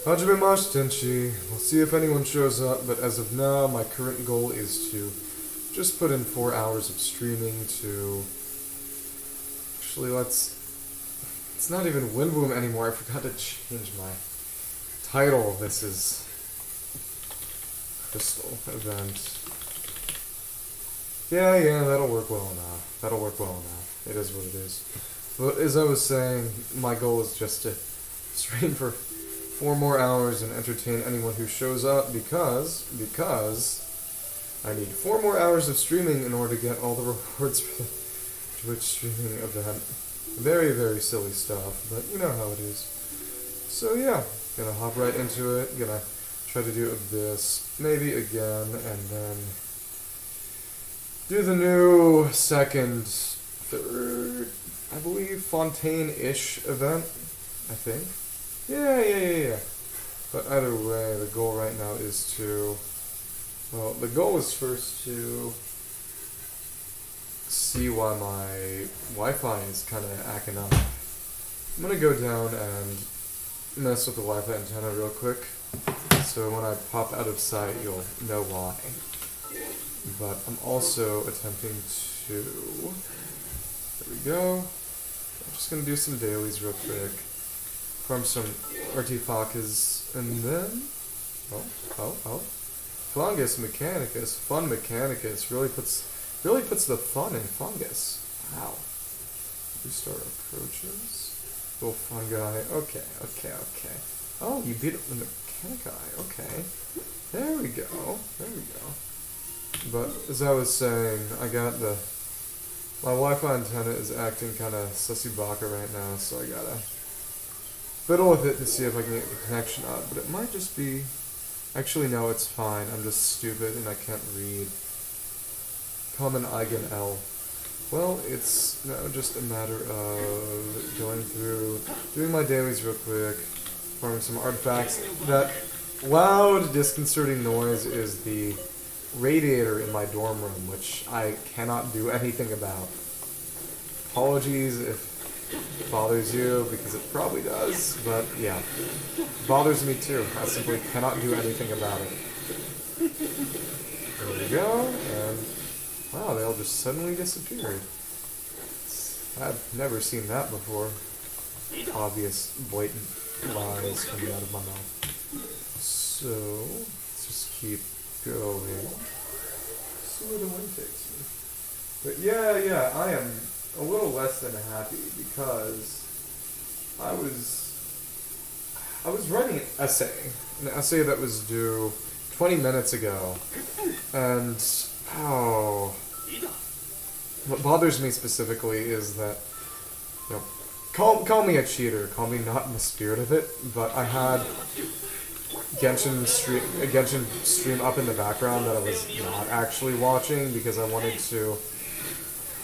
Hajime Tenchi. We'll see if anyone shows up, but as of now, my current goal is to just put in 4 hours of streaming to... Actually, it's not even Windboom anymore. I forgot to change my title. This is Crystal event. Yeah, that'll work well enough. It is what it is. But as I was saying, my goal is just to stream for 4 more hours and entertain anyone who shows up because I need 4 more hours of streaming in order to get all the rewards for the Twitch streaming event. Very, very silly stuff, but you know how it is. So yeah, gonna hop right into it, gonna try to do this maybe again, and then do the new second, third, I believe, Fontaine-ish event, I think. Yeah. But either way, the goal right now is to... Well, the goal is first to see why my Wi-Fi is kind of acting up. I'm going to go down and mess with the Wi-Fi antenna real quick, so when I pop out of sight, you'll know why. But I'm also attempting to... There we go. I'm just going to do some dailies real quick. Farm some artifacts, and then... Oh. Fungus Mechanicus, Fun Mechanicus, really puts the fun in fungus. Wow. Restart approaches. Little fungi. Okay. Oh, you beat up the Mechanici. Okay. There we go. But as I was saying, I got my Wi-Fi antenna is acting kind of sussy baka right now, so I gotta fiddle with it to see if I can get the connection up. But it might just be... Actually, no, it's fine. I'm just stupid and I can't read. Common Eigen L. Well, it's now just a matter of going through, doing my dailies real quick, farming some artifacts. That loud, disconcerting noise is the radiator in my dorm room, which I cannot do anything about. Apologies if it bothers you, because it probably does, but yeah. It bothers me too. I simply cannot do anything about it. There we go, and wow, they all just suddenly disappeared. I've never seen that before. Obvious, blatant lies coming out of my mouth. So, let's just keep going. See where the wind takes me. But yeah, I am a little less than happy because I was writing an essay that was due 20 minutes ago, and what bothers me specifically is that, you know, call me a cheater, call me not in the spirit of it, but I had Genshin stream up in the background that I was not actually watching because I wanted to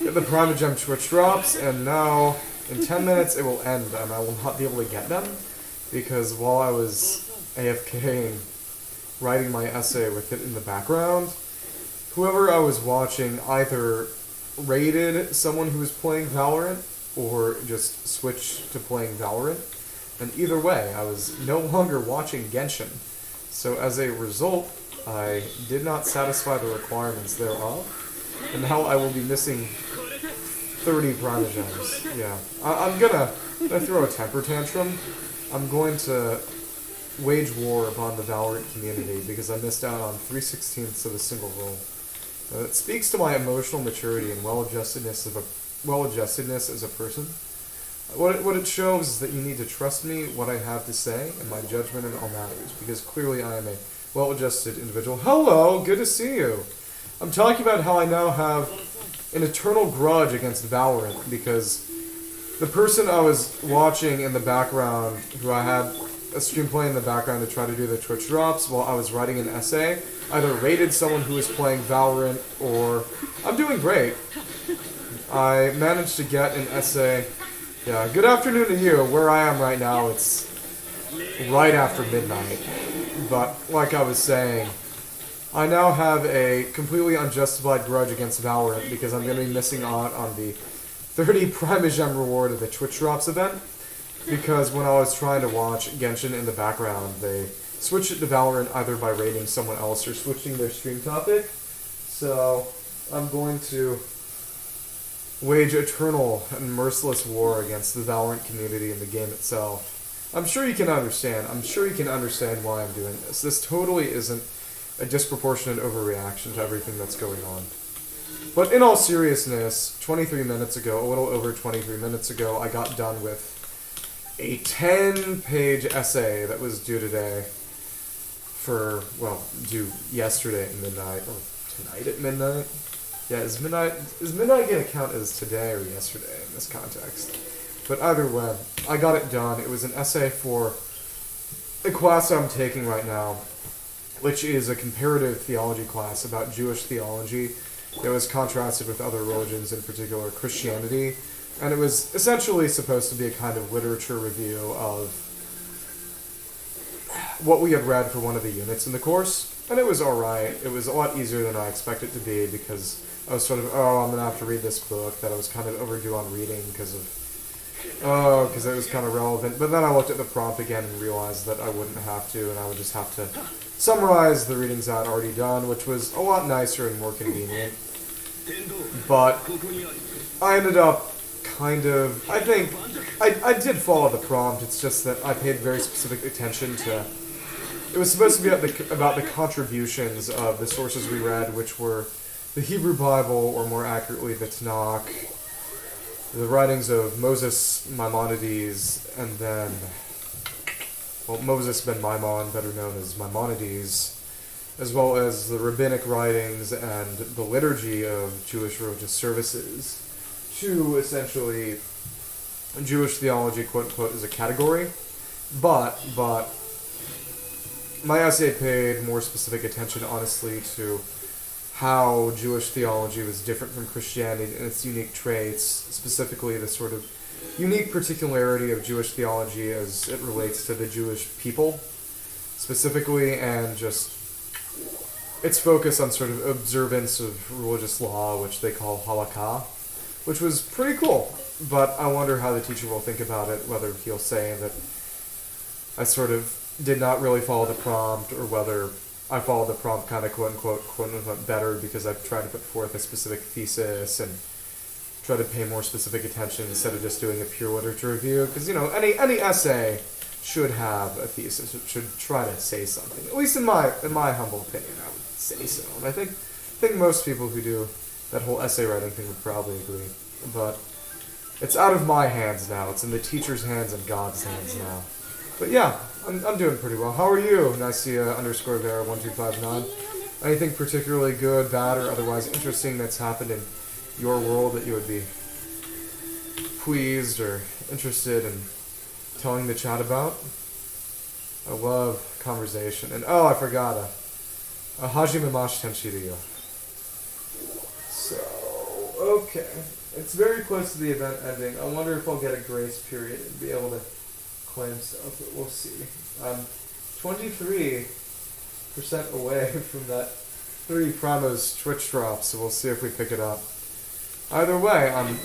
get the Primogem Twitch drops, and now in 10 minutes it will end and I will not be able to get them because while I was AFKing writing my essay with it in the background, whoever I was watching either raided someone who was playing Valorant or just switched to playing Valorant, and either way I was no longer watching Genshin. So as a result, I did not satisfy the requirements thereof, and now I will be missing 30 Primogems. Yeah. I'm gonna throw a temper tantrum. I'm going to wage war upon the Valorant community because I missed out on 3/16ths of a single roll. It speaks to my emotional maturity and well-adjustedness as a person. What it shows is that you need to trust me, what I have to say, and my judgment in all matters, because clearly I am a well-adjusted individual. Hello, good to see you. I'm talking about how I now have an eternal grudge against Valorant, because the person I was watching in the background, who I had a stream playing in the background to try to do the Twitch drops while I was writing an essay, either raided someone who was playing Valorant or... I'm doing great. I managed to get an essay. Yeah, good afternoon to you. Where I am right now, it's right after midnight. But, like I was saying, I now have a completely unjustified grudge against Valorant because I'm going to be missing out on the 30 Primogem reward of the Twitch Drops event. because when I was trying to watch Genshin in the background, they switched it to Valorant either by rating someone else or switching their stream topic. So I'm going to wage eternal and merciless war against the Valorant community and the game itself. I'm sure you can understand. I'm sure you can understand why I'm doing this. This totally isn't a disproportionate overreaction to everything that's going on. But in all seriousness, 23 minutes ago, a little over 23 minutes ago, I got done with a 10-page essay that was due today due yesterday at midnight, or tonight at midnight? Yeah, is midnight going to count as today or yesterday in this context? But either way, I got it done. It was an essay for a class I'm taking right now, which is a comparative theology class about Jewish theology. It was contrasted with other religions, in particular Christianity, and it was essentially supposed to be a kind of literature review of what we had read for one of the units in the course, and it was alright. It was a lot easier than I expected it to be, because I was sort of, I'm going to have to read this book that I was kind of overdue on reading because it was kind of relevant. But then I looked at the prompt again and realized that I wouldn't have to, and I would just have to summarize the readings I'd already done, which was a lot nicer and more convenient. But I ended up I did follow the prompt. It's just that I paid very specific attention to. It was supposed to be about the contributions of the sources we read, which were the Hebrew Bible, or more accurately, the Tanakh, the writings of Moses, Maimonides, and then, Moses ben Maimon, better known as Maimonides, as well as the rabbinic writings and the liturgy of Jewish religious services, to essentially Jewish theology, quote-unquote, as a category. But my essay paid more specific attention, honestly, to how Jewish theology was different from Christianity and its unique traits, specifically the sort of unique particularity of Jewish theology as it relates to the Jewish people, specifically, and just its focus on sort of observance of religious law, which they call halakha, which was pretty cool. But I wonder how the teacher will think about it, whether he'll say that I sort of did not really follow the prompt, or whether I followed the prompt kind of quote-unquote better because I tried to put forth a specific thesis and try to pay more specific attention instead of just doing a pure literature review. Because, any essay should have a thesis. It should try to say something. At least in my humble opinion, I would say so. And I think most people who do that whole essay writing thing would probably agree. But it's out of my hands now. It's in the teacher's hands and God's hands now. But yeah, I'm doing pretty well. How are you? Nicia _Vera1259. Anything particularly good, bad, or otherwise interesting that's happened in your world that you would be pleased or interested in telling the chat about? I love conversation. And I forgot a Hajime Mash Tenshiryu. So, okay. It's very close to the event ending. I wonder if I'll get a grace period and be able to claim stuff, but we'll see. I'm 23% away from that 30 promos Twitch drop, so we'll see if we pick it up. Either way, I'm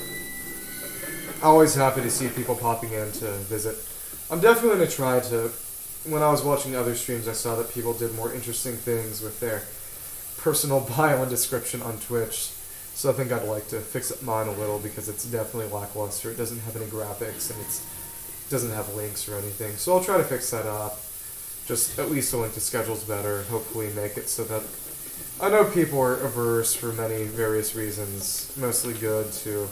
always happy to see people popping in to visit. I'm definitely going to try to, when I was watching other streams, I saw that people did more interesting things with their personal bio and description on Twitch, so I think I'd like to fix up mine a little because it's definitely lackluster. It doesn't have any graphics, and it doesn't have links or anything, so I'll try to fix that up. Just at least a link to schedule's better, hopefully make it so that I know people are averse for many various reasons, mostly good, to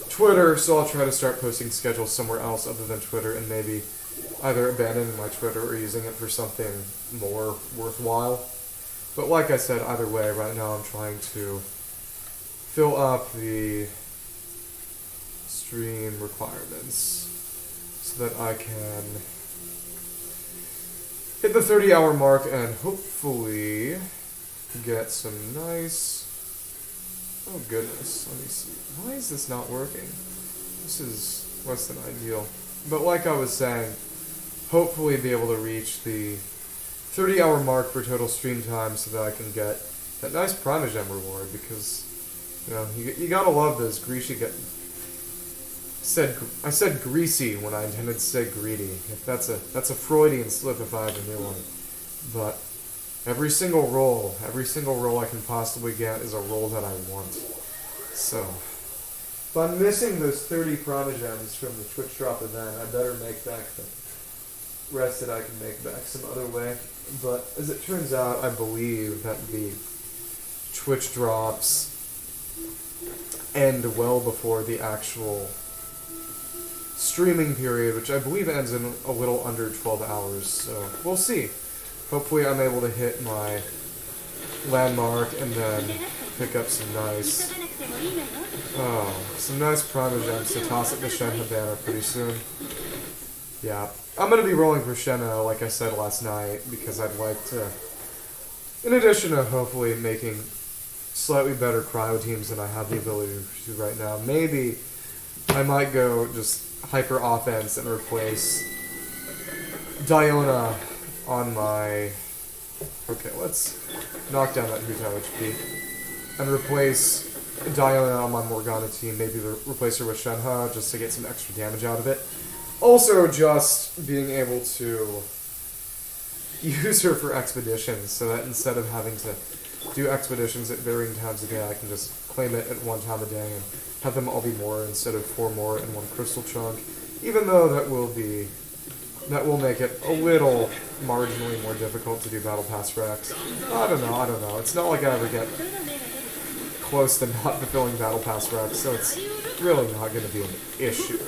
Twitter, so I'll try to start posting schedules somewhere else other than Twitter, and maybe either abandoning my Twitter or using it for something more worthwhile. But like I said, either way, right now I'm trying to fill up the stream requirements so that I can hit the 30-hour mark and hopefully get some nice... Oh goodness, let me see. Why is this not working? This is less than ideal. But like I was saying, hopefully be able to reach the 30-hour mark for total stream time so that I can get that nice Prime Gem reward, because, you gotta love those Grisha I said greasy when I intended to say greedy. If that's a Freudian slip if I ever knew one. But every single roll I can possibly get is a roll that I want. So, if I'm missing those 30 Primogems from the Twitch drop event, I better make back the rest that I can make back some other way. But as it turns out, I believe that the Twitch drops end well before the actual streaming period, which I believe ends in a little under 12 hours, so we'll see. Hopefully I'm able to hit my landmark and then pick up some nice Primogems to toss at the Shenhe banner pretty soon. Yeah, I'm going to be rolling for Shenhe, like I said last night, because I'd like to, in addition to hopefully making slightly better cryo teams than I have the ability to right now, maybe I might go just hyper offense and replace Diona on my... Okay, let's knock down that Huto HP. And replace Diona on my Morgana team, maybe replace her with Shenhe just to get some extra damage out of it. Also, just being able to use her for expeditions, so that instead of having to do expeditions at varying times a day, I can just claim it at one time a day and have them all be more instead of 4 more in one crystal chunk. Even though that will make it a little marginally more difficult to do battle pass racks. I don't know. It's not like I ever get close to not fulfilling battle pass racks, so it's really not going to be an issue.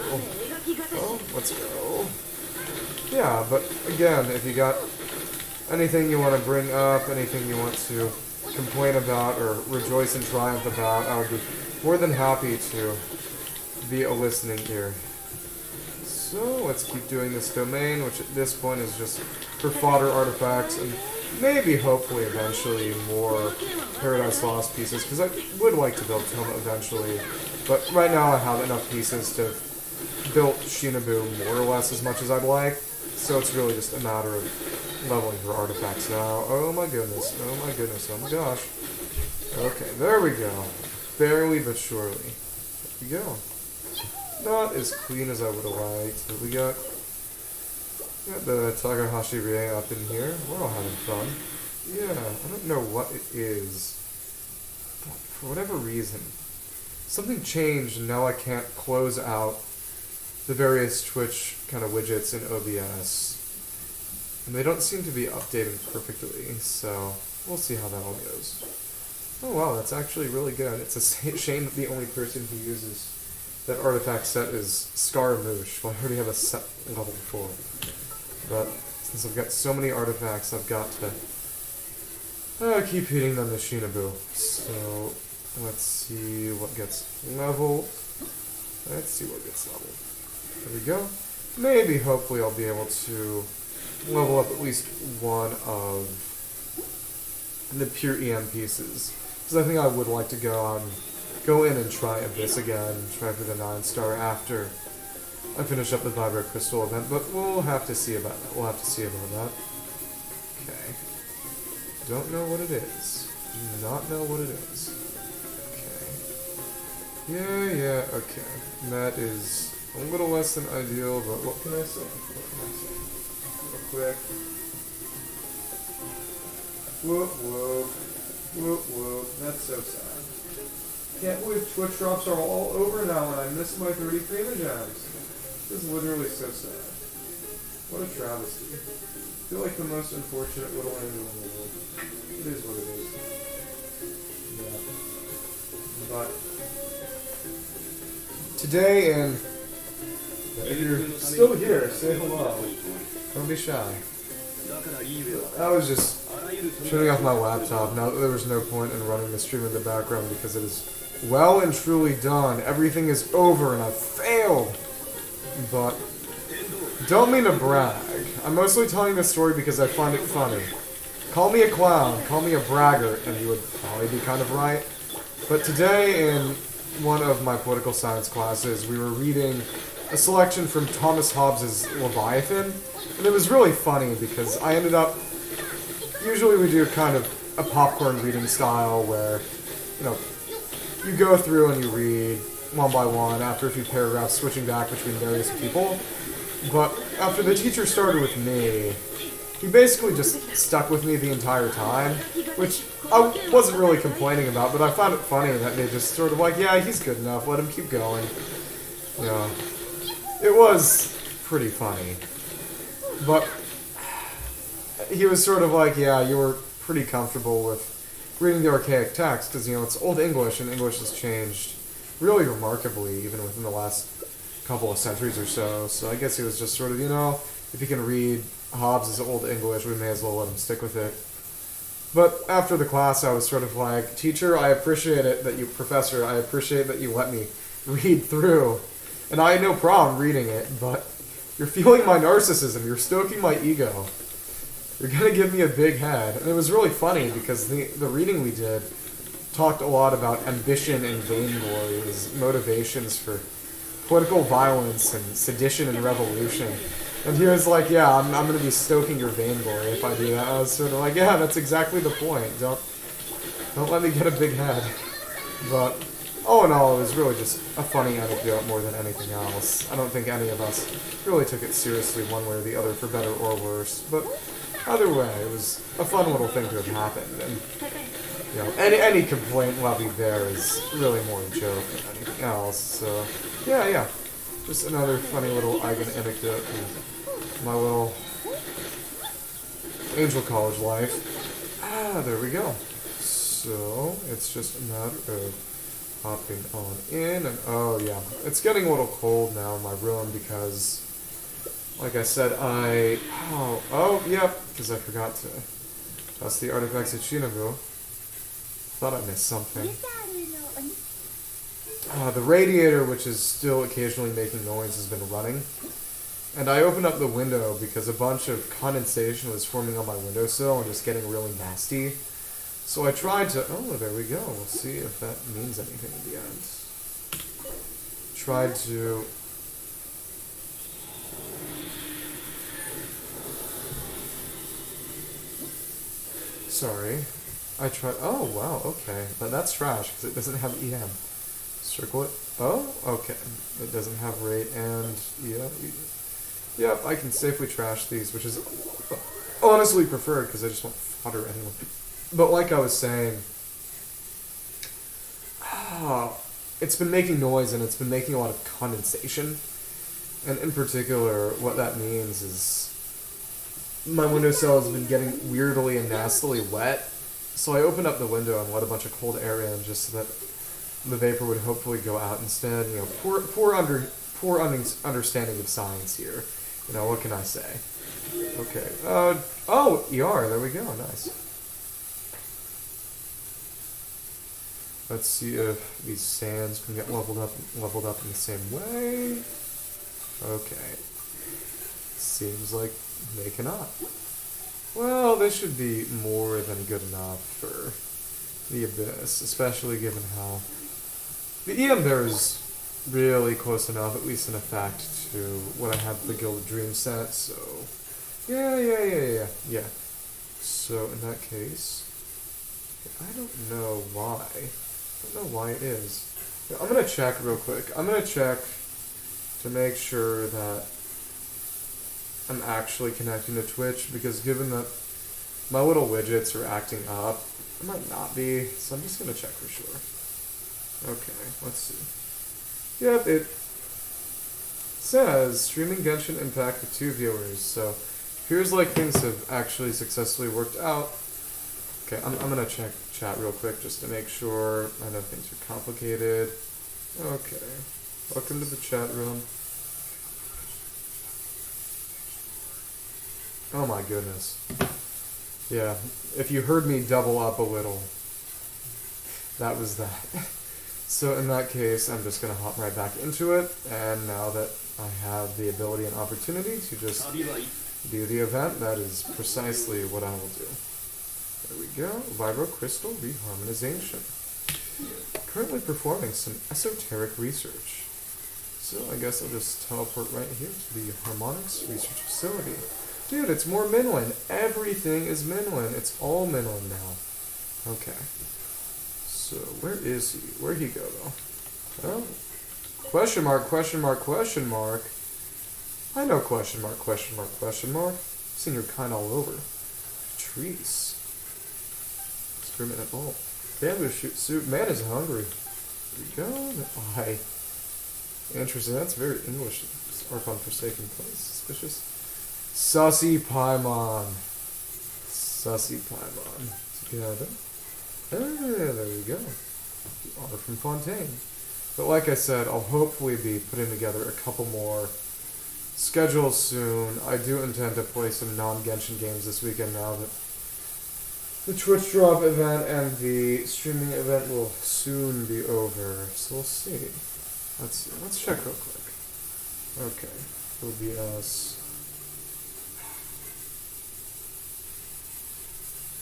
Oh, let's go. Yeah, but again, if you got anything you want to bring up, anything you want to complain about or rejoice and triumph about, I would be more than happy to be a listening ear. So let's keep doing this domain, which at this point is just for fodder artifacts and maybe, hopefully, eventually more Paradise Lost pieces, because I would like to build Toma eventually, but right now I have enough pieces to build Shinobu more or less as much as I'd like, so it's really just a matter of leveling her artifacts now. Oh my goodness, oh my gosh. Okay, there we go. Barely but surely. There we go. Not as clean as I would have liked, but we got the Takahashi Rie up in here. We're all having fun. Yeah, I don't know what it is, but for whatever reason, something changed and now I can't close out the various Twitch kind of widgets in OBS. And they don't seem to be updated perfectly, so we'll see how that all goes. Oh wow, that's actually really good. It's a shame that the only person who uses that artifact set is Scaramouche. Well, I already have a set level 4. But since I've got so many artifacts, I've got to keep hitting them to Shinobu. So let's see what gets leveled. Let's see what gets leveled. There we go. Maybe, hopefully, I'll be able to level up at least one of the pure EM pieces. Because I think I would like to go in and try Abyss again, try for the 9-star after I finish up the Vibro-Crystal event, but we'll have to see about that. Okay. Don't know what it is. Do not know what it is. Okay. Yeah, okay. That is a little less than ideal, but what can I say? Real quick. Whoop, whoop. Whoop, whoop. That's so sad. Can't believe Twitch drops are all over now and I missed my 30 Primogems. This is literally so sad. What a travesty. I feel like the most unfortunate little animal in the world. It is what it is. Yeah. But today, and if you're still here, say hello. Don't be shy. I was just turning off my laptop now that there was no point in running the stream in the background because it is well and truly done. Everything is over and I failed. But don't mean to brag. I'm mostly telling this story because I find it funny. Call me a clown, call me a braggart, and you would probably be kind of right. But today in one of my political science classes, we were reading a selection from Thomas Hobbes's Leviathan, and it was really funny because I ended up, usually we do kind of a popcorn reading style where, you know, you go through and you read one by one, after a few paragraphs, switching back between various people. But after the teacher started with me, he basically just stuck with me the entire time, which I wasn't really complaining about, but I found it funny that they just sort of like, yeah, he's good enough, let him keep going. Yeah. It was pretty funny. But he was sort of like, yeah, you were pretty comfortable with reading the archaic text, because, it's Old English, and English has changed really remarkably, even within the last couple of centuries or so. So I guess he was just sort of, if he can read Hobbes' Old English, we may as well let him stick with it. But after the class, I was sort of like, teacher, I appreciate it that you, professor, I appreciate that you let me read through. And I had no problem reading it, but you're fueling my narcissism, you're stoking my ego. You're gonna give me a big head. And it was really funny because the reading we did talked a lot about ambition and vainglory as motivations for political violence and sedition and revolution. And he was like, yeah, I'm going to be stoking your vainglory if I do that. I was sort of like, yeah, that's exactly the point. Don't let me get a big head. But all in all, it was really just a funny anecdote more than anything else. I don't think any of us really took it seriously one way or the other, for better or worse. But either way, it was a fun little thing to have happened. And any complaint levied there is really more a joke than anything else. So yeah. Just another funny little Eigen anecdote from my little Angel College life. There we go. So, it's just a matter of hopping on in, and oh yeah, it's getting a little cold now in my room because, like I said, because I forgot to test the artifacts at Shinobu. Thought I missed something. The radiator, which is still occasionally making noise, has been running. And I opened up the window because a bunch of condensation was forming on my windowsill and just getting really nasty. So I tried to... Oh, there we go. We'll see if that means anything in the end. Tried to... Sorry. I tried... Oh, wow, okay. But that's trash because it doesn't have EM. Circle it. Oh, okay. It doesn't have rate, and yep, I can safely trash these, which is honestly preferred because I just want fodder anyway. But like I was saying, it's been making noise and it's been making a lot of condensation. And in particular, what that means is my windowsill has been getting weirdly and nastily wet. So I opened up the window and let a bunch of cold air in just so that the vapor would hopefully go out instead. Poor understanding of science here. What can I say? Okay. ER. There we go. Nice. Let's see if these sands can get leveled up in the same way. Okay. Seems like they cannot. Well, this should be more than good enough for the Abyss, especially given how the EM there is really close enough, at least in effect, to what I have for the Gilded Dream set, so... Yeah. So, in that case... I don't know why. I don't know why it is. Yeah, I'm gonna check real quick. I'm gonna check to make sure that I'm actually connecting to Twitch, because given that my little widgets are acting up, it might not be, so I'm just gonna check for sure. Okay, let's see. Yep, it says streaming Genshin Impact with 2 viewers, so appears like things have actually successfully worked out. Okay, I'm gonna check chat real quick just to make sure. I know things are complicated. Okay, welcome to the chat room. Oh my goodness. Yeah, if you heard me double up a little, that was that. So in that case, I'm just going to hop right back into it, and now that I have the ability and opportunity to just do the event, that is precisely what I will do. There we go, Vibro-Crystal Reharmonization. Currently performing some esoteric research. So I guess I'll just teleport right here to the Harmonics Research Facility. Dude, it's more Minlin. Everything is Minlin. It's all Minlin now. Okay. So, where is he? Where'd he go, though? Oh, Question mark, question mark, question mark. I know question mark, question mark, question mark. I've seen your kind all over. Trees. Experiment at all. Bamboo shoot soup. Man is hungry. There we go. Why? Interesting. That's very English. Arc on Forsaken Place. Suspicious. Sussy Paimon. Sussy Paimon. Together. There we go. The Honor from Fontaine. But like I said, I'll hopefully be putting together a couple more schedules soon. I do intend to play some non-Genshin games this weekend now that the Twitch drop event and the streaming event will soon be over. So we'll see. Let's check real quick. Okay. OBS.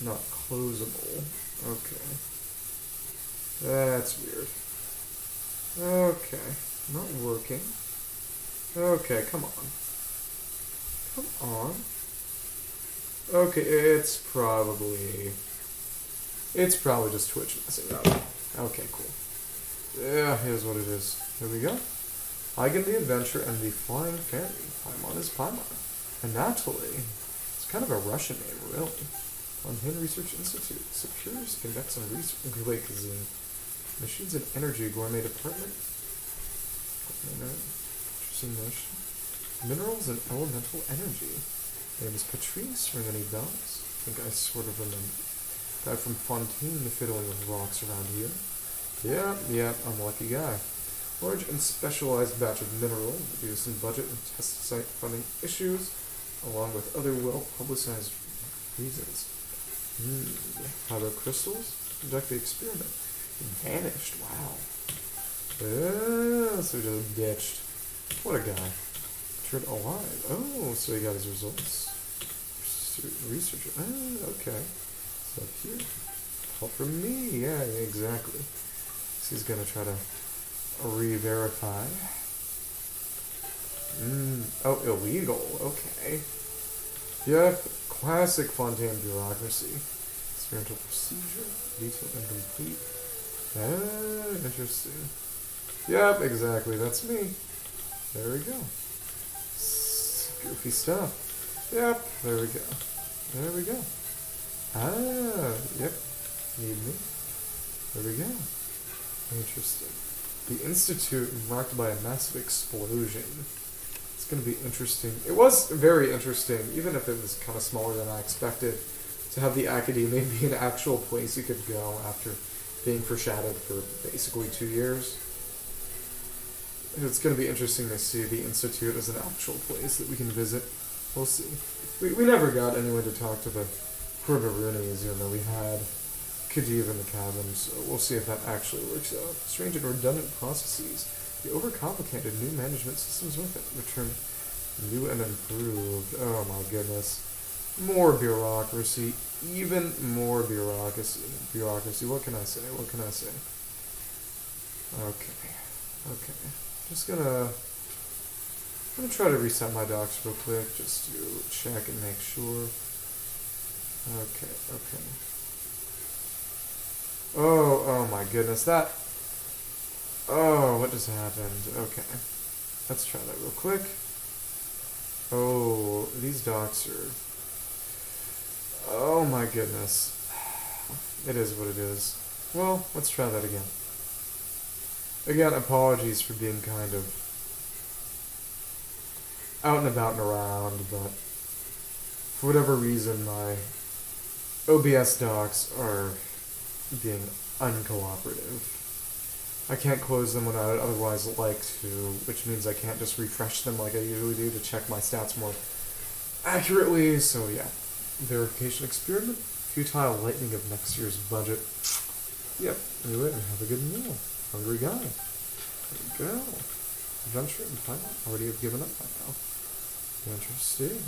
Not closable. Okay. That's weird. Okay. Not working. Okay, come on. Come on. Okay, it's probably just Twitch messing up. Okay, cool. Yeah, here's what it is. Here we go. Eigen the Adventure and the Flying Fairy. Paimon is Paimon. And naturally, it's kind of a Russian name, really. Fontaine Research Institute. Secures conducts some research. Cuisine. Machines and Energy Gourmet Department. Interesting notion. Minerals and Elemental Energy. Name is Patrice. Ring any bells? I think I sort of remember. Guy from Fontaine fiddling with rocks around here. Yeah, I'm a lucky guy. Large and specialized batch of mineral, reducing budget and test site funding issues, along with other well-publicized reasons. Vibro-Crystals? Conduct the experiment. Vanished, wow. So he just ditched. What a guy. Turned alive. Oh, so he got his results. Researcher. Okay. So up here. Call from me. Yeah, exactly. So he's gonna try to re-verify. Oh, illegal. Okay. Yep. Classic Fontaine bureaucracy. Experimental procedure. Detailed and complete. Interesting. Yep, exactly. That's me. There we go. Goofy stuff. Yep, there we go. There we go. Yep. Need me. There we go. Interesting. The Institute marked by a massive explosion. It's going to be interesting. It was very interesting, even if it was kind of smaller than I expected, to have the Academia be an actual place you could go after being foreshadowed for basically 2 years. It's going to be interesting to see the Institute as an actual place that we can visit. We'll see. We never got anyone to talk to the Corvaroonies, even though we had Khajiit in the cabin, so we'll see if that actually works out. Strange and redundant processes. The overcomplicated new management systems with it. Return new and improved. Oh my goodness. More bureaucracy. Even more bureaucracy. What can I say? Okay. Just gonna try to reset my docs real quick just to check and make sure. Okay. Oh my goodness, what just happened? Okay. Let's try that real quick. Oh, these docs are... Oh my goodness. It is what it is. Well, let's try that again. Again, apologies for being kind of out and about and around, but for whatever reason, my OBS docs are being uncooperative. I can't close them when I'd otherwise like to, which means I can't just refresh them like I usually do to check my stats more accurately, so yeah. Verification experiment, futile lightning of next year's budget. Yep, anyway, have a good meal. Hungry guy. There we go. Adventure and Paimon already have given up by now. Interesting.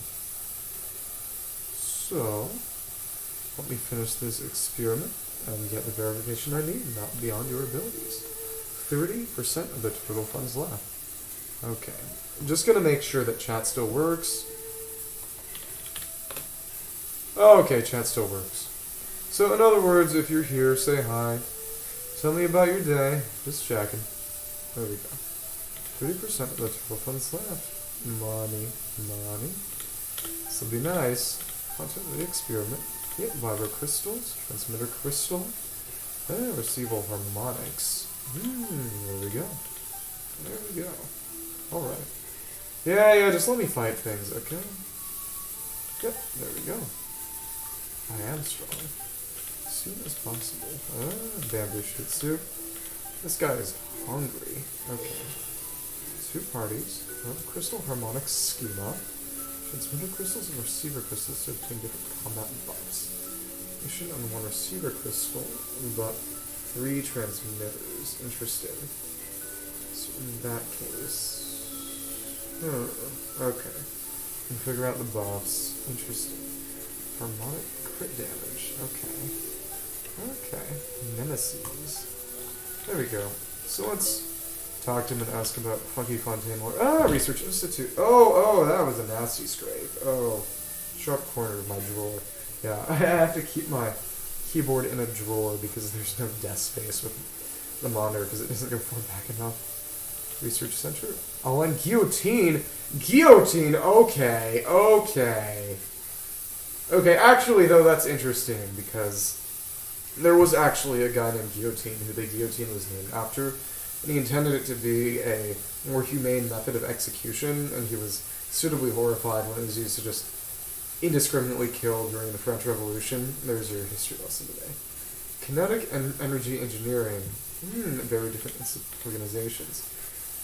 So, let me finish this experiment and get the verification I need, not beyond your abilities. 30% of the total funds left. Okay. I'm just going to make sure that chat still works. Oh, okay, chat still works. So, in other words, if you're here, say hi. Tell me about your day. Just checking. There we go. 30% of the total funds left. Money, money. This will be nice. Content of the experiment. Yep, Vibro-Crystals, Transmitter Crystal. Receivable Harmonics. There we go. There we go. Alright. Yeah, just let me fight things, okay? Yep, there we go. I am strong. As soon as possible. Bamboo shoot soup. This guy is hungry. Okay. 2 parties. Crystal Harmonics Schema. Transmitter crystals and receiver crystals to obtain different combat buffs. Mission on 1 receiver crystal, but 3 transmitters. Interesting. So in that case... okay. And figure out the buffs. Interesting. Harmonic crit damage. Okay. Okay. Nemesis. There we go. So let's talk to him and ask about Funky Fontaine Lore. Research Institute. Oh, that was a nasty scrape. Oh, sharp corner of my drawer. Yeah, I have to keep my keyboard in a drawer because there's no desk space with the monitor because it doesn't go far back enough. Research Center. Oh, and Guillotine. Guillotine. Okay. Okay, actually, though, that's interesting because there was actually a guy named Guillotine who the guillotine was named after. And he intended it to be a more humane method of execution, and he was suitably horrified when it was used to just indiscriminately kill during the French Revolution. There's your history lesson today. Kinetic and Energy Engineering. Very different organizations.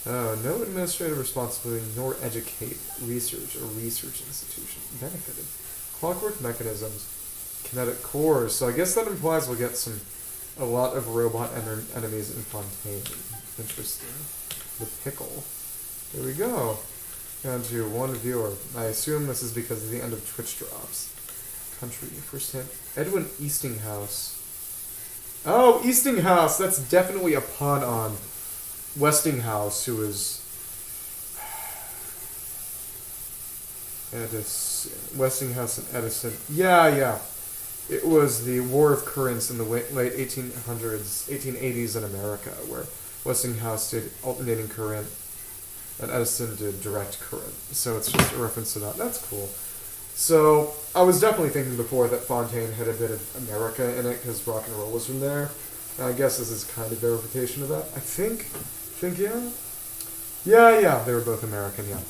No administrative responsibility nor educate research or research institution. Benefited. Clockwork Mechanisms. Kinetic Cores. So I guess that implies we'll get a lot of robot enemies in Fontaine. Interesting. The Pickle. There we go. Down to 1 viewer. I assume this is because of the end of Twitch drops. Country. First hint. Edwin Eastinghouse. Oh, Eastinghouse! That's definitely a pun on Westinghouse, who is... Edison. Westinghouse and Edison. Yeah. It was the War of Currents in the late 1800s, 1880s in America, where Westinghouse did alternating current and Edison did direct current. So it's just a reference to that. That's cool. So I was definitely thinking before that Fontaine had a bit of America in it because rock and roll was from there. And I guess this is kind of verification of that. I think yeah? Yeah, they were both American, yeah.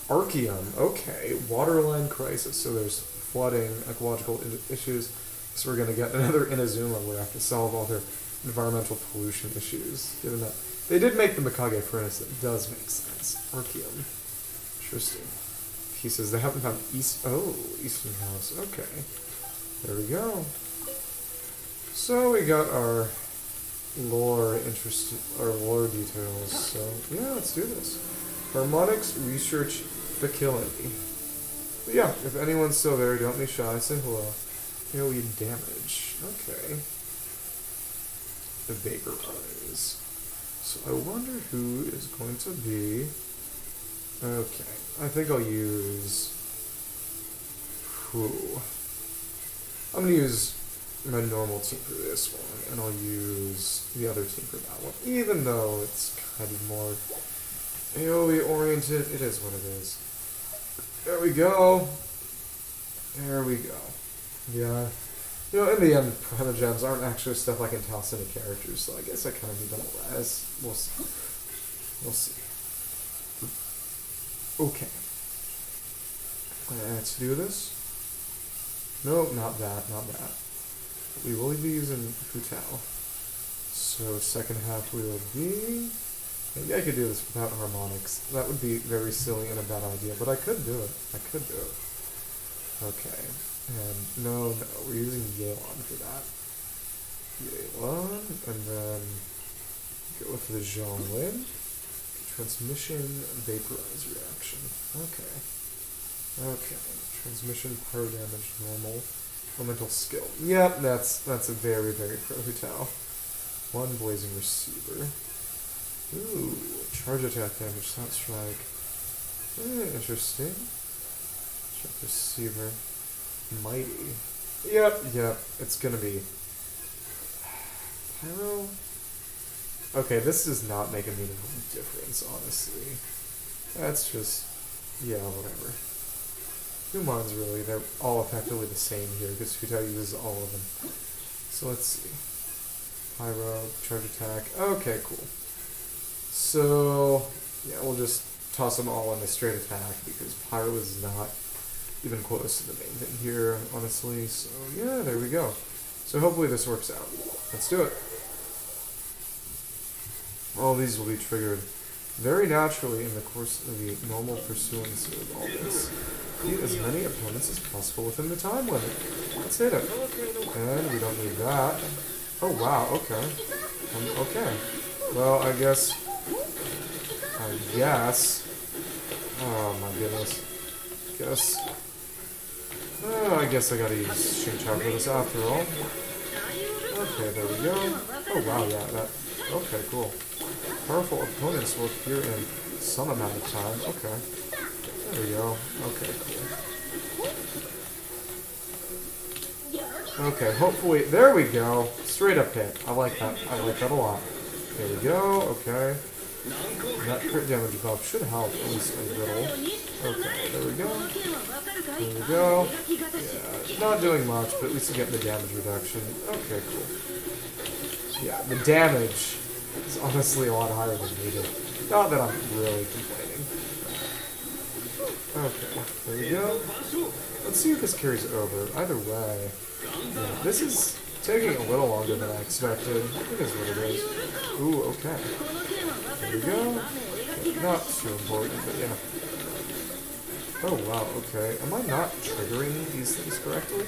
Archeum, okay. Waterline crisis. So there's flooding, ecological issues. So we're going to get another Inazuma where we have to solve all their environmental pollution issues. Given that they did make the Mikage furnace, that does make sense. Archeum. Interesting. He says they haven't found Eastern House. Okay. There we go. So we got our lore details. So yeah, let's do this. Harmonics Research Facility. But yeah, if anyone's still there, don't be shy, say hello. AoE damage. Okay. The Vaporize. So I wonder who is going to be... Okay. I think I'll use... I'm going to use my normal team for this one, and I'll use the other team for that one. Even though it's kind of more AoE oriented, it is what it is. There we go. There we go. Yeah. You know, in the end, Primogems aren't actually stuff I can toss into characters, so I guess I kind of need them as. We'll see. We'll see. Okay. Let's do this. Nope, not that. We will be using Futao. So second half we will be... Maybe I could do this without harmonics. That would be very silly and a bad idea, but I could do it. Okay. And no, we're using Yelan for that. Yelan, and then go with the Zhonglin. Transmission Vaporize reaction. Okay. Transmission power damage normal. Elemental skill. Yep, that's a very, very pro Futao. 1 blazing receiver. Ooh, charge attack damage, sound strike. Interesting. Check receiver. Mighty. Yep, it's gonna be... Pyro? Okay, this does not make a meaningful difference, honestly. That's just, yeah, whatever. Who minds really? They're all effectively the same here because Futai uses all of them. So let's see. Pyro, charge attack. Okay, cool. So, yeah, we'll just toss them all into straight attack because Pyro is not even close to the main thing here, honestly. So, yeah, there we go. So hopefully this works out. Let's do it. All these will be triggered very naturally in the course of the normal pursuance of all this. Beat as many opponents as possible within the time limit. Let's hit it. And we don't need that. Oh wow, okay. Okay. Well, I guess... Oh my goodness. I guess I gotta use Shin-Chao for this after all. Okay, there we go. Oh wow, yeah, that... Okay, cool. Powerful opponents will appear in some amount of time. Okay. There we go. Okay, cool. Okay, hopefully... There we go! Straight up hit. I like that. I like that a lot. There we go. Okay. That crit damage buff should help at least a little. Okay, there we go. There we go. Yeah, not doing much, but at least we get the damage reduction. Okay, cool. Yeah, the damage is honestly a lot higher than needed. Not that I'm really complaining. Okay, there we go. Let's see if this carries over. Either way, yeah, this is taking a little longer than I expected. It is what it is. Ooh, okay. There we go. Not too important, but yeah. Oh wow, okay. Am I not triggering these things correctly?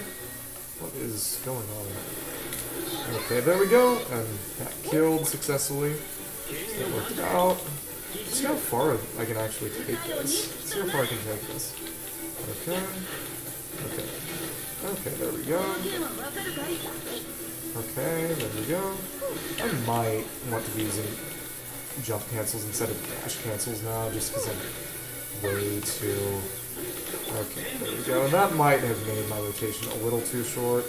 What is going on? Okay, there we go. And that killed successfully. That worked out. Let's see how far I can actually take this. Let's see how far I can take this. Okay. Okay. Okay, there we go. Okay, there we go. I might want to be using jump cancels instead of dash cancels now, just because I'm way too... Okay, there we go. That might have made my rotation a little too short.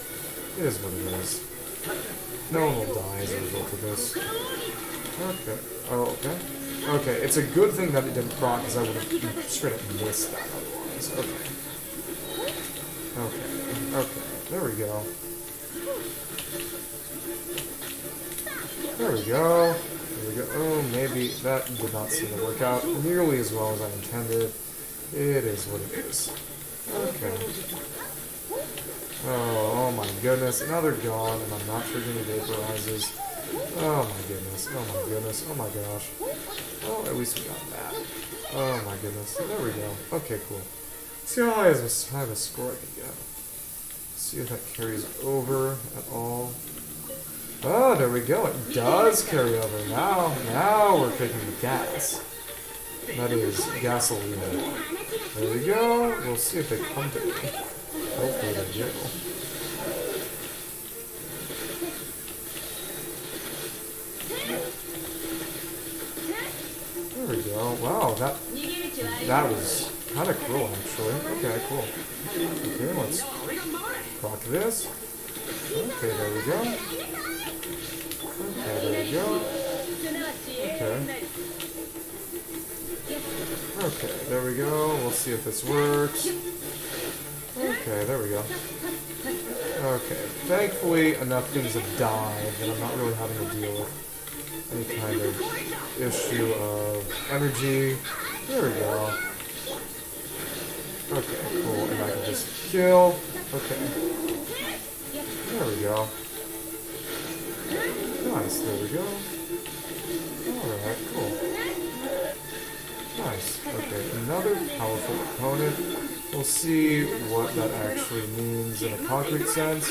It is what it is. No one will die as a result of this. Okay. Oh, okay. Okay, it's a good thing that it didn't proc, because I would have straight up missed that otherwise. Okay. Okay. Okay. There we go. There we go. There we go. Oh, maybe that did not seem to work out nearly as well as I intended. It is what it is. Okay. Oh my goodness. Now they're gone, and I'm not triggering the vaporizes. Oh my goodness. Oh my goodness. Oh my gosh. Well, at least we got that. Oh my goodness. There we go. Okay, cool. Let's see how high of a score I can get. See if that carries over at all. Oh, there we go. It does carry over. Now we're kicking the gas. That is gasoline. There we go. We'll see if they come to me. Hopefully they do. There we go. Wow, that was kind of cruel, actually. Okay, cool. Okay, let's proc this. Okay, there we go. Okay, there we go. Okay. Okay, there we go. We'll see if this works. Okay, there we go. Okay, thankfully enough things have died that I'm not really having to deal with any kind of issue of energy. There we go. Okay, cool. And I can just kill. Okay. There we go. Nice, there we go. Alright, cool. Nice. Okay, another powerful opponent. We'll see what that actually means in a concrete sense.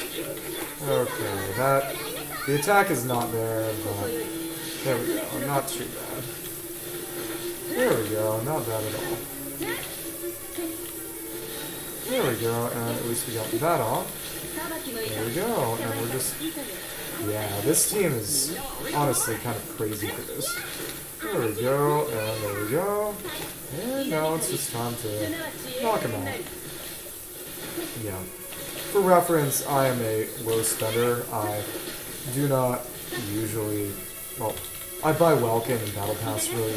Okay, the attack is not there, but there we go. Not too bad. There we go, not bad at all. There we go, and at least we got that off. There we go, and we're just... Yeah, this team is honestly kind of crazy for this. There we go, and there we go. And now it's just time to knock him out. Yeah. For reference, I am a low spender. I do not usually... Well, I buy Welkin and Battle Pass really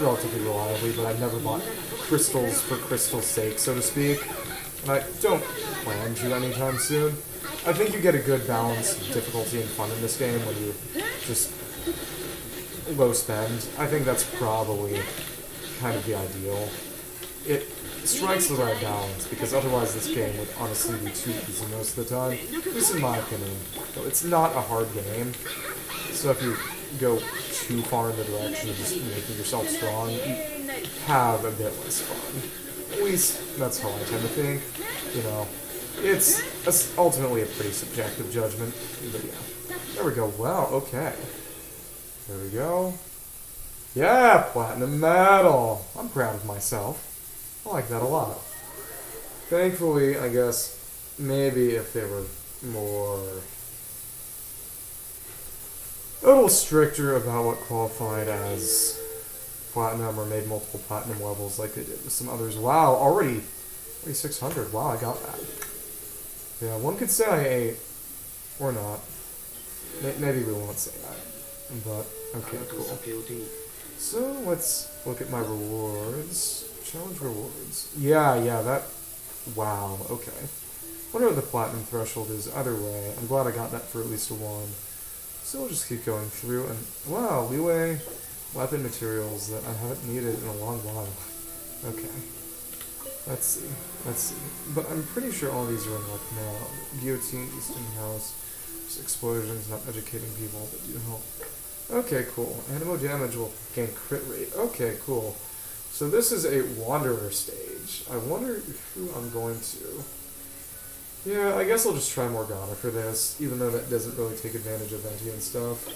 relatively reliably, but I've never bought crystals for crystal's sake, so to speak. And I don't plan to anytime soon. I think you get a good balance of difficulty and fun in this game when you just low spend. I think that's probably kind of the ideal. It strikes the right balance, because otherwise this game would honestly be too easy most of the time, at least in my opinion. So it's not a hard game, so if you go too far in the direction of just making yourself strong, you have a bit less fun. At least that's how I tend to think. You know, it's ultimately a pretty subjective judgment, but yeah. There we go. Wow, okay. There we go. Yeah, platinum medal. I'm proud of myself. I like that a lot. Thankfully, I guess, maybe if they were more... a little stricter about what qualified as platinum or made multiple platinum levels like they did with some others. Wow, already 600. Wow, I got that. Yeah, one could say I ate. Or not. Maybe we won't say that. But, okay, cool. So, let's look at my rewards. Challenge rewards. Yeah, that... Wow, okay. I wonder what the platinum threshold is either way. I'm glad I got that for at least a 1. So we'll just keep going through, and wow, leeway weapon materials that I haven't needed in a long while. Okay. Let's see. But I'm pretty sure all these are unlocked now. Guillotine, Easton House, just explosions, not educating people, but do help. Okay, cool. Animo damage will gain crit rate. Okay, cool. So this is a Wanderer stage. I wonder who I'm going to... Yeah, I guess I'll just try Morgana for this, even though that doesn't really take advantage of Venti and stuff.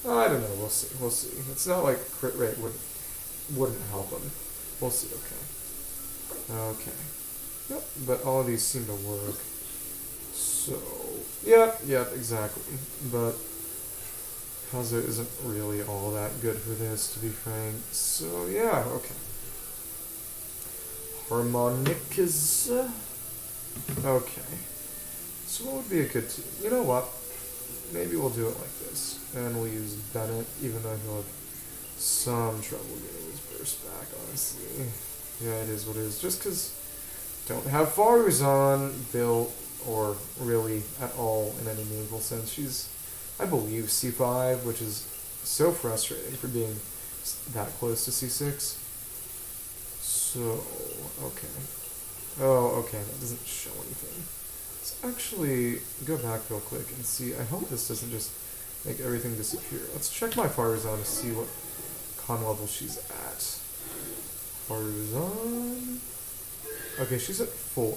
I don't know, we'll see. It's not like crit rate wouldn't help him. We'll see, okay. Yep, but all of these seem to work. So, yep, exactly. But Kazuo isn't really all that good for this, to be frank. So, yeah, okay. Harmonicas. Okay. So what would be a good team? You know what? Maybe we'll do it like this. And we'll use Bennett, even though he'll have some trouble getting his burst back, honestly. Yeah, it is what it is. Just because don't have Faruzan built, or really at all in any meaningful sense. She's, I believe, C5, which is so frustrating for being that close to C6. So, okay. Oh, okay, that doesn't show anything. Let's actually go back real quick and see. I hope this doesn't just make everything disappear. Let's check my Faruzan to see what con level she's at. Faruzan... Okay, she's at 4,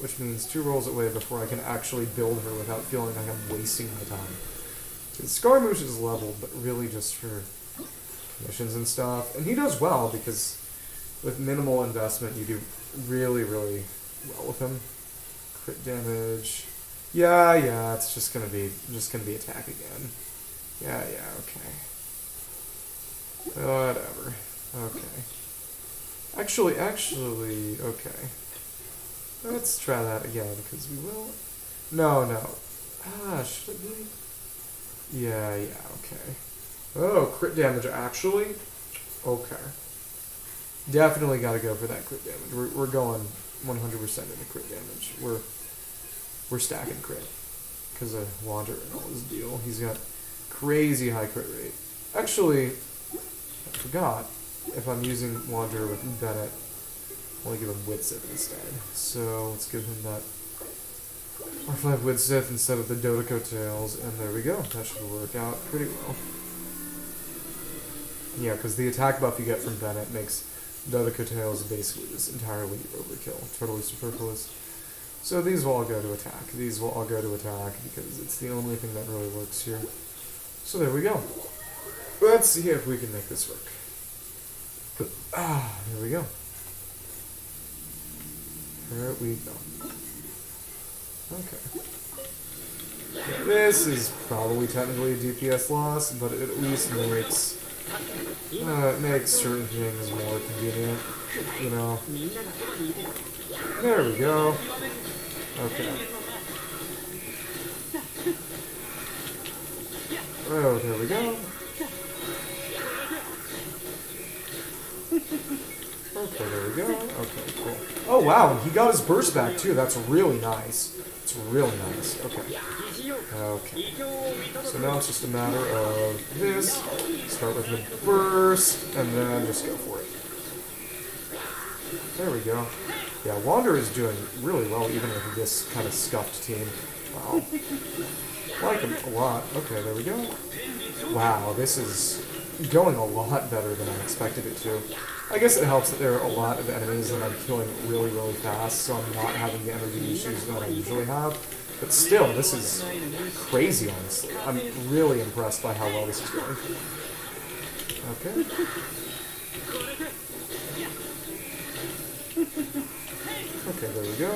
which means 2 rolls away before I can actually build her without feeling like I'm wasting my time. Scaramouche is leveled, but really just for commissions and stuff. And he does well, because with minimal investment, you do really, really well with him. Crit damage. Yeah, it's just gonna be attack again. Yeah, okay. Whatever. Okay. Actually, okay. Let's try that again, because we will... No. Should it be? Yeah, okay. Oh, crit damage, actually? Okay. Definitely gotta go for that crit damage. We're going 100% into crit damage. We're stacking crit. Because of Wanderer and all his deal. He's got crazy high crit rate. Actually, I forgot. If I'm using Wanderer with Bennett, I'll give him Widsith instead. So let's give him that R5 Widsith instead of the Dodoko Tails, and there we go. That should work out pretty well. Yeah, because the attack buff you get from Bennett makes Dodoko Tails basically just entirely overkill. Totally superfluous. So these will all go to attack. These will all go to attack because it's the only thing that really works here. So there we go. Let's see if we can make this work. There we go. There we go. Okay. Yeah, this is probably technically a DPS loss, but it at least makes certain things more convenient, you know. There we go. Okay. Oh, there we go. Okay, there we go. Okay, cool. Oh wow, he got his burst back too. That's really nice. It's really nice. Okay. Okay. So now it's just a matter of this. Start with the burst, and then just go for it. There we go. Yeah, Wander is doing really well even with this kind of scuffed team. Wow. Like him a lot. Okay, there we go. Wow, this is going a lot better than I expected it to. I guess it helps that there are a lot of enemies that I'm killing really, really fast, so I'm not having the energy issues that I usually have. But still, this is crazy, honestly. I'm really impressed by how well this is going. Okay. Okay, there we go.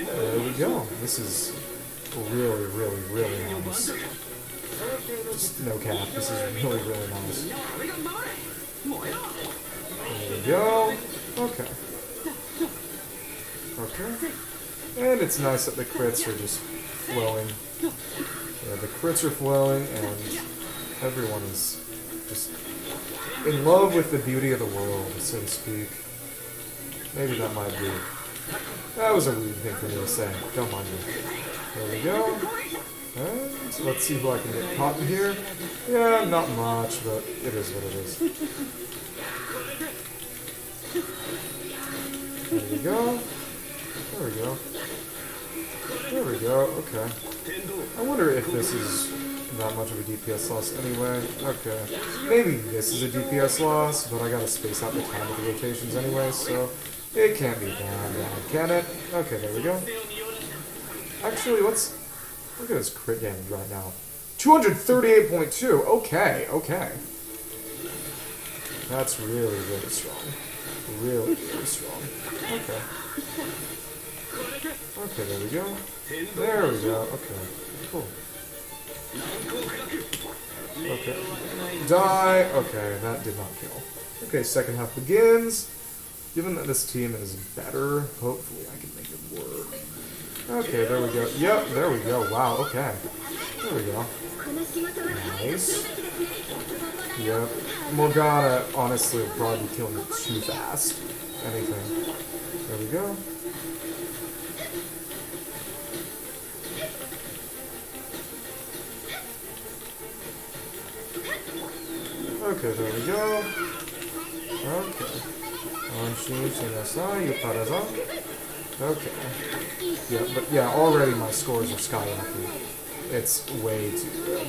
There we go. This is really, really, really nice. Just no cap. This is really, really nice. There we go. Okay. Okay. And it's nice that the crits are just flowing. Yeah, the crits are flowing, and everyone is just in love with the beauty of the world, so to speak. Maybe that might be... That was a weird thing for me to say. Don't mind me. There we go. And let's see who I can get caught in here. Yeah, not much, but it is what it is. There we go. There we go. There we go, okay. I wonder if this is that much of a DPS loss anyway. Okay. Maybe this is a DPS loss, but I gotta space out the time of the rotations anyway, so it can't be that bad, can it? Okay, there we go. Actually, let's look at his crit damage right now. 238.2! Okay, okay. That's really, really strong. Really, really strong. Okay. Okay, there we go. There we go. Okay, cool. Okay. Die. Okay, that did not kill. Okay, second half begins. Given that this team is better, hopefully I can make it work. Okay, there we go. Yep, there we go. Wow, okay. There we go. Nice. Yep. Morgana, honestly, will probably be killing it too fast. Anything. There we go. Okay, there we go. Okay. Okay. Yeah, but yeah, already my scores are skyrocketing. It's way too good.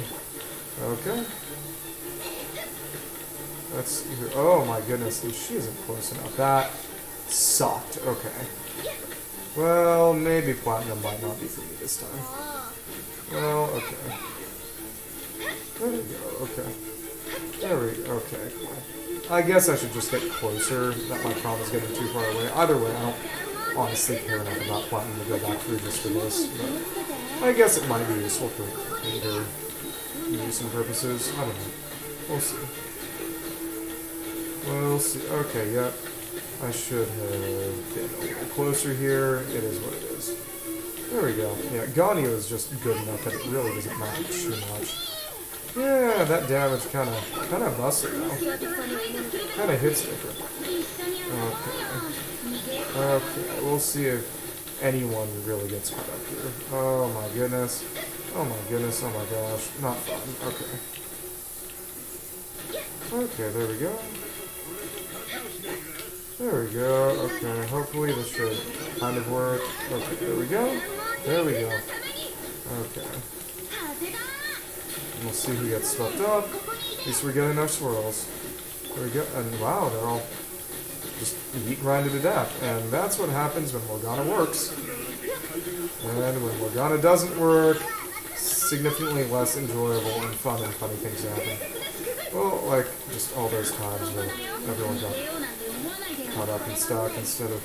Okay. Let's see here. Oh my goodness, she isn't close enough. That sucked. Okay. Well, maybe platinum might not be for me this time. Well, okay. There we go. Okay. There we go. Okay, cool. I guess I should just get closer. That my problem is getting too far away. Either way, I don't honestly care enough about platinum to go back through just for this. But I guess it might be useful for later use and purposes. I don't know. We'll see. We'll see. Okay, yep. I should have been a little closer here. It is what it is. There we go. Yeah, Ganyu is just good enough that it really doesn't matter too much. Yeah, that damage kind of busted though. Kind of hits different. Okay. Okay, we'll see if anyone really gets caught up here. Oh my goodness. Oh my goodness. Oh my gosh. Not fun. Okay. Okay, there we go. There we go. Okay, hopefully this should kind of work. Okay, there we go. There we go. Okay. We'll see who gets swept up. At least we're getting our swirls. There we go. And wow, they're all just meat grinded to death. And that's what happens when Morgana works. And when Morgana doesn't work, significantly less enjoyable and fun and funny things happen. Well, like just all those times where everyone got caught up and stuck instead of...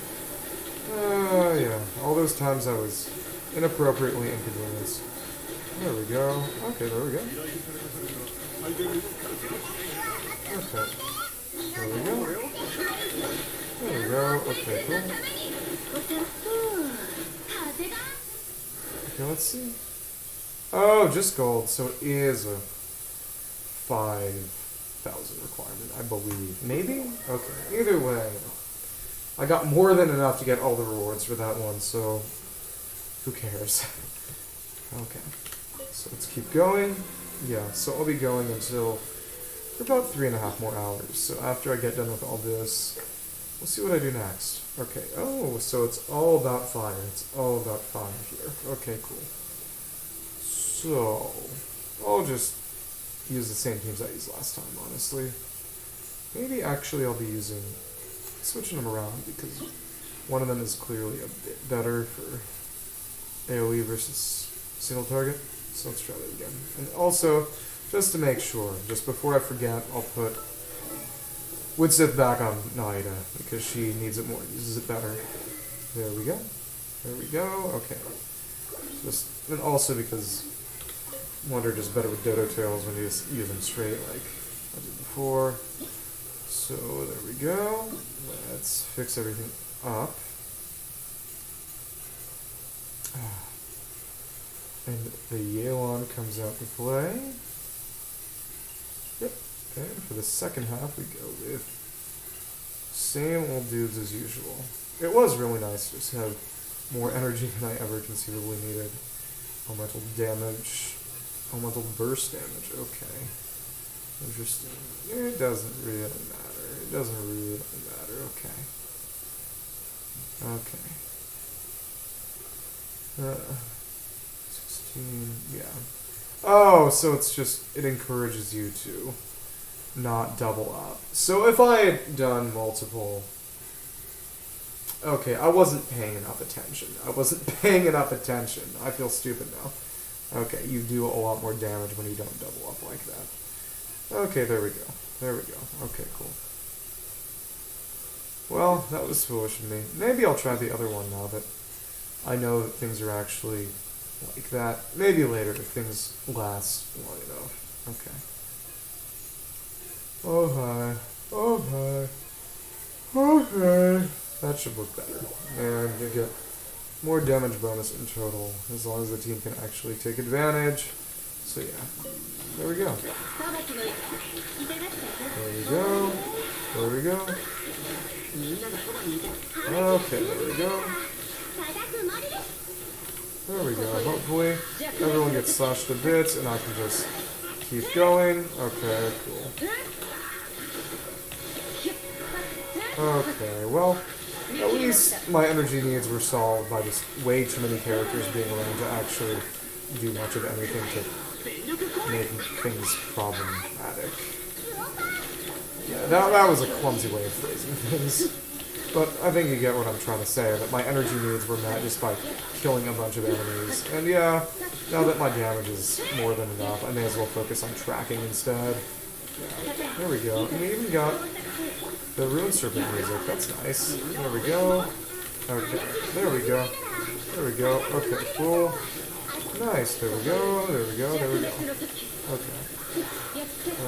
yeah. All those times I was inappropriately inconvenienced. There we go. Okay, there we go. Okay. There we go. There we go. Okay, cool. Okay, let's see. Oh, just gold. So it is a 5,000 requirement, I believe. Maybe? Okay. Either way, I got more than enough to get all the rewards for that one, so who cares? Okay, so let's keep going. Yeah, so I'll be going until for about 3.5 more hours. So after I get done with all this, we'll see what I do next. Okay, oh, so it's all about fire. It's all about fire here. Okay, cool. So, I'll just use the same teams I used last time, honestly. Maybe actually I'll be switching them around because one of them is clearly a bit better for AoE versus single target. So let's try that again. And also, just to make sure, just before I forget, I'll put Woodsith back on Naida because she needs it more, uses it better. There we go. There we go. Okay. And also because Wonder does better with Dodo Tails when you just use them straight like I did before. So there we go. Let's fix everything up. And the Yelan comes out to play. Yep. Okay, for the second half we go with same old dudes as usual. It was really nice to just have more energy than I ever conceivably needed. Elemental damage. Elemental burst damage, okay. Interesting. It doesn't really matter. It doesn't really matter, okay. Okay. 16, yeah. Oh, so it's just, it encourages you to not double up. So if I had done multiple... Okay, I wasn't paying enough attention. I feel stupid now. Okay, you do a lot more damage when you don't double up like that. Okay, there we go. There we go. Okay, cool. Well, that was foolish of me. Maybe I'll try the other one now that I know that things are actually like that. Maybe later if things last long enough. Okay. Oh hi. Oh hi. Okay. That should look better. And you get more damage bonus in total, as long as the team can actually take advantage. So yeah. There we go. There we go. There we go. Okay, there we go. There we go. Hopefully everyone gets slashed to bits and I can just keep going. Okay, cool. Okay, well, at least my energy needs were solved by just way too many characters being around to actually do much of anything to make things problematic. Yeah, that was a clumsy way of phrasing things. But I think you get what I'm trying to say, that my energy needs were met just by killing a bunch of enemies. And yeah, now that my damage is more than enough, I may as well focus on tracking instead. Yeah, there we go. And we even got the Rune Serpent music, that's nice. There we go. Okay, there we go. There we go. Okay, cool. Nice, there we go, there we go, there we go. Okay.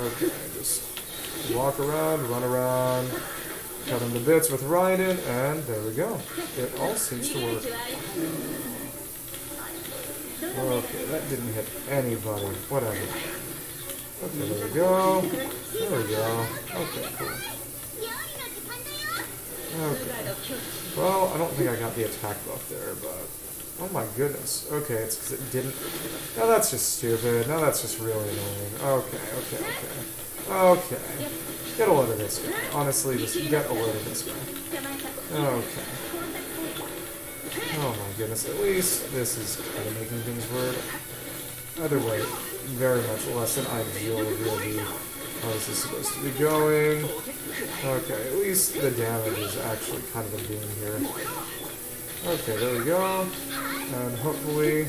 Okay, just walk around, run around, cut him to bits with Raiden, and there we go. It all seems to work. Okay, that didn't hit anybody. Whatever. Okay, there we go. There we go. Okay, cool. Okay. Well, I don't think I got the attack buff there, but... Oh my goodness. Okay, it's because it didn't... Now that's just stupid. Now that's just really annoying. Okay, okay, okay. Okay. Get a load of this guy. Honestly, just get a load of this guy. Okay. Oh my goodness. At least this is kind of making things work. Either way, very much less than ideal would really be how this is supposed to be going. Okay, at least the damage is actually kind of a boon here. Okay, there we go. And hopefully...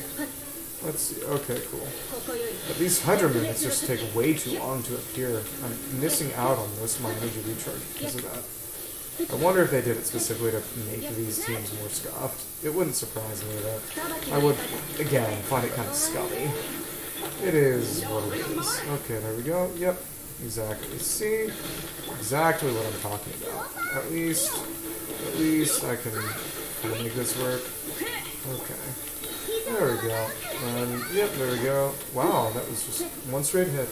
Let's see. Okay, cool. But these Hydra movements just take way too long to appear. I'm missing out on most of my energy recharge because of that. I wonder if they did it specifically to make these teams more scuffed. It wouldn't surprise me though. I would, again, find it kind of scummy. It is what it is. Okay, there we go. Yep. Exactly. See? Exactly what I'm talking about. At least I can make this work. Okay. There we go. And, yep, there we go. Wow, that was just one straight hit.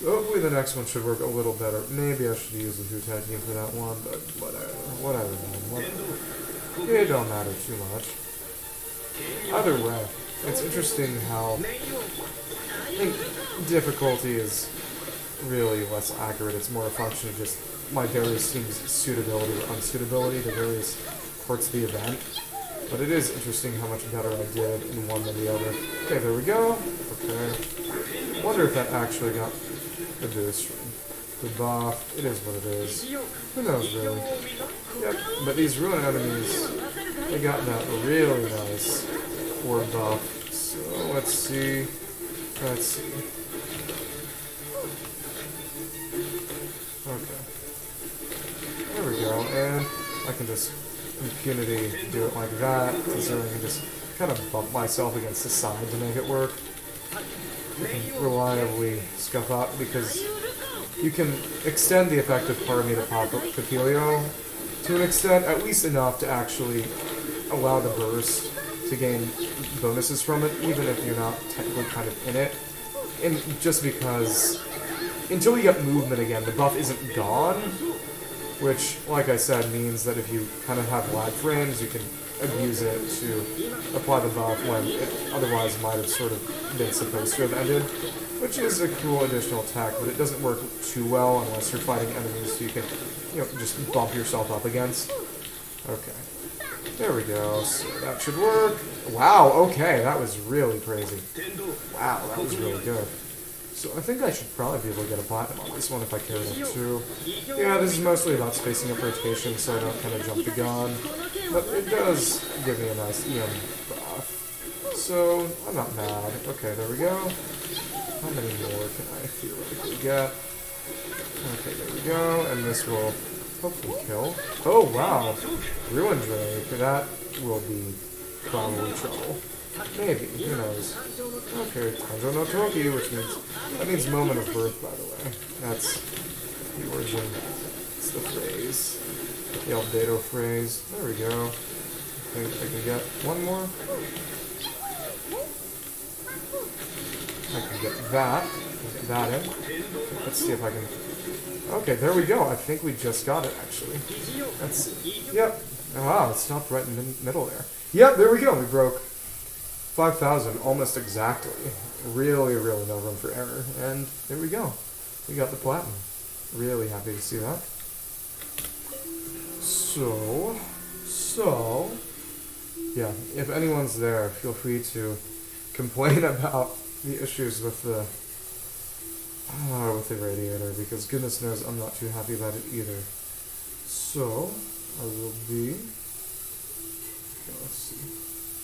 So hopefully the next one should work a little better. Maybe I should use the Hutai team for that one, but whatever, man. Whatever. It don't matter too much. Either way, it's interesting how I think difficulty is really less accurate. It's more a function of just my various teams' suitability or unsuitability to various parts of the event. But it is interesting how much better I did in one than the other. Okay, there we go. Okay. Wonder if that actually got the boost from the buff. It is what it is. Who knows, really? Yep, but these ruin enemies, they got that really nice orb buff. So, let's see. Let's see. Okay. There we go, and I can just impunity do it like that, considering I can just kind of bump myself against the side to make it work. I can reliably scuff up because you can extend the effective part of me to pop up Papilio to an extent, at least enough to actually allow the burst to gain bonuses from it, even if you're not technically kind of in it. And just because until you get movement again, the buff isn't gone. Which, like I said, means that if you kind of have lag frames, you can abuse it to apply the buff when it otherwise might have sort of been supposed to have ended. Which is a cool additional attack, but it doesn't work too well unless you're fighting enemies so you can, just bump yourself up against. Okay. There we go. So that should work. Wow, okay, that was really crazy. Wow, that was really good. So I think I should probably be able to get a platinum on this one if I care enough too. Yeah, this is mostly about spacing up rotation so I don't kind of jump the gun. But it does give me a nice EM buff. So I'm not mad. Okay, there we go. How many more can I theoretically get? Okay, there we go. And this will hopefully kill. Oh wow! Ruin Drake. That will be probably trouble. Maybe, who knows. Okay, Tanjo no Toki, which means, that means moment of birth, by the way. That's the origin, it's the phrase, the albedo phrase. There we go. I think I can get one more. I can get that. Get that in. Let's see if I can. Okay, there we go. I think we just got it, actually. That's, yep. Wow, it stopped right in the middle there. Yep, there we go. We broke 5,000, almost exactly. Really, really no room for error. And there we go. We got the platinum. Really happy to see that. So, yeah, if anyone's there, feel free to complain about the issues with the radiator, because goodness knows I'm not too happy about it either. So, I will be, okay, let's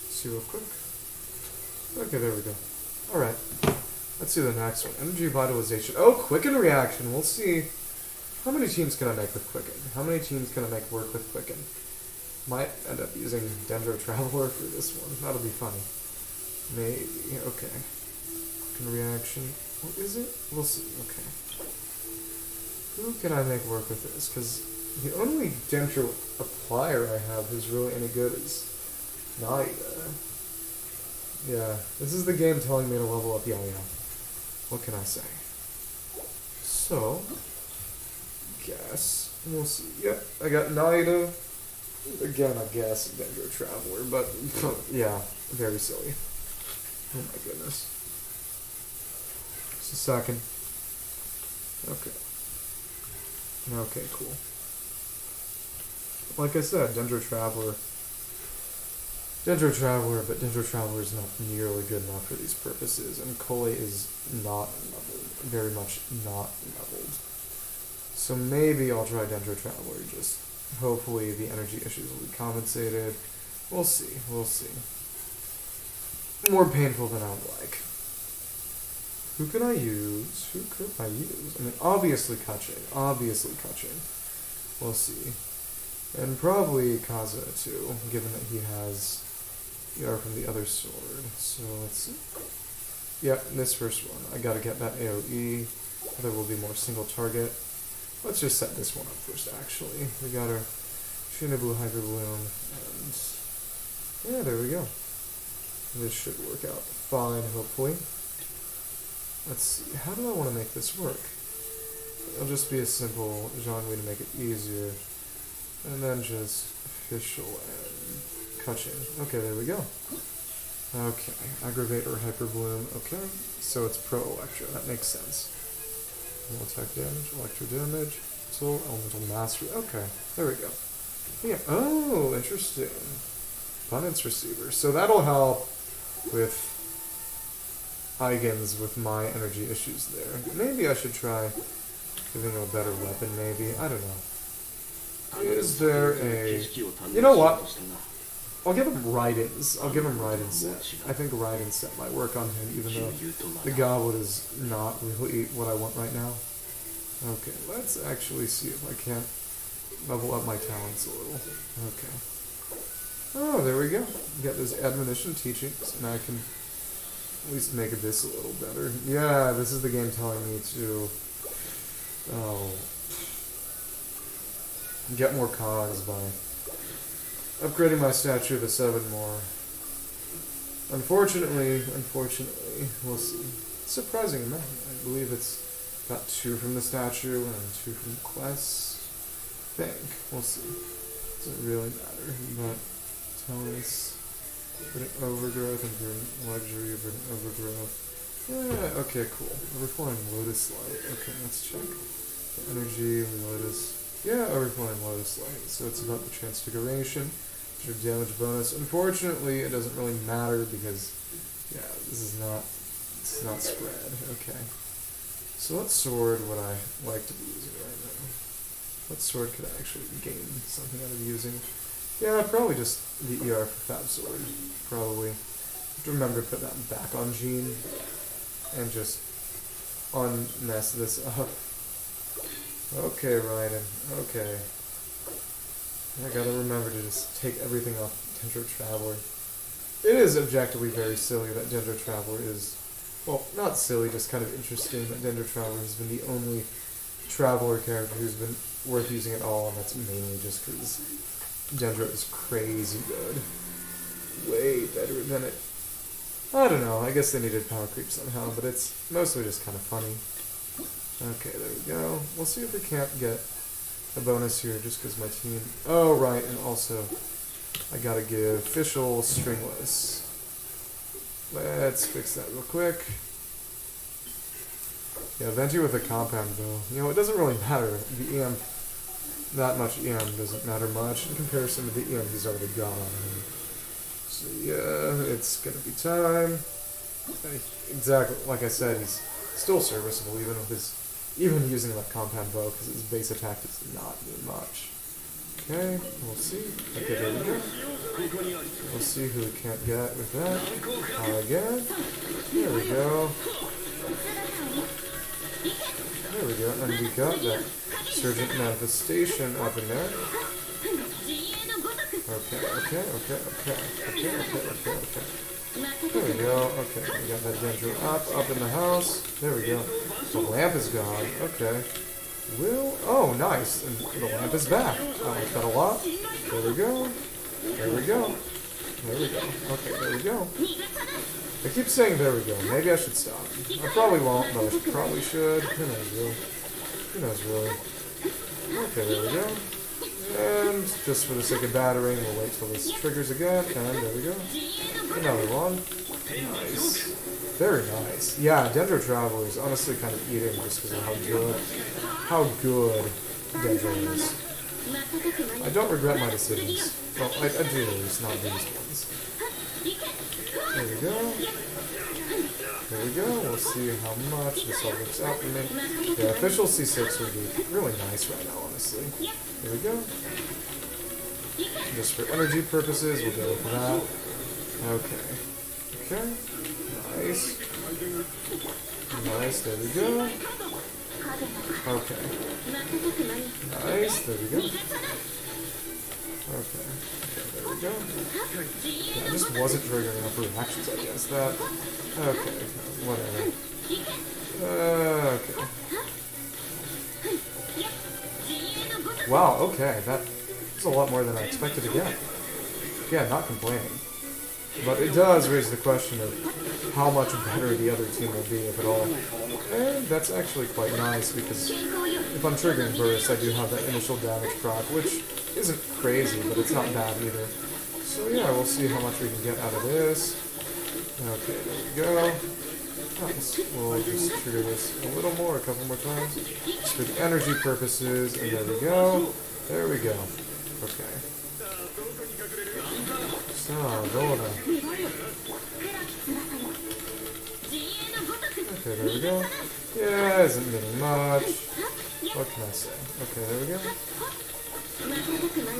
see real quick. Okay, there we go. Alright. Let's see the next one. Energy Vitalization. Oh, Quicken Reaction. We'll see. How many teams can I make with Quicken? How many teams can I make work with Quicken? Might end up using Dendro Traveler for this one. That'll be funny. Maybe. Okay. Quicken Reaction. What is it? We'll see. Okay. Who can I make work with this? Because the only Dendro applier I have who's really any good is Naida. Yeah, this is the game telling me to level up Yaya. What can I say? So, guess. We'll see. Yep, I got Naida. Again, I guess Dendro Traveler, but yeah, very silly. Oh my goodness. Just a second. Okay. Okay, cool. Like I said, Dendro Traveler, but Dendro Traveler is not nearly good enough for these purposes, and Kole is not leveled, very much not leveled. So maybe I'll try Dendro Traveler, just hopefully the energy issues will be compensated. We'll see, we'll see. More painful than I would like. Who can I use? Who could I use? I mean, obviously Kache. We'll see. And probably Kaza too, given that he has ER from the other sword. So let's see. Yep, this first one. I gotta get that AoE. There will be more single target. Let's just set this one up first, actually. We got our Shinobu Hyper Bloom, and yeah, there we go. This should work out fine, hopefully. let's see, how do I want to make this work? It'll just be a simple Zhongli to make it easier. And then just official and Kaching. Okay, there we go. Okay, aggravate or hyper bloom. Okay, so it's pro electro. That makes sense. No attack damage, electro damage, soul, elemental mastery. Okay, there we go. Yeah. Oh, interesting. Abundance receiver. So that'll help with Eigens with my energy issues there. Maybe I should try giving him a better weapon. Maybe I don't know. Is there a? You know what? I'll give him Raiden's. I'll give him Raiden's set. I think Raiden's set might work on him, even though the Goblet is not really what I want right now. Okay, let's actually see if I can't level up my talents a little. Okay. Oh, there we go. Get those admonition teachings, and I can at least make this a little better. Yeah, this is the game telling me to get more cogs by upgrading my statue to 7 more. Unfortunately, we'll see. Surprising amount. I believe it's got 2 from the statue and 2 from the quest. I think. We'll see. Doesn't really matter. But talents, verdant overgrowth, and verdant luxury, verdant overgrowth. Yeah, okay, cool. Overflowing lotus light. Okay, let's check. Energy, lotus. Yeah, overflowing lotus light. So it's about the transfiguration. Your damage bonus. Unfortunately, it doesn't really matter because, yeah, this is not spread. Okay. So what sword would I like to be using right now? What sword could I actually gain something out of using? Yeah, probably just the ER for Fab Sword. Probably. Have to remember to put that back on Jean and just un-mess this up. Okay, Raiden. Okay. I gotta remember to just take everything off Dendro Traveler. It is objectively very silly that Dendro Traveler is, well, not silly, just kind of interesting that Dendro Traveler has been the only Traveler character who's been worth using at all, and that's mainly just because Dendro is crazy good. Way better than it. I don't know, I guess they needed power creep somehow, but it's mostly just kind of funny. Okay, there we go. We'll see if we can't get a bonus here just because my team... Oh, right, and also I gotta give official stringless. Let's fix that real quick. Yeah, Venti with a compound bow. You know, it doesn't really matter. The EM, that much EM doesn't matter much in comparison to the EM he's already got on him. So yeah, it's gonna be time. Exactly, like I said, he's still serviceable even using that compound bow, because his base attack does not do much. Okay, we'll see. Okay, there we go. We'll see who we can't get with that. Again. There we go. There we go. And we got that Surgent Manifestation up in there. Okay. There we go. Okay, we got that Dendro up in the house. There we go. The lamp is gone. Okay. Oh, nice. And the lamp is back. I like that a lot. There we go. There we go. There we go. Okay, there we go. I keep saying there we go. Maybe I should stop. I probably won't, but I probably should. Who knows, really? Who knows, really? Okay, there we go. And just for the sake of battering, we'll wait till this triggers again. And there we go. Another one. Nice. Very nice. Yeah, Dendro Traveler is honestly kind of eating just because of how good Dendro is. I don't regret my decisions. Well, I do, at least not these ones. There we go. There we go. We'll see how much this all works out for me. Yeah, official C6 would be really nice right now, honestly. There we go. Just for energy purposes, we'll go with that. Okay. Okay. Nice. Nice, there we go. Okay. Nice, there we go. Okay. There we go. Yeah, I just wasn't triggering enough reactions, I guess. That. Okay. Whatever. Okay. Wow, okay. That was a lot more than I expected to get. Yeah, not complaining. But it does raise the question of how much better the other team will be, if at all. And that's actually quite nice, because if I'm triggering burst, I do have that initial damage proc, which isn't crazy, but it's not bad either. So yeah, we'll see how much we can get out of this. Okay, there we go. Nice. We'll just trigger this a little more, a couple more times, just for the energy purposes, and there we go. There we go. Okay. So, going on. Okay, there we go. Yeah, isn't getting much. What can I say? Okay, there we go.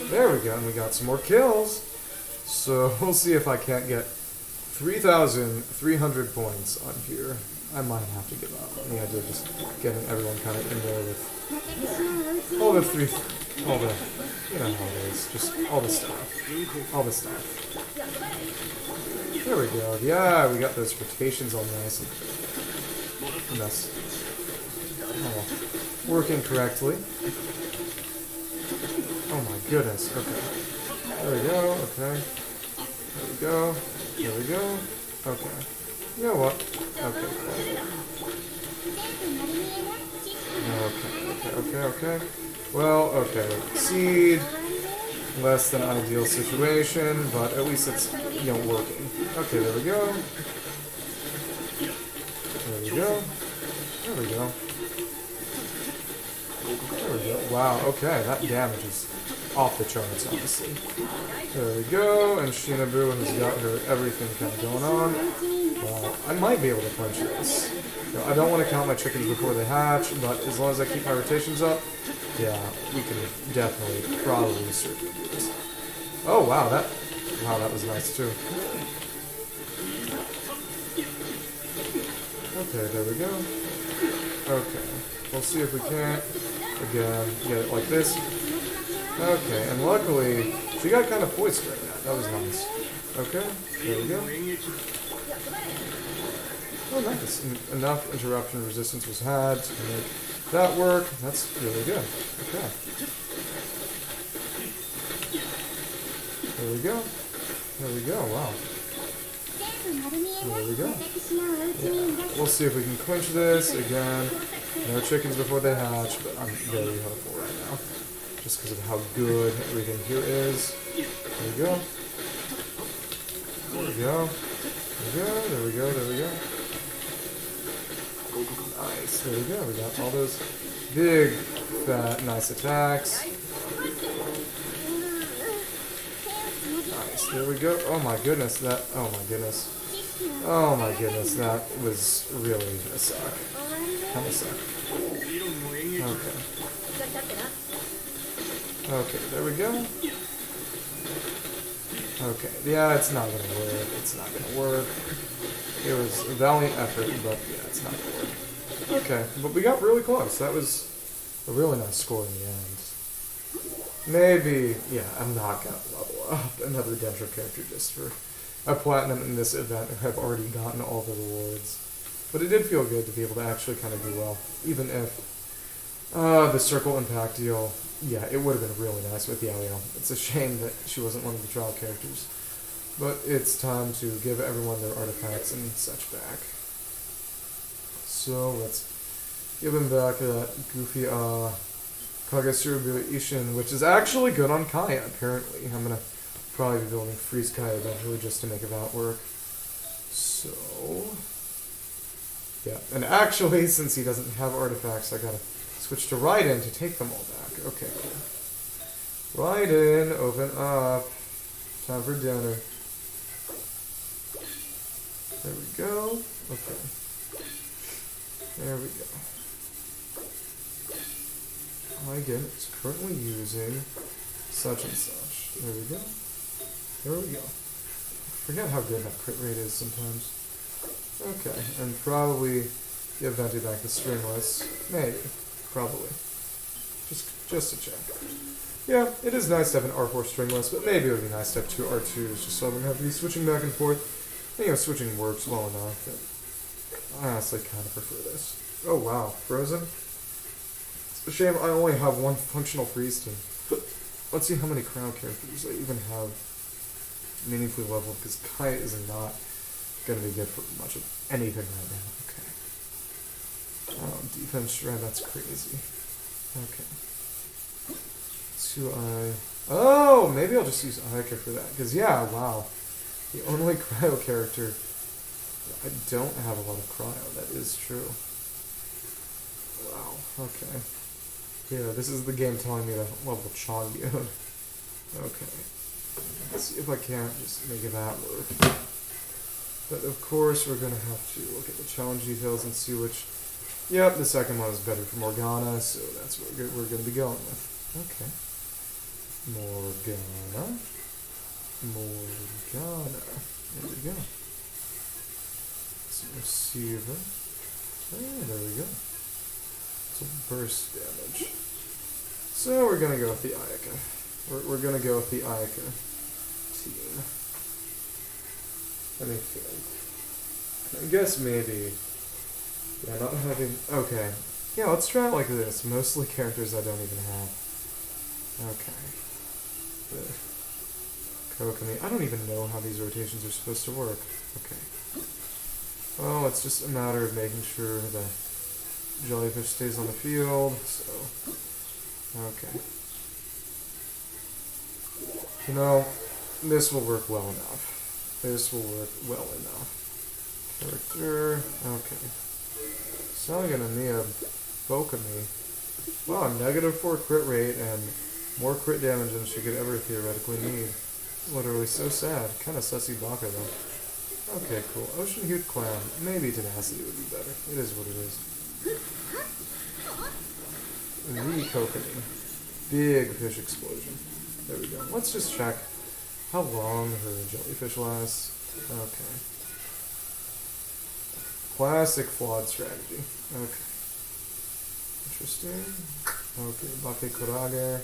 There we go, and we got some more kills. So, we'll see if I can't get 3,300 points on here. I might have to give up on the idea of just getting everyone kind of in there with all the you know how it is, just all the stuff. All the stuff. There we go. Yeah, we got those rotations all nice and that's working correctly. Oh my goodness, okay. There we go, okay. There we go. There we go. Okay. You know what? Okay. Okay. Well, okay. Seed. Less than ideal situation, but at least it's, you know, working. Okay, there we go. There we go. There we go. There we go. Wow, okay, that damage is off the charts, honestly. There we go, and Shinobu has got her everything kind of going on. Wow, I might be able to punch this. You know, I don't want to count my chickens before they hatch, but as long as I keep my rotations up, yeah, we can definitely, probably, certainly do this. Oh, wow, that was nice, too. Okay, there we go. Okay, we'll see if we can't, again, get it like this. Okay, and luckily, she got kind of poised during that. That was nice. Okay, there we go. Oh, nice. Enough interruption resistance was had to make that work. That's really good. Okay. There we go. There we go. Wow. There we go. Yeah. We'll see if we can clinch this. Again, no chickens before they hatch, but I'm very hopeful right now. Just because of how good everything here is. There we go. There we go. There we go. There we go. Nice. There we go. We got all those big, fat, nice attacks. Nice. There we go. Oh my goodness. That. Oh my goodness. Oh my goodness. That was really a suck. Kind of suck. Okay. Okay, there we go. Okay, yeah, it's not gonna work. It's not gonna work. It was a valiant effort, but yeah, it's not gonna work. Okay, but we got really close. That was a really nice score in the end. Maybe, yeah, I'm not gonna level up another Dendro character just for a platinum in this event. I've already gotten all the rewards. But it did feel good to be able to actually kind of do well, even if the circle impact deal. Yeah, it would have been really nice with Yao. It's a shame that she wasn't one of the trial characters. But it's time to give everyone their artifacts and such back. So let's give him back that goofy Kagesuru Ishin, which is actually good on Kaya, apparently. I'm going to probably be building Freeze Kaya eventually just to make that work. So, yeah. And actually, since he doesn't have artifacts, I got to switch to Raiden to take them all back. Okay, cool. Raiden, open up. Time for dinner. There we go. Okay. There we go. Raiden is currently using such and such. There we go. There we go. I forget how good that crit rate is sometimes. Okay, and probably give Venti back the stringless. Maybe. Probably. Just to check. Yeah, it is nice to have an R4 stringless, but maybe it would be nice to have two R2s just so I wouldn't have to be switching back and forth. I think switching works well enough, but I honestly kind of prefer this. Oh wow, Frozen? It's a shame I only have one functional freeze team. Let's see how many crown characters I even have meaningfully leveled because Kai is not going to be good for much of anything right now. Okay. Oh, defense shred, that's crazy. Okay. 2i. Oh, maybe I'll just use Ayaka for that. Because, yeah, wow. The only cryo character. I don't have a lot of cryo, that is true. Wow, okay. Yeah, this is the game telling me to level Chongyun. Okay. Let's see if I can't just make that work. But of course we're going to have to look at the challenge details and see which... Yep, the second one is better for Morgana, so that's what we're going to be going with. Okay. Morgana. There we go. Let's receiver. Oh, there we go. So burst damage. So we're going to go with the Ayaka. We're going to go with the Ayaka team. Let me think. I guess maybe... Yeah, not having... Okay. Yeah, let's try it like this. Mostly characters I don't even have. Okay. Kokomi. I don't even know how these rotations are supposed to work. Okay. Well, it's just a matter of making sure the jellyfish stays on the field, so... Okay. You know, this will work well enough. This will work well enough. Character... Okay. Salganamia Bokami. Wow, -4 crit rate and more crit damage than she could ever theoretically need. Literally so sad. Kinda sussy Baka though. Okay, cool. Ocean Hued Clam. Maybe Tenacity would be better. It is what it is. The Kokomi. Big fish explosion. There we go. Let's just check how long her jellyfish lasts. Okay. Classic flawed strategy. Okay. Interesting. Okay, Bake Kurage.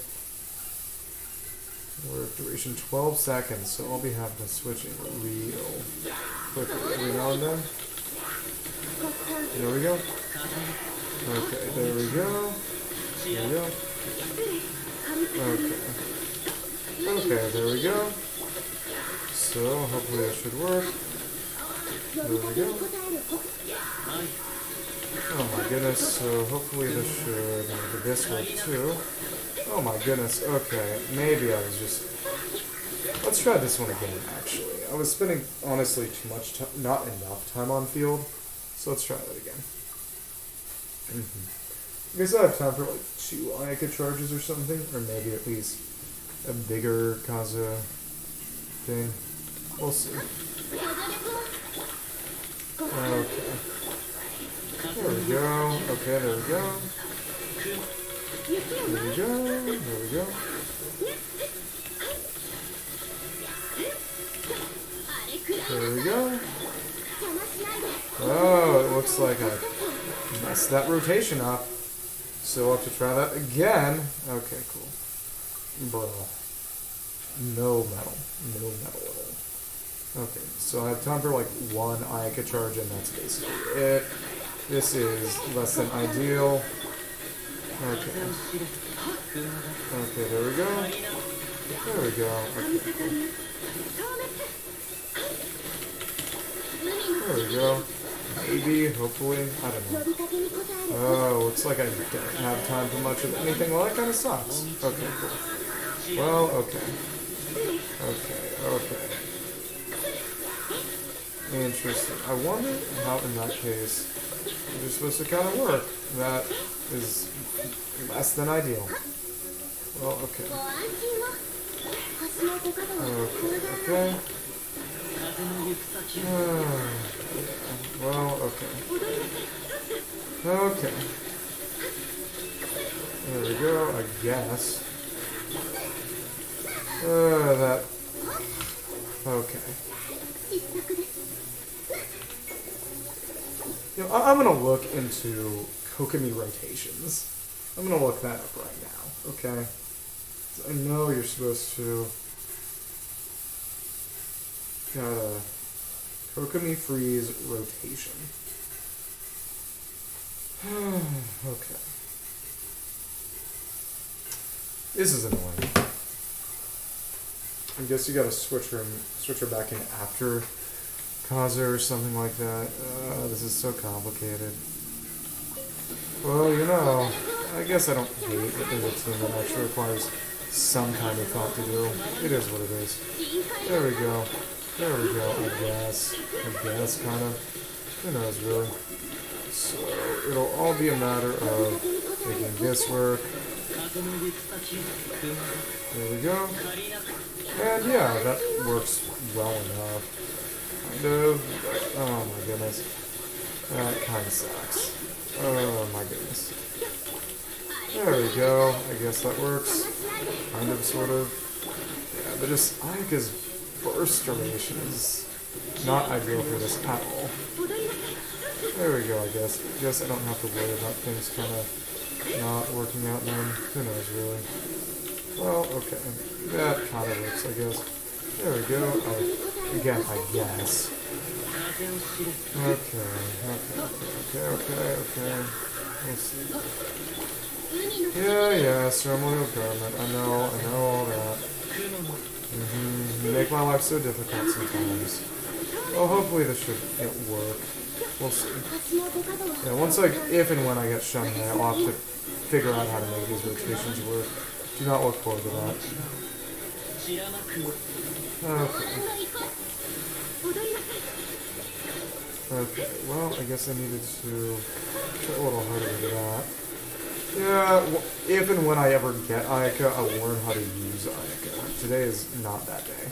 Work duration 12 seconds, so I'll be having to switch in real quickly every now and then. There we go. Okay, there we go. There we go. Okay. Okay, there we go. So, hopefully that should work. There we go. Oh my goodness, so hopefully this should make this work too. Oh my goodness, okay, maybe I was just... Let's try this one again, actually. I was spending, honestly, too much time, not enough time on field, so let's try that again. I guess I have time for like 2 Ayaka charges or something, or maybe at least a bigger Kaza thing. We'll see. Okay. There we go. Okay, there we go. There we go. There we go. There we go. Oh, it looks like I messed that rotation up. So I'll have to try that again. Okay, cool. Bro. No metal. No metal at all. Okay, so I have time for like 1 Ayaka charge, and that's basically it. This is less than ideal. Okay. Okay, there we go. There we go. Okay, cool. There we go. Maybe, hopefully, I don't know. Oh, looks like I don't have time for much of anything. Well, that kind of sucks. Okay, cool. Well, okay. Okay, okay. Interesting. I wonder how, in that case, you're supposed to kind of work. That is less than ideal. Well, okay. Okay, okay. Yeah. Well, okay. Okay. There we go, I guess. That... Okay. You know, I'm gonna look into Kokomi rotations. I'm gonna look that up right now, okay? I know you're supposed to... Got a Kokomi freeze rotation. Okay. This is annoying. I guess you gotta switch her back in after Kaza or something like that. This is so complicated. Well, you know, I guess I don't hate that there's a team that actually requires some kind of thought to do. It is what it is. There we go. There we go, I guess. Kind of. Who knows, really? So, it'll all be a matter of making this work. There we go. And yeah, that works well enough. Kind of. Oh my goodness. That kind of sucks. Oh my goodness. There we go. I guess that works. Kind of, sort of. Yeah, but just Ayaka's burst duration is not ideal for this at all. There we go, I guess. Guess I don't have to worry about things kind of not working out then. Who knows, really? Well, okay. That kind of works, I guess. There we go. Again, I guess. Okay. We'll see. Yeah, ceremonial garment. I know all that. You make my life so difficult sometimes. Well, hopefully this should work. We'll see. Yeah, once if and when I get Shanghai, I'll have to figure out how to make these rotations work. Do not look forward to that. Okay, well, I guess I needed to try a little harder to do that. Yeah, if and when I ever get Ayaka, I'll learn how to use Ayaka. Today is not that day.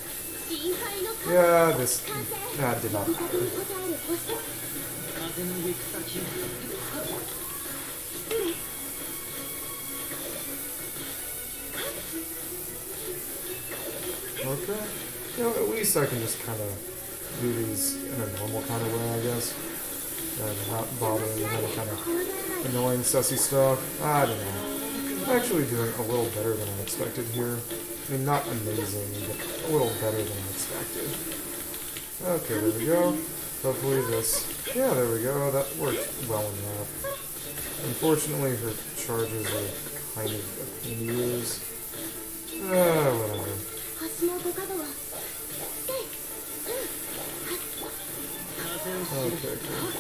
Yeah, that did not matter. Okay. You know, at least I can just kind of do these in a normal kind of way, I guess. And not bothering with any kind of annoying sussy stuff. I don't know. I'm actually doing a little better than I expected here. I mean, not amazing, but a little better than I expected. Okay, there we go. Hopefully this... Yeah, there we go. That worked well enough. Unfortunately, her charges are kind of a pain to use. Whatever. Okay, cool.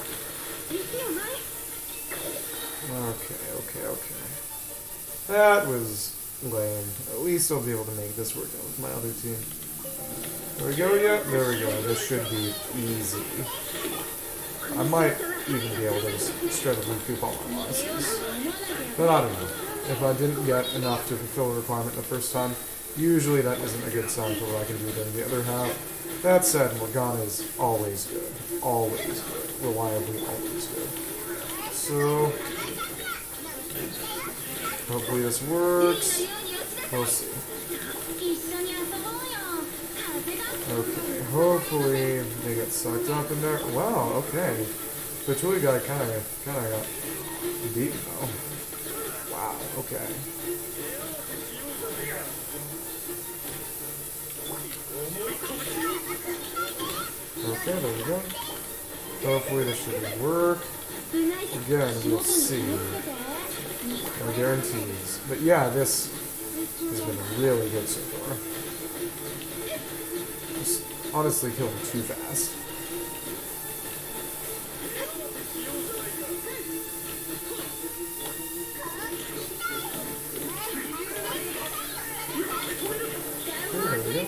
Okay. That was lame. At least I'll be able to make this work out with my other team. There we go, yeah? There we go. This should be easy. I might even be able to just straight up recoup all my losses. But I don't know. If I didn't get enough to fulfill a requirement the first time, usually that isn't a good sign for what I can do during the other half. That said, Morgana is always good. Always good. Reliably always good. So, hopefully this works. We'll see. Okay, hopefully they get sucked up in there. Wow, okay. The Tui guy kind of got beaten though. Wow, okay. Okay, there we go. Hopefully this should work. Again, we'll see. No guarantees. But yeah, this has been really good so far. Just honestly killed him too fast. There we go.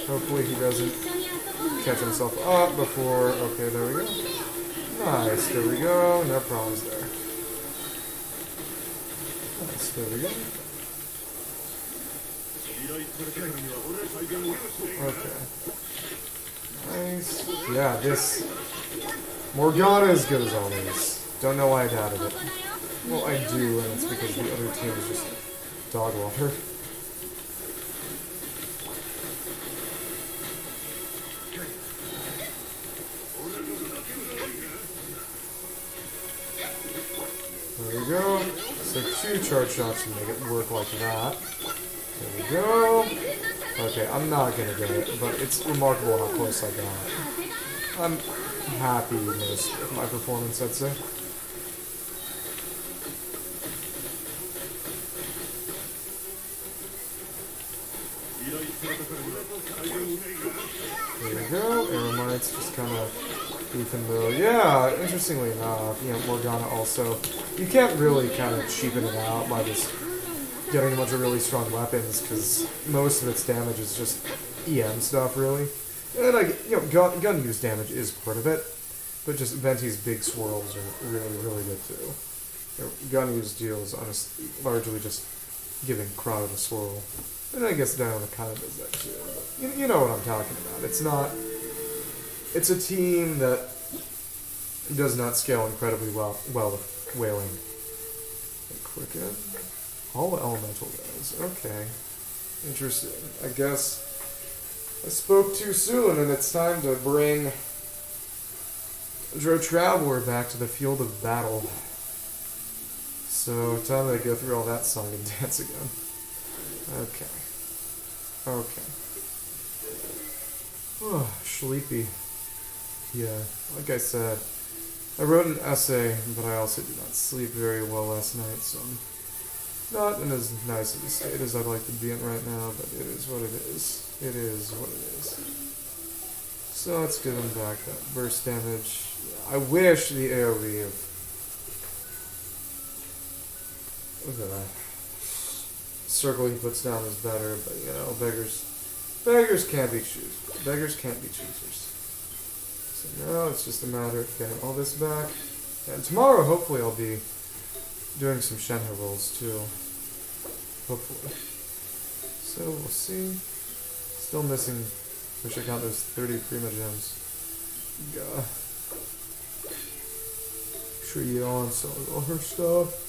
Hopefully he doesn't catch himself up before... Okay, there we go. Nice, there we go. No problems there. Nice, there we go. Okay. Nice. Yeah, this... Morgana is good as always. Don't know why I doubted it. Well, I do, and it's because the other team is just dog water. There we go. So 2 charge shots to make it work like that. There we go. Okay, I'm not gonna get it, but it's remarkable how close I got. I'm happy with my performance, I'd say. attacks, just kind of beefing the... Yeah, interestingly enough, you know, Morgana also... You can't really kind of cheapen it out by just getting a bunch of really strong weapons, because most of its damage is just EM stuff, really. And, you know, gun use damage is part of it, but just Venti's big swirls are really, really good, too. You know, gun use deals largely just giving crowd a swirl. And I guess Diona kind of does that too. But you know what I'm talking about. It's not... It's a team that does not scale incredibly well with Wailing. Quicken. All elemental guys. Okay. Interesting. I guess I spoke too soon and it's time to bring Dro Traveler back to the field of battle. So, time to go through all that song and dance again. Okay. Okay. Oh, sleepy. Yeah, like I said, I wrote an essay, but I also did not sleep very well last night, so I'm not in as nice of a state as I'd like to be in right now, but it is what it is. It is what it is. So let's give him back that burst damage. I wish the AoE of the circle he puts down is better, but you know, beggars can't be choosers. Beggars can't be choosers. So now it's just a matter of getting all this back. And tomorrow, hopefully, I'll be doing some Shenhe rolls too. Hopefully. So we'll see. Still missing. Wish I got those 30 Prima gems. Gah. Make sure Yeon sells all her stuff.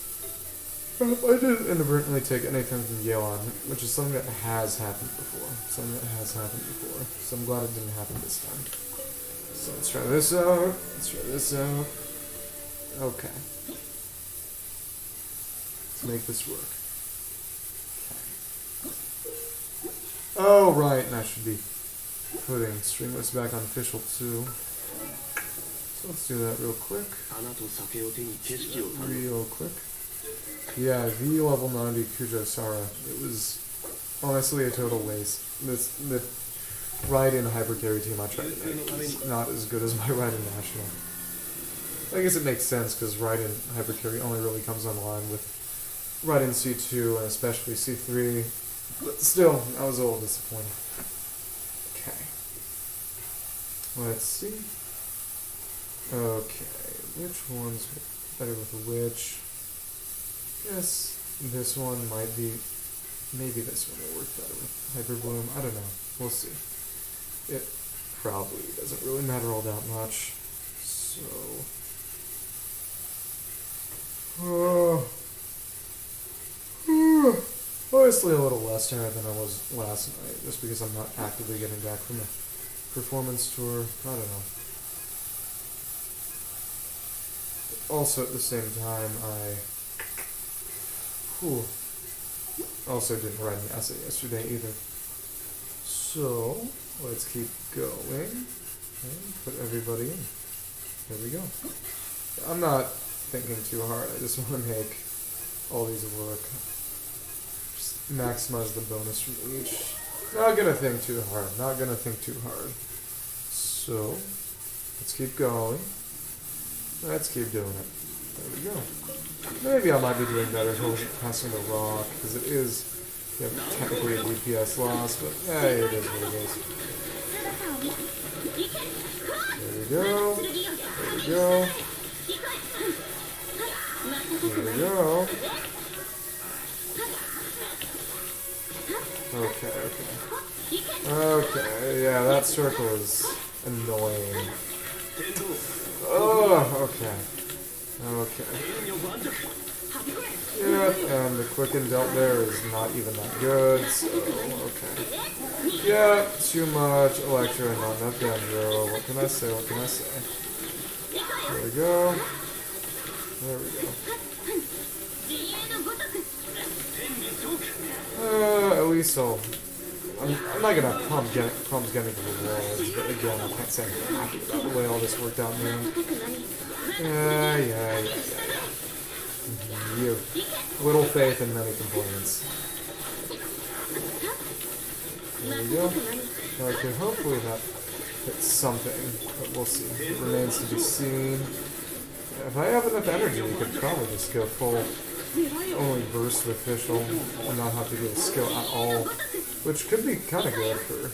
I didn't inadvertently take anything from Yeon, which is something that has happened before. So I'm glad it didn't happen this time. So let's try this out. Okay. Let's make this work. Okay. Oh, right, and I should be putting Stringless back on official too. So let's do that real quick. Yeah, V level 90 Kujo Sara. It was honestly a total waste. The Raiden Hyper Carry team I tried to make is not as good as my Raiden National. I guess it makes sense because Raiden Hyper Carry only really comes online with Raiden C2 and especially C3. But still, I was a little disappointed. Okay. Let's see. Okay, which one's better with which? Yes, this one might be, maybe this one will work better with Hyper Bloom. I don't know. We'll see. It probably doesn't really matter all that much. So, honestly a little less tired than I was last night, just because I'm not actively getting back from a performance tour. I don't know. Also at the same time, I also didn't write an essay yesterday either. So, let's keep going and put everybody in. There we go. I'm not thinking too hard. I just want to make all these work. Just maximize the bonus from each. Not gonna think too hard. So, let's keep going. Let's keep doing it. There we go. Maybe I might be doing better passing the rock, because it is technically a DPS loss, but hey, it is what it is. There we go. Okay, yeah, that circle is annoying. Oh, okay. Yeah, and the quicken dealt there is not even that good, so, okay. Yeah, too much Electro and not enough Dendro. What can I say? There we go. At least I'm not gonna have problems getting to the rewards, but again, I can't say I'm happy about the way all this worked out, man. Yeah. You. Little faith and many complaints. There we go. Okay, hopefully that hit something, but we'll see. It remains to be seen. If I have enough energy, we could probably just go full only burst with official and not have to get a skill at all, which could be kind of good for.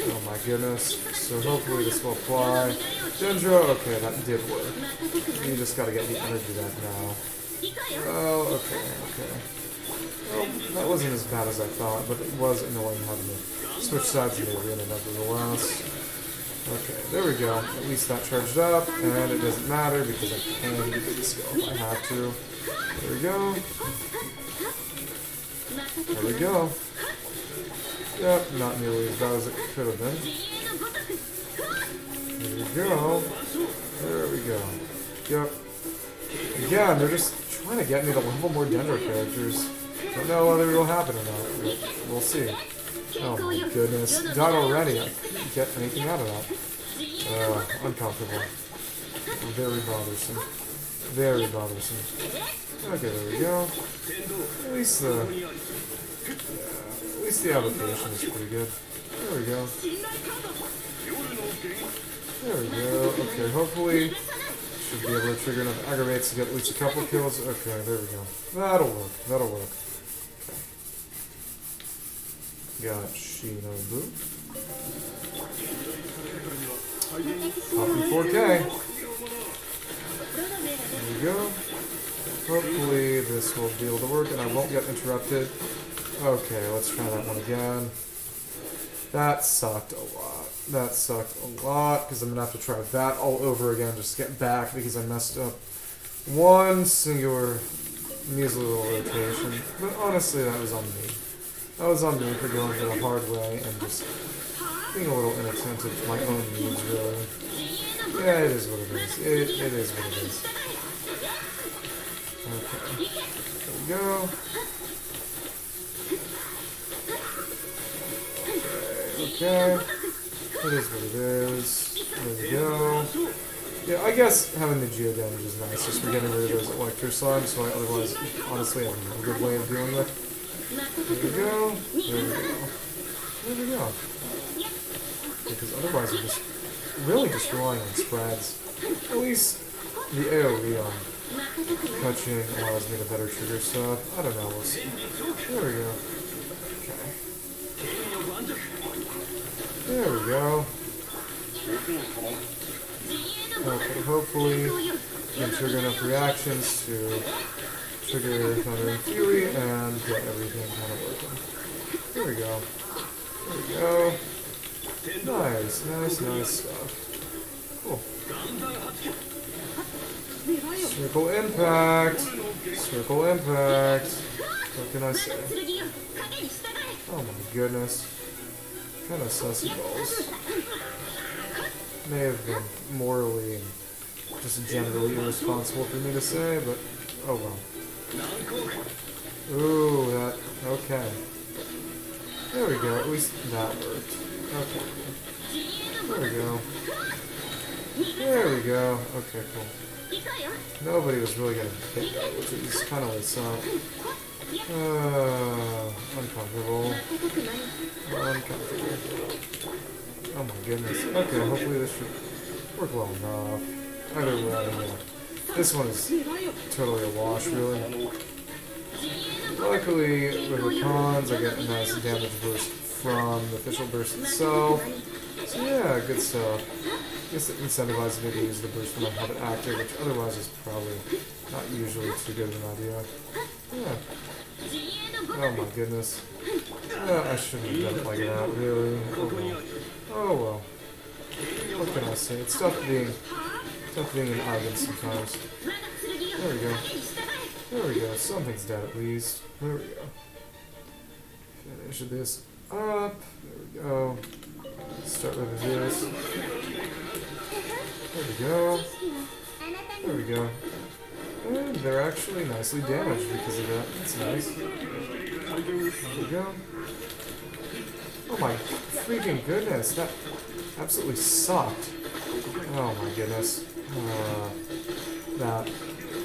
Oh my goodness. So hopefully this will apply. Dendro, okay, that did work. You just gotta get the energy back now. Oh, okay. Well, that wasn't as bad as I thought, but it was annoying having to switch sides in the arena nevertheless. Okay, there we go. At least that charged up, and it doesn't matter because I can do the skill if I have to. There we go. There we go. Yep, not nearly as bad as it could have been. There we go. There we go. Yep. Again, they're just trying to get me to level more Dendro characters. Don't know whether it will happen or not, but we'll see. Oh my goodness. Died already. I couldn't get anything out of that. Uncomfortable. Very bothersome. Very bothersome. Okay, there we go. At least the application is pretty good. There we go. There we go. Okay, hopefully should be able to trigger enough aggravates to get at least a couple kills. Okay, there we go. That'll work. That'll work. Got Shinobu. Copy 4K. There we go. Hopefully this will be able to work and I won't get interrupted. Okay, let's try that one again. That sucked a lot. That sucked a lot because I'm going to have to try that all over again just to get back because I messed up one singular measly little rotation. But honestly, that was on me. That was on me for going the hard way and just being a little inattentive to my own needs, really. Yeah, it is what it is. It is what it is. Okay. There we go. Okay. It is what it is. There we go. Yeah, I guess having the geo damage is nice, just for getting rid of those electro slimes, so I otherwise honestly have a good way of dealing with. There we go. There we go. There we go. Because otherwise I'm just really just relying on spreads. At least the AoE on touching allows me to better trigger stuff. I don't know, we'll see. There we go. Okay. There we go. Okay, hopefully you can trigger enough reactions to trigger Thunder and Fury and get everything kind of working. There we go. There we go. Nice, nice, nice stuff. Cool. Circle impact. Circle impact. What can I say? Oh my goodness. Kind of sussy balls. May have been morally and just generally irresponsible for me to say, but oh well. Ooh, that, okay. There we go, at least that worked. Okay. There we go. There we go. Okay, cool. Nobody was really getting hit though, which is kind of what it sounds. Uncomfortable. Uncomfortable. Oh my goodness. Okay, hopefully this should work well enough. Either way, yeah. This one is totally a wash, really. Luckily, with the cons, I get a nice damage boost from the official burst itself. So yeah, good stuff. I guess it incentivizes me to use the burst when I have it active, which otherwise is probably not usually too good of an idea. Yeah. Oh my goodness. I shouldn't have done it like that, really. Oh well. Oh well. What can I say? It's tough being an Ivan sometimes. There we go. There we go. Something's dead at least. There we go. Finish this up. There we go. Start with this. There we go. There we go. And they're actually nicely damaged because of that. That's nice. There we go. Oh my freaking goodness. That absolutely sucked. Oh my goodness. That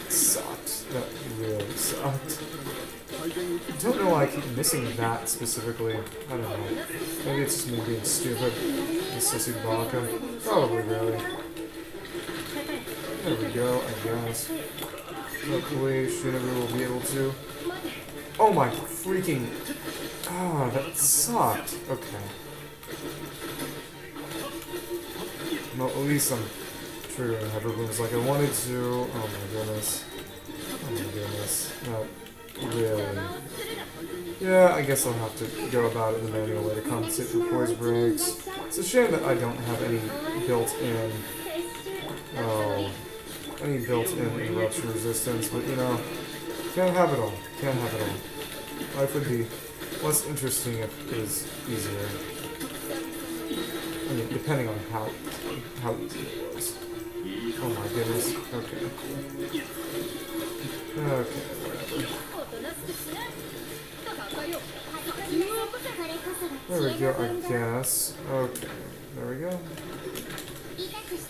sucked. That really sucked. don't know why I keep missing that specifically. I don't know. Maybe it's just me being stupid. This sissy baka. Probably really. There we go, I guess. Hopefully Shinobu will be able to. Oh my freaking... Ah, that sucked. Okay. Well, at least I'm triggering Hyper Blooms like I wanted to. Oh my goodness. Oh my goodness. No, really. Yeah, I guess I'll have to go about it in the manual way to compensate for poise breaks. It's a shame that I don't have any built-in... Oh... Any built-in interruption resistance, but you know, can't have it all. Can't have it all. Life would be less interesting if it was easier. I mean, depending on how easy it was. Oh my goodness. Okay. Okay, whatever. There we go, I guess. Okay, there we go.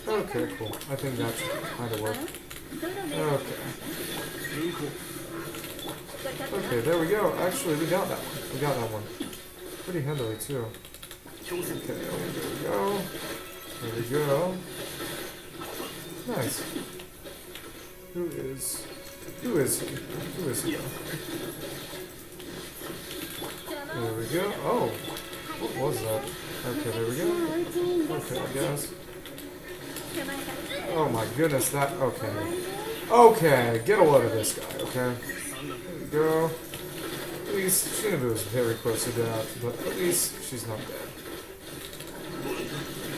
Okay, cool. I think that should kind of work. Okay. Okay, there we go. Actually, we got that one. We got that one. Pretty handily, too. Okay, there we go. There we go. Nice. Who is he? Who is he? There we go. Oh! What was that? Okay, there we go. Okay, I guess. Oh my goodness, that... Okay. Okay, get a load of this guy, okay? There we go. At least Shinobu is very close to death, but at least she's not dead.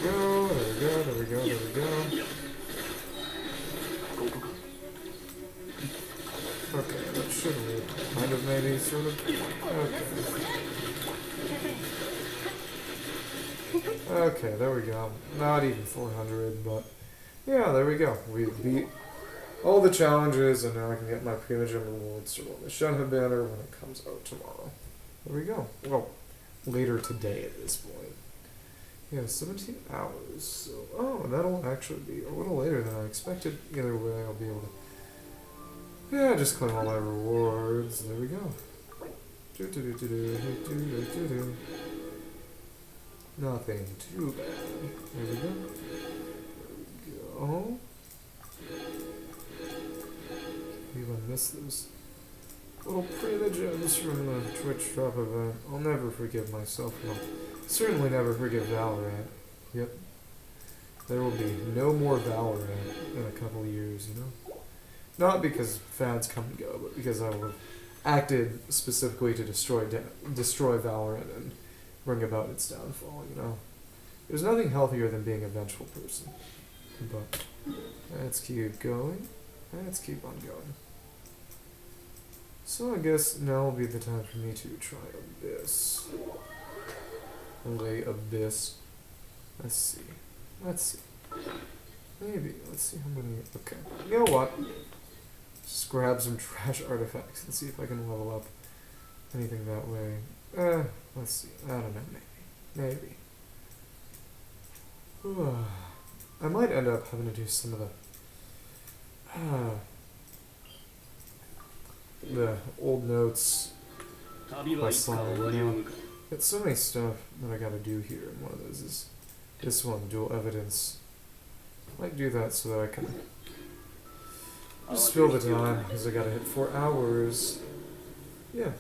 There we go, there we go, there we go, there we go. Okay, that should work. Kind of, maybe, sort of. Okay. Okay, there we go. Not even 400, but yeah, there we go. We beat all the challenges, and now I can get my pre-mission rewards to run the Shenhe banner when it comes out tomorrow. There we go. Well, later today at this point. Yeah, 17 hours. So, oh, that'll actually be a little later than I expected. Either way, I'll be able to, yeah, just claim all my rewards. There we go. Nothing too bad. There we go. There we go. Even miss those little privileges from the Twitch drop event. I'll never forgive myself. I'll certainly never forgive Valorant. Yep. There will be no more Valorant in a couple years, you know? Not because fads come and go, but because I will have acted specifically to destroy Valorant and bring about its downfall, you know? There's nothing healthier than being a vengeful person. But let's keep going. Let's keep on going. So I guess now will be the time for me to try Abyss. Lay Abyss. Let's see. Let's see. Maybe. Let's see how many... Okay. You know what? Just grab some trash artifacts and see if I can level up anything that way. Let's see. I don't know. Maybe. I might end up having to do some of the old notes by Slime, you know. Got so many stuff that I gotta do here, and one of those is this one, dual evidence. I might do that so that I can just fill the time, because I gotta hit 4 hours. Yeah.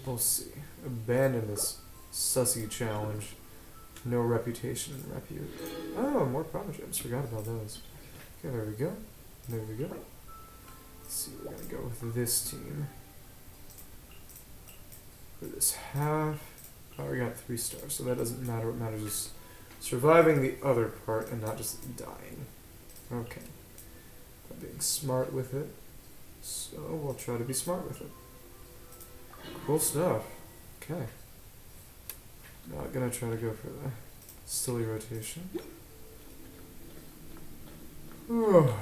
We'll see. Abandon this sussy challenge. No reputation and repute. Oh, more power gems. Forgot about those. Okay, there we go. There we go. Let's see, we're gonna go with this team. For this half. Oh, we got 3 stars, so that doesn't matter. What matters is surviving the other part and not just dying. Okay. I'm being smart with it. So we'll try to be smart with it. Cool stuff. Okay. Not gonna try to go for the silly rotation. Oh,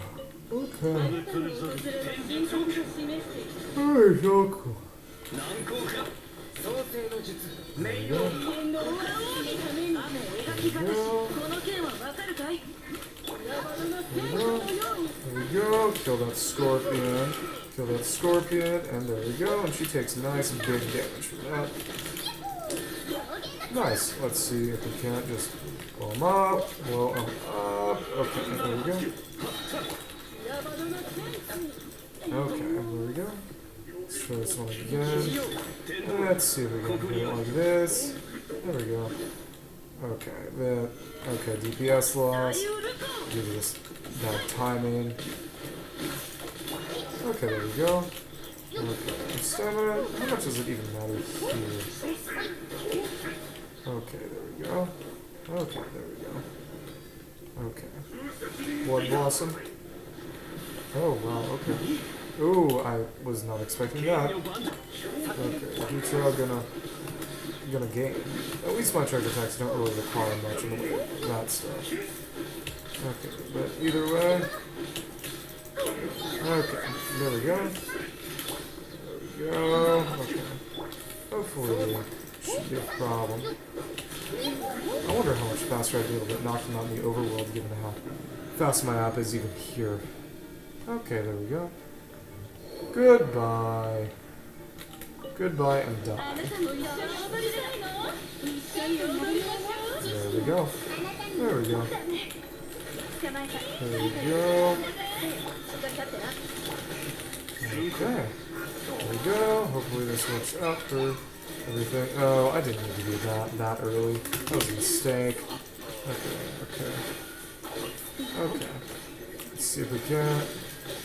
okay. Very so cool. There we go. There we go. There we go. Kill that scorpion. Kill that scorpion. And there we go. And she takes nice big damage from that. Nice. Let's see if we can't just blow him up. Blow him up. Okay, there we go. Okay, there we go. Let's try this one again. Let's see if we can do it like this. There we go. Okay, okay, DPS loss. Due to this bad timing. Okay, there we go. Okay, stamina. How much does it even matter here? Okay, there we go. Okay, there we go. Okay. Blood Blossom. Oh, wow, okay. Ooh, I was not expecting that. Okay, Vitra gonna gain. At least my charge attacks don't really require much in the way of that stuff. Okay, but either way. Okay, there we go. There we go. Okay. Hopefully, shouldn't be a problem. I wonder how much faster I'd be able to knock him out in the overworld given how fast my app is even here. Okay, there we go. Goodbye. Goodbye and die. There we go. There we go. There we go. Okay. There we go. Hopefully this works out for everything. Oh, I didn't need to do that early. That was a mistake. Okay, okay. Okay. Let's see if we can.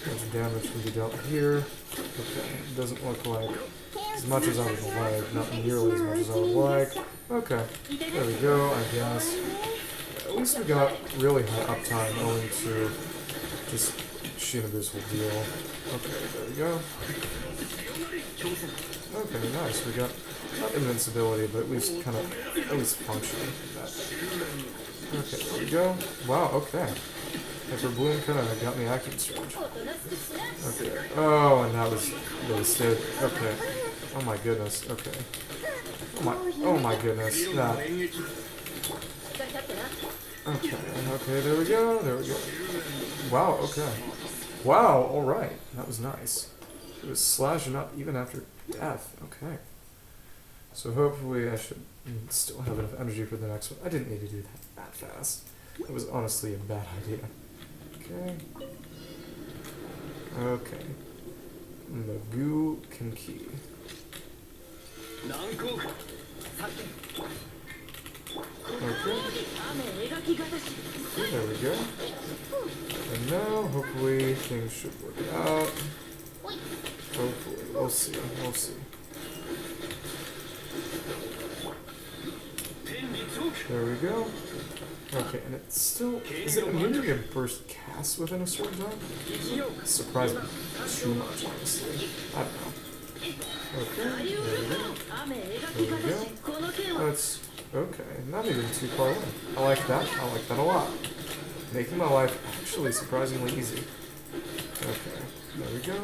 Much damage can be dealt here. Okay, it doesn't look like as much as I would like, not nearly as much as I would like. Okay, there we go, I guess. At least we got really high uptime owing to just Shinobu's whole deal. Okay, there we go. Okay, nice. We got not invincibility, but at least kind of, at least functioning. Okay, there we go. Wow, okay. Hyper Bloom kind of got me acting strange. Okay. Oh, and that was wasted. Okay. Oh my goodness. Okay. Oh my goodness. That. Okay. Okay. There we go. There we go. Wow. Okay. Wow. All right. That was nice. It was slashing up even after death. Okay. So hopefully I should still have enough energy for the next one. I didn't need to do that fast. It was honestly a bad idea. Okay. Okay. Magu Kenki. Okay. There we go. And now, hopefully, things should work out. Hopefully. We'll see. We'll see. There we go. Okay, and it's still... Is it immune to get burst cast within a certain time? It surprised me too much, honestly. I don't know. Okay, there we go. There we go. That's... Okay, not even too far away. I like that. I like that a lot. Making my life actually surprisingly easy. Okay, there we go.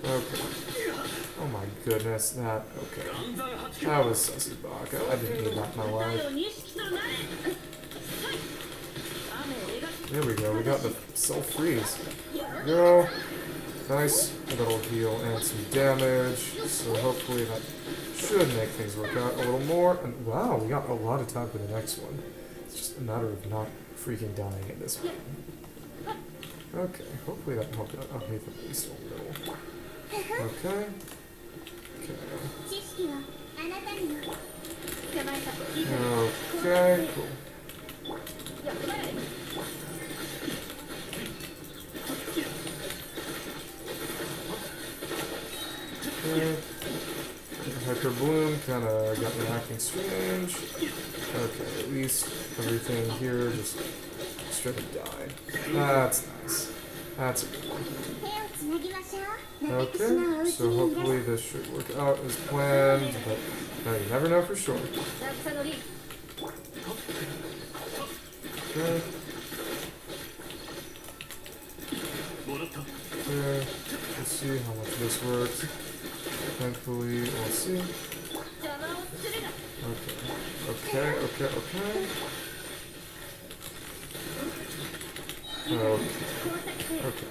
Okay. Oh my goodness, that, okay. That was Sussy Baka. I didn't need that in my life. There we go, we got the self-freeze. There we go. Nice. That'll heal and some damage. So hopefully that should make things work out a little more. And wow, we got a lot of time for the next one. It's just a matter of not freaking dying in this one. Okay, hopefully that helped out. I'll hate at least a little. Okay. Okay, cool. Okay. Hyper Bloom kind of got me acting strange. Okay, at least everything here just straight up died. That's nice. That's a good one. Okay, so hopefully this should work out as planned, but you never know for sure. Okay. Okay, let's see how much this works. Thankfully, we'll see. Okay. Okay. Okay.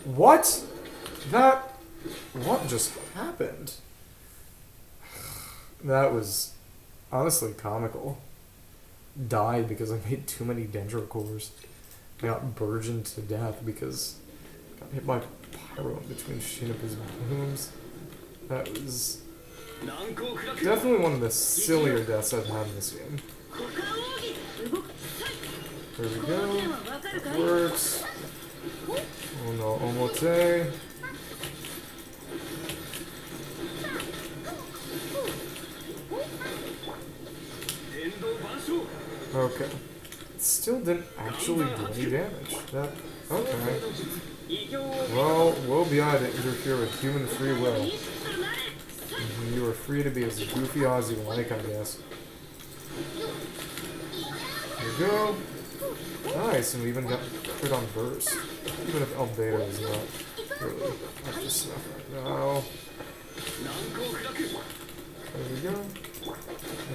What? What just happened? That was honestly comical. Died because I made too many dendro cores. I got burgeoned to death because I got hit by pyro in between Shinobu's booms. That was definitely one of the sillier deaths I've had in this game. There we go. Works. Oh no, omote. Okay. Still didn't actually do any damage. That okay. Well, we'll be able to interfere with human free will. You are free to be as goofy as you like, I guess. There we go. Nice, and we even got crit on burst. Even if Albedo is not really up to snuff right now. There we go.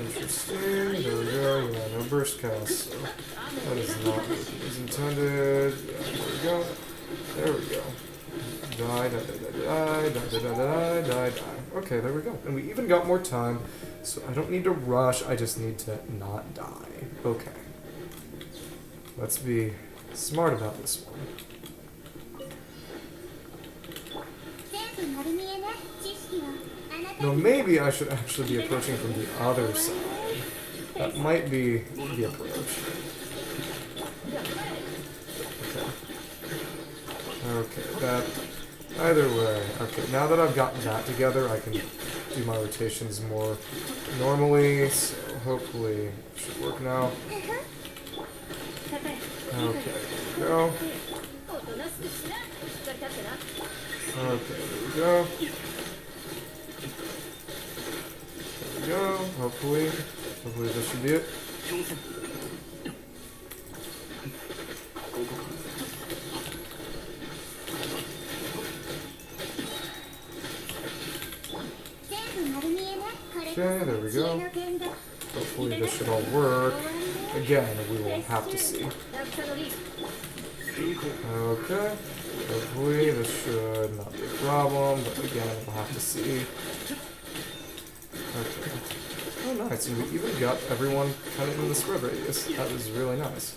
Interesting. There we go. Yeah, no burst cast, so that is not working as intended. Yeah, there we go. There we go. Die, die, die, die, die, die, die, die, die. Okay, there we go. And we even got more time, so I don't need to rush. I just need to not die. Okay. Let's be smart about this one. No, maybe I should actually be approaching from the other side. That might be the approach. Okay, that... Either way. Okay, now that I've gotten that together, I can do my rotations more normally, so hopefully it should work now. Okay, there we go. Okay, there we go. There we go. Hopefully this should be it. Okay, there we go. Hopefully this should all work. Again, we will have to see. Okay. Hopefully this should not be a problem, but again, we'll have to see. Okay. Oh, nice. And we even got everyone kind of in the spread radius. That was really nice.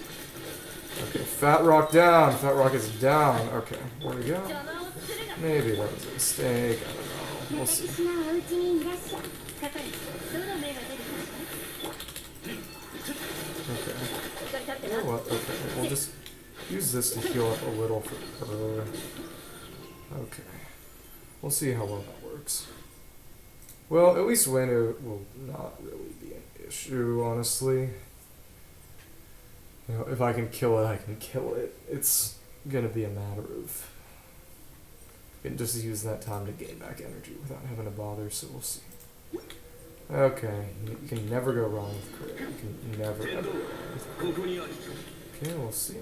Okay, Fat Rock down. Fat Rock is down. Okay, there we go. Maybe that was a mistake. I don't know. We'll see. Okay. You know what? Okay, we'll just use this to heal up a little for her. Okay. We'll see how well that works. Well, at least Winter will not really be an issue, honestly. You know, if I can kill it, I can kill it. It's gonna be a matter of... I can just use that time to gain back energy without having to bother, so we'll see. Okay, you can never go wrong with crit. You can never, ever go wrong with crit. Okay, we'll see.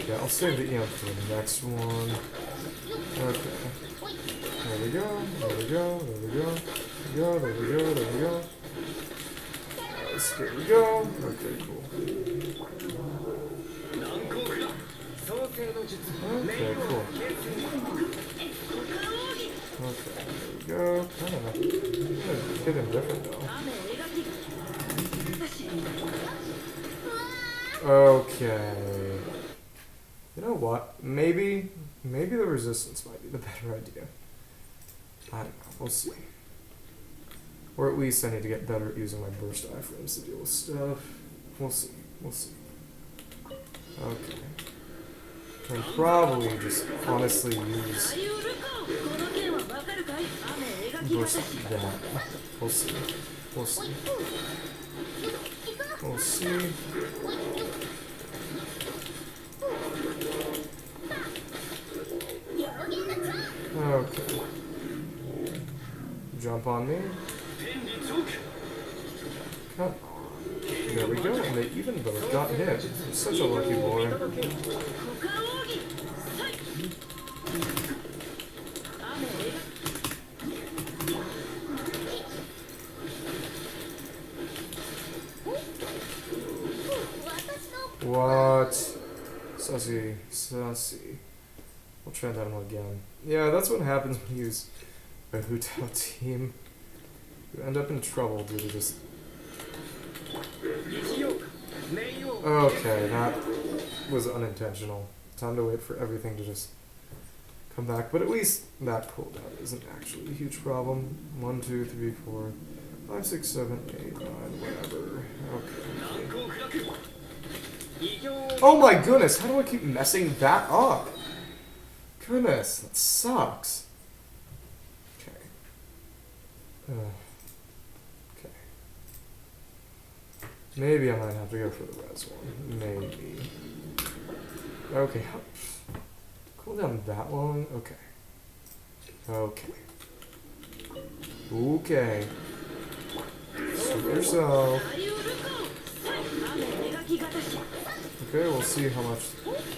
Yeah, I'll save the EM for the next one. Okay. There we go, there we go, there we go. There we go, there we go. There we go. Okay, cool. Okay, cool. Okay, there we go. Kind of hit him different though. Okay. You know what? Maybe the resistance might be the better idea. I don't know. We'll see. Or at least I need to get better at using my burst iframes to deal with stuff. We'll see. We'll see. Okay. And probably just honestly use burst that. We'll see. We'll see. We'll see. Okay. Jump on me. Come on. There we go, and they even both got hit. Such a lucky boy. see. So let's see. We'll try that one again. Yeah, that's what happens when you use a Hu Tao team. You end up in trouble due to just... Okay, that was unintentional. Time to wait for everything to just come back. But at least that cooldown isn't actually a huge problem. 1, 2, 3, 4, 5, 6, 7, 8, 9, whatever. Okay. Oh my goodness, how do I keep messing that up? Goodness, that sucks. Okay. Okay. Maybe I might have to go for the res one. Maybe. Okay. Cool down that long? Okay. Okay. Okay. Suit yourself. Okay, we'll see how much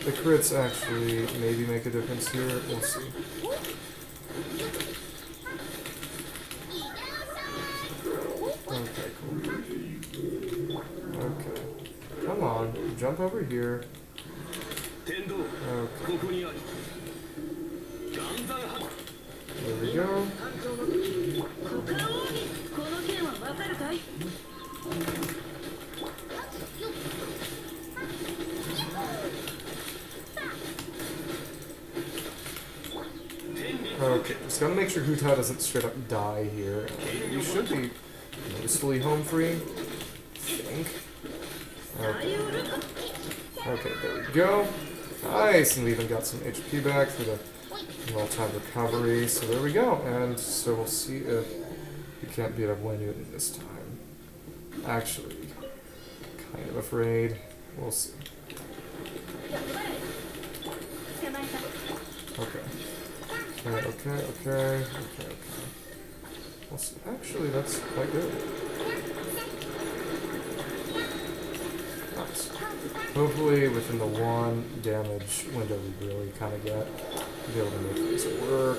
the crits actually maybe make a difference here. We'll see. Okay, cool. Okay. Come on, jump over here. Okay. There we go. Okay, just gotta make sure Hu Tao doesn't straight up die here. You should be mostly home free, I think. Okay. Okay, there we go. Nice, and we even got some HP back for the well-timed recovery. So there we go, and so we'll see if we can't beat up Wenyu this time. Actually, kind of afraid. We'll see. Okay. Okay. We'll see. Actually, that's quite good. Nice. Hopefully, within the 1 damage window we really kind of get, be able to make this work.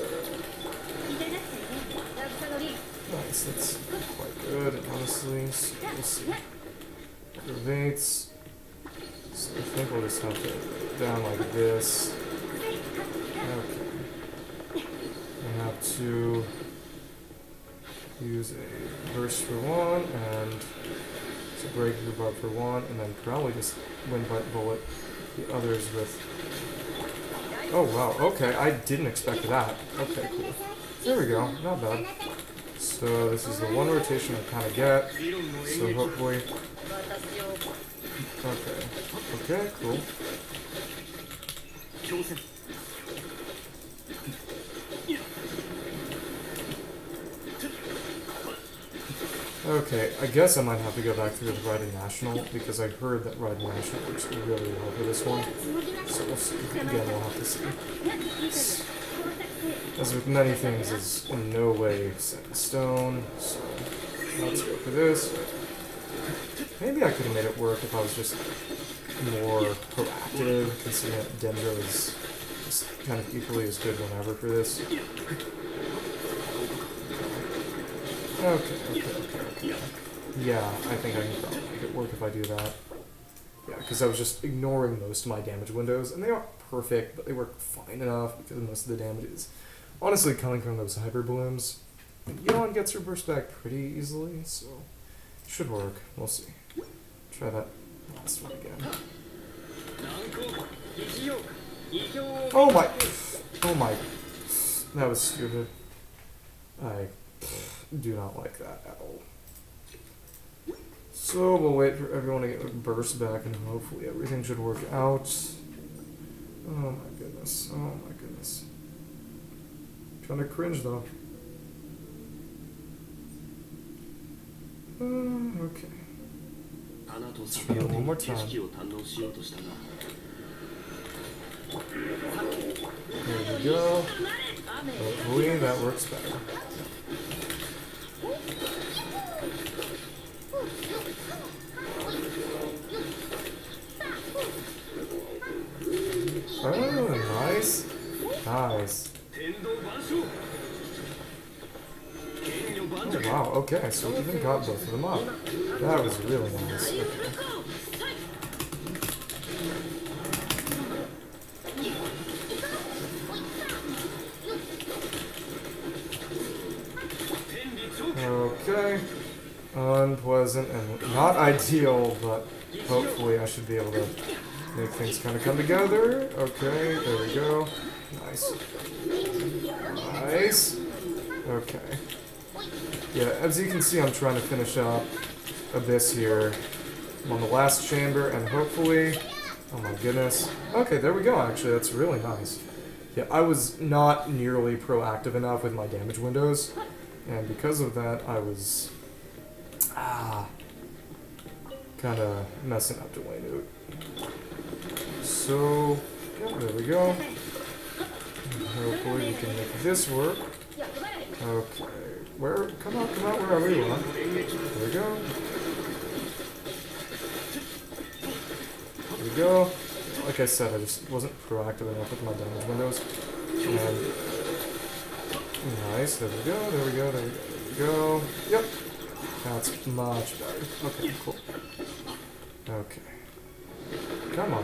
Nice, that's quite good, honestly. So we'll see. Activates. So I think we'll just have to go down like this. Okay. I have to use a burst for 1 and a breakthrough barb for 1, and then probably just windpipe bullet the others with. Oh wow, okay, I didn't expect that. Okay, cool. There we go, not bad. So this is the 1 rotation I kind of get. So hopefully. Okay, cool. Okay, I guess I might have to go back through the Ride National, because I heard that Ride National works really well for this one. So we'll see. Again, we'll have to see. As with many things, it's in no way set in stone, so let's go for this. Maybe I could have made it work if I was just more proactive, considering that Dendro is just kind of equally as good whenever for this. Okay. Yeah, I think I can probably make it work if I do that. Yeah, because I was just ignoring most of my damage windows, and they aren't perfect, but they work fine enough because most of the damage is honestly coming from those hyper blooms. And Yon gets her burst back pretty easily, so it should work. We'll see. Try that last one again. Oh my. That was stupid. I do not like that at all. So we'll wait for everyone to get a burst back, and hopefully everything should work out. Oh my goodness. Kind of cringe though. Okay. Let's try it one more time. There we go. Hopefully that works better. Oh, nice. Oh, wow, okay, so we even got both of them up. That was really nice. Okay. Okay. Unpleasant and not ideal, but hopefully I should be able to make things kind of come together. Okay, there we go. Nice. Nice. Okay. Yeah, as you can see, I'm trying to finish up Abyss here. I'm on the last chamber, and hopefully... Oh my goodness. Okay, there we go, actually. That's really nice. Yeah, I was not nearly proactive enough with my damage windows, and because of that, I was... kind of messing up Dwayne. So, yeah, there we go. Hopefully we can make this work. Okay. Where? Come out, wherever you are. There we go. There we go. Like I said, I just wasn't proactive enough with my damage windows. And nice, there we go, there we go, there we go. Yep. That's much better. Okay, cool. Okay. Come on.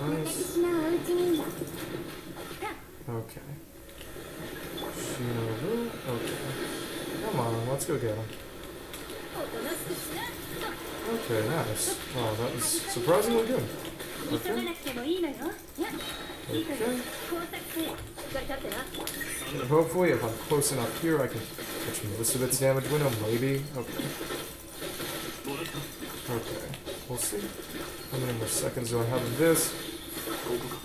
Nice. Okay. Shinobu. Okay. Come on, let's go get him. Okay, nice. Wow, that was surprisingly good. Okay. Okay. And hopefully, if I'm close enough here, I can catch most of its damage window, maybe. Okay. Okay. We'll see. How many more seconds do I have of this?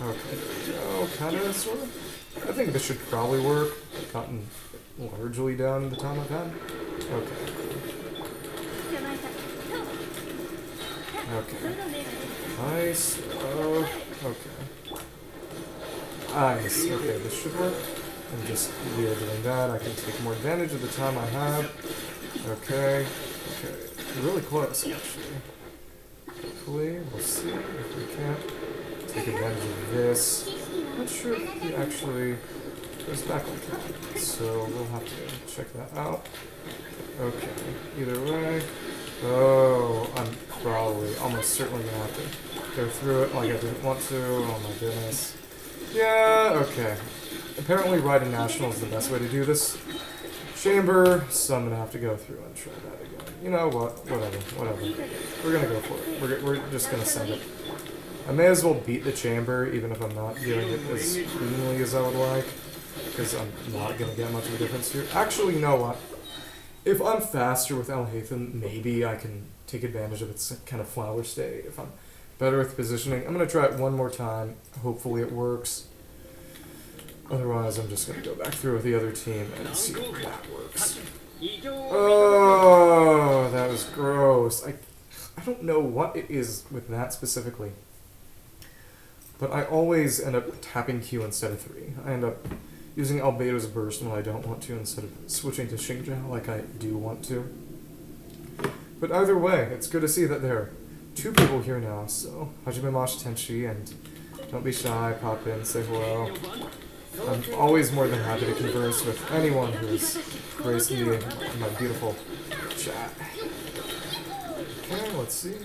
Okay. Oh, kinda, sorta. I think this should probably work. I've gotten largely down in the time I've had. Okay. Okay. Nice. Oh, okay. Nice. Okay, this should work. And just via doing that, I can take more advantage of the time I have. Okay. Okay. Really close, actually. Hopefully, we'll see if we can't take advantage of this. Not sure if he actually goes back like that, so we'll have to check that out. Okay, either way. Oh, I'm probably almost certainly gonna have to go through it like I didn't want to. Oh my goodness. Yeah, okay. Apparently riding National is the best way to do this chamber, so I'm gonna have to go through and try that again. You know what? Whatever. We're gonna go for it. We're just gonna send it. I may as well beat the chamber, even if I'm not doing it as cleanly as I would like, because I'm not gonna get much of a difference here. Actually, you know what? If I'm faster with Alhaitham, maybe I can take advantage of its kind of flower state. If I'm better with positioning, I'm gonna try it one more time. Hopefully it works. Otherwise, I'm just gonna go back through with the other team and see if that works. Oh, that was gross. I don't know what it is with that specifically, but I always end up tapping Q instead of 3. I end up using Albedo's Burst when I don't want to instead of switching to Xingjiao like I do want to. But either way, it's good to see that there are 2 people here now, so Hajime Mash Tenshi, and don't be shy, pop in, say hello. I'm always more than happy to converse with anyone who's graced me in my beautiful chat. Okay, let's see.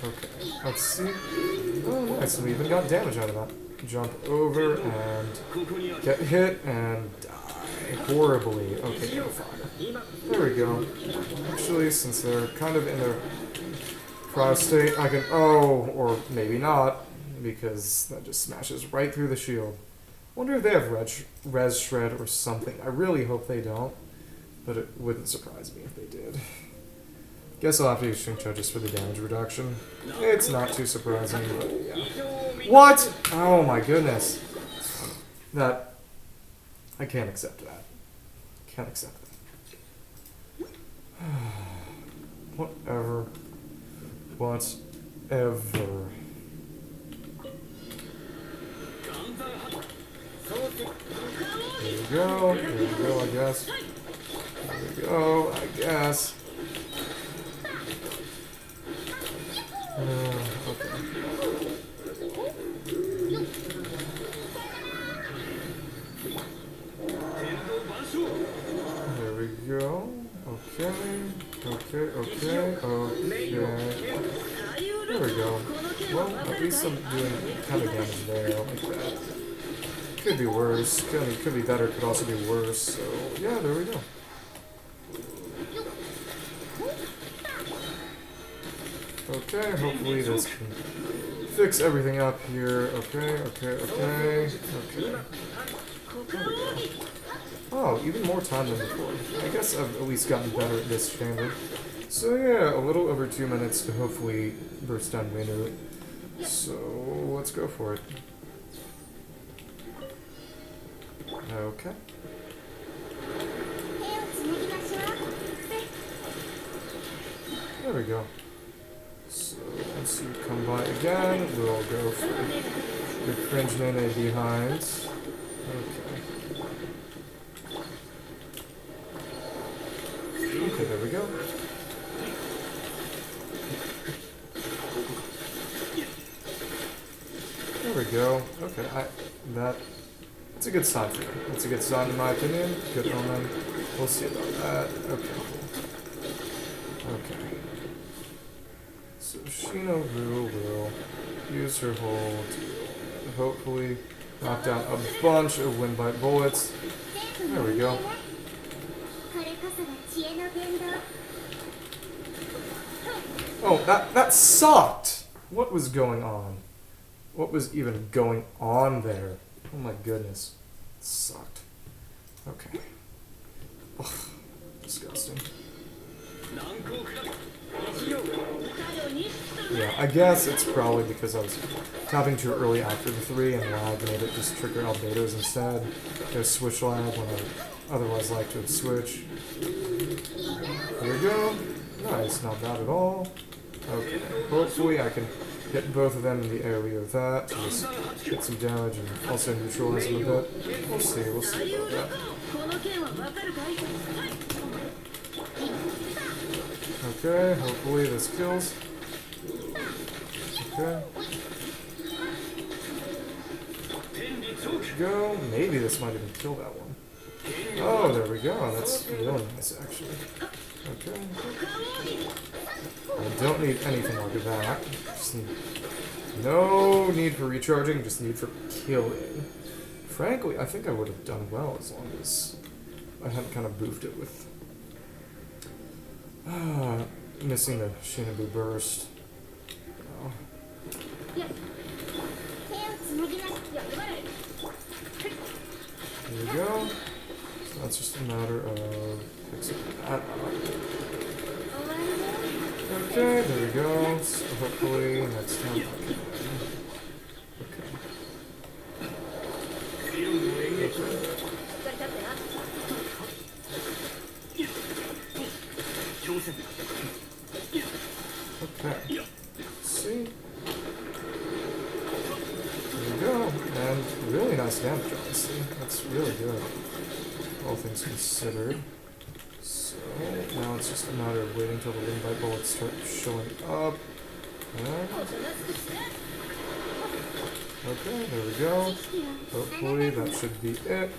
Okay, let's see. Oh, nice, we even got damage out of that. Jump over and get hit and die horribly. Okay, no fire. There we go. Actually, since they're kind of in their Cry-stal, I can... Oh, or maybe not, because that just smashes right through the shield. Wonder if they have res shred or something. I really hope they don't, but it wouldn't surprise me if they did. Guess I'll have to use Xingqiu just for the damage reduction. It's not too surprising, but yeah. What? Oh my goodness. That... I can't accept that. Can't accept that. Whatever. Whatever. There we go. There we go, I guess. There we go, I guess. Okay. There we go. Okay. Okay. There we go. Well, at least I'm doing kind of damage there, like that. Could be worse, could be better, could also be worse, so yeah, there we go. Okay, hopefully this can fix everything up here. Okay. Oh, even more time than before. I guess I've at least gotten better at this chamber. So yeah, a little over 2 minutes to hopefully burst down Wenu. So let's go for it. Okay. There we go. So once you come by again, we'll go for the cringe nene behind. Okay, there we go. There we go. Okay, that's a good sign for me. That's a good sign in my opinion. Good omen. We'll see about that. Okay, cool. Okay. So Shinobu will use her hold to hopefully knock down a bunch of windbite bullets. There we go. Oh, that sucked! What was going on? What was even going on there? Oh my goodness. It sucked. Okay. Ugh, disgusting. Yeah, I guess it's probably because I was tapping too early after the 3 and lag made it just trigger albedos instead. There's switch lag when I otherwise like to switch. There we go. Nice, not bad at all. Okay, hopefully I can hit both of them in the area of that to just get some damage and also neutralize them a bit. We'll see about that. Okay, hopefully this kills. Okay. Go. Maybe this might even kill that one. Oh, there we go. That's really nice, actually. Okay. I don't need anything like that. Just need no need for recharging, just need for killing. Frankly, I think I would have done well as long as I hadn't kind of boofed it with missing the Shinobu burst. Oh. Here we go. So that's just a matter of fixing that up. Okay, there we go. So hopefully next time I can win. Okay. See? There we go. And really nice damage, honestly. That's really good. All things considered. So now it's just a matter of waiting till the windbite bullets start showing up. And okay, there we go. Hopefully that should be it.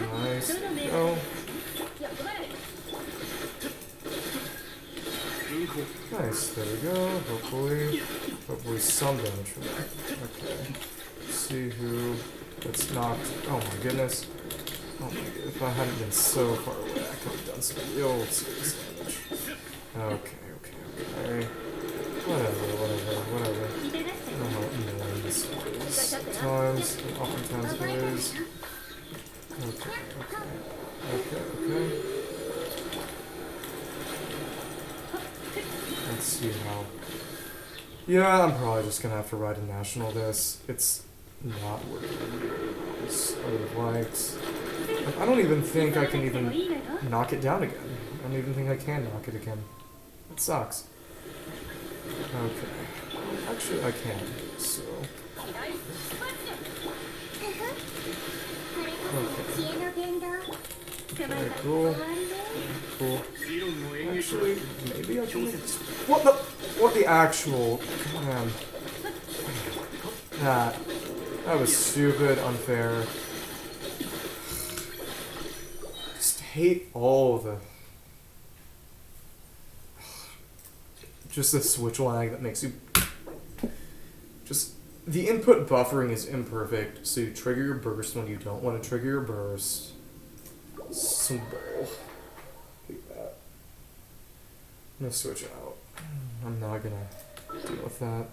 Nice. Go. Nice, there we go. Hopefully some damage from that. Okay. Let's see who gets knocked. Oh my goodness. Oh my god, if I hadn't been so far away, I could have done some real serious damage. Okay. Whatever. I don't know how annoying this is. Sometimes, and oftentimes it is. Okay. Let's see how. Yeah, I'm probably just gonna have to ride a national this. It's not working as I would have liked. I don't even think I can even knock it down again. I don't even think I can knock it again. It sucks. Okay. Actually, I can, so. Okay, cool. Actually, maybe I can. What the actual. Man. That was stupid, unfair. Just hate all the. Just the switch lag that makes you just the input buffering is imperfect, so you trigger your burst when you don't want to trigger your burst. Simple. Like that. I'm gonna switch out. I'm not gonna deal with that.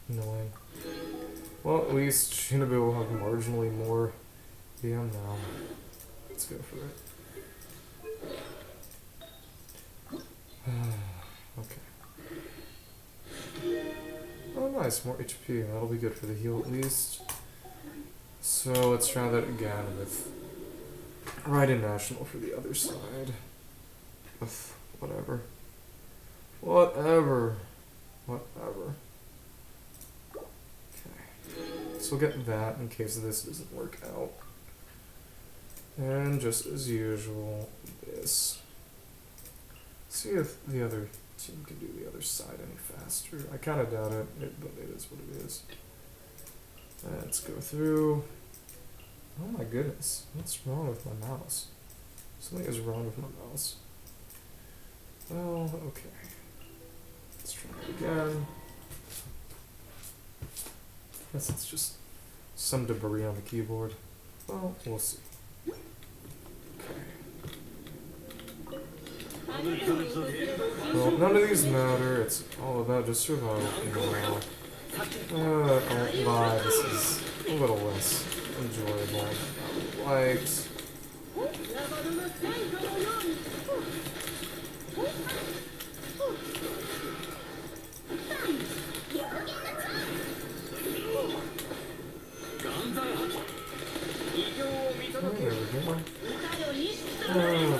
Annoying. Well, at least Shinobu will have marginally more VM now. Let's go for it. Okay. Oh nice, more HP. That'll be good for the heal at least. So let's try that again with Raiden National for the other side. With whatever. Whatever. Okay. So we'll get that in case this doesn't work out. And just as usual, this. See if the other team can do the other side any faster. I kind of doubt it, but it is what it is. Let's go through. Oh my goodness, what's wrong with my mouse? Something is wrong with my mouse. Well, okay. Let's try it again. Guess it's just some debris on the keyboard. Well, we'll see. Well, none of these matter. It's all about just survival now. I won't lie, this is a little less enjoyable than I would liked. Oh, there we go. Okay.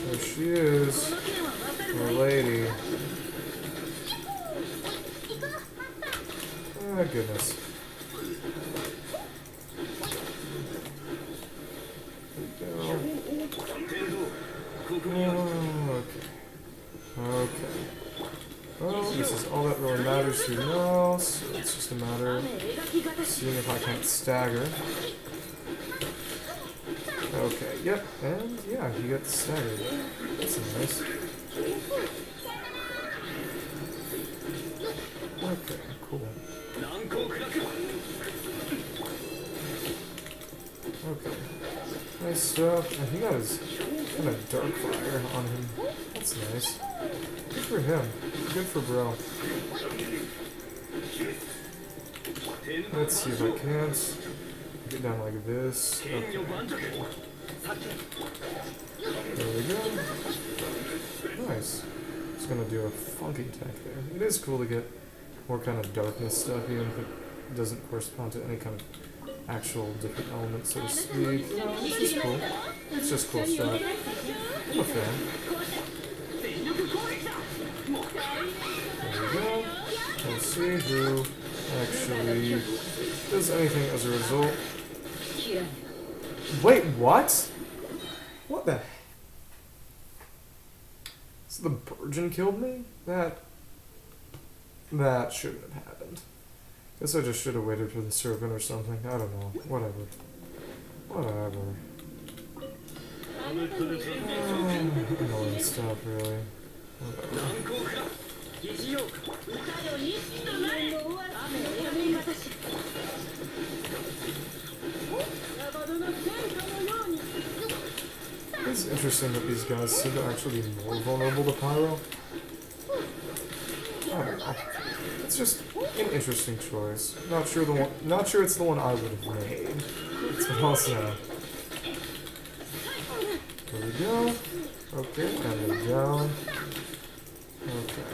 There she is, our lady. Ah, goodness. There we go. Okay. Okay. Well, this is all that really matters here now, so it's just a matter of seeing if I can't stagger. Okay, yep, and yeah, he got staggered. That's nice. Okay, cool. Okay. Nice stuff. And he got his kind of dark fire on him. That's nice. Good for him. Good for bro. Let's see if I can't get down like this. Okay. There we go. Nice. Just gonna do a funky attack there. It is cool to get more kind of darkness stuff, even if it doesn't correspond to any kind of actual different element, so to speak. No, it's just cool. It's just cool stuff. I'm a fan. There we go. Let's see who actually does anything as a result. Wait, what? What the? So the Virgin killed me? That shouldn't have happened. Guess I just should have waited for the servant or something. I don't know. Whatever. Annoying stuff, really. Whatever. It's interesting that these guys seem to actually be more vulnerable to pyro. I don't know. It's just an interesting choice. Not sure it's the one I would have made. That's what I'll say. There we go. Okay, and then down. Okay.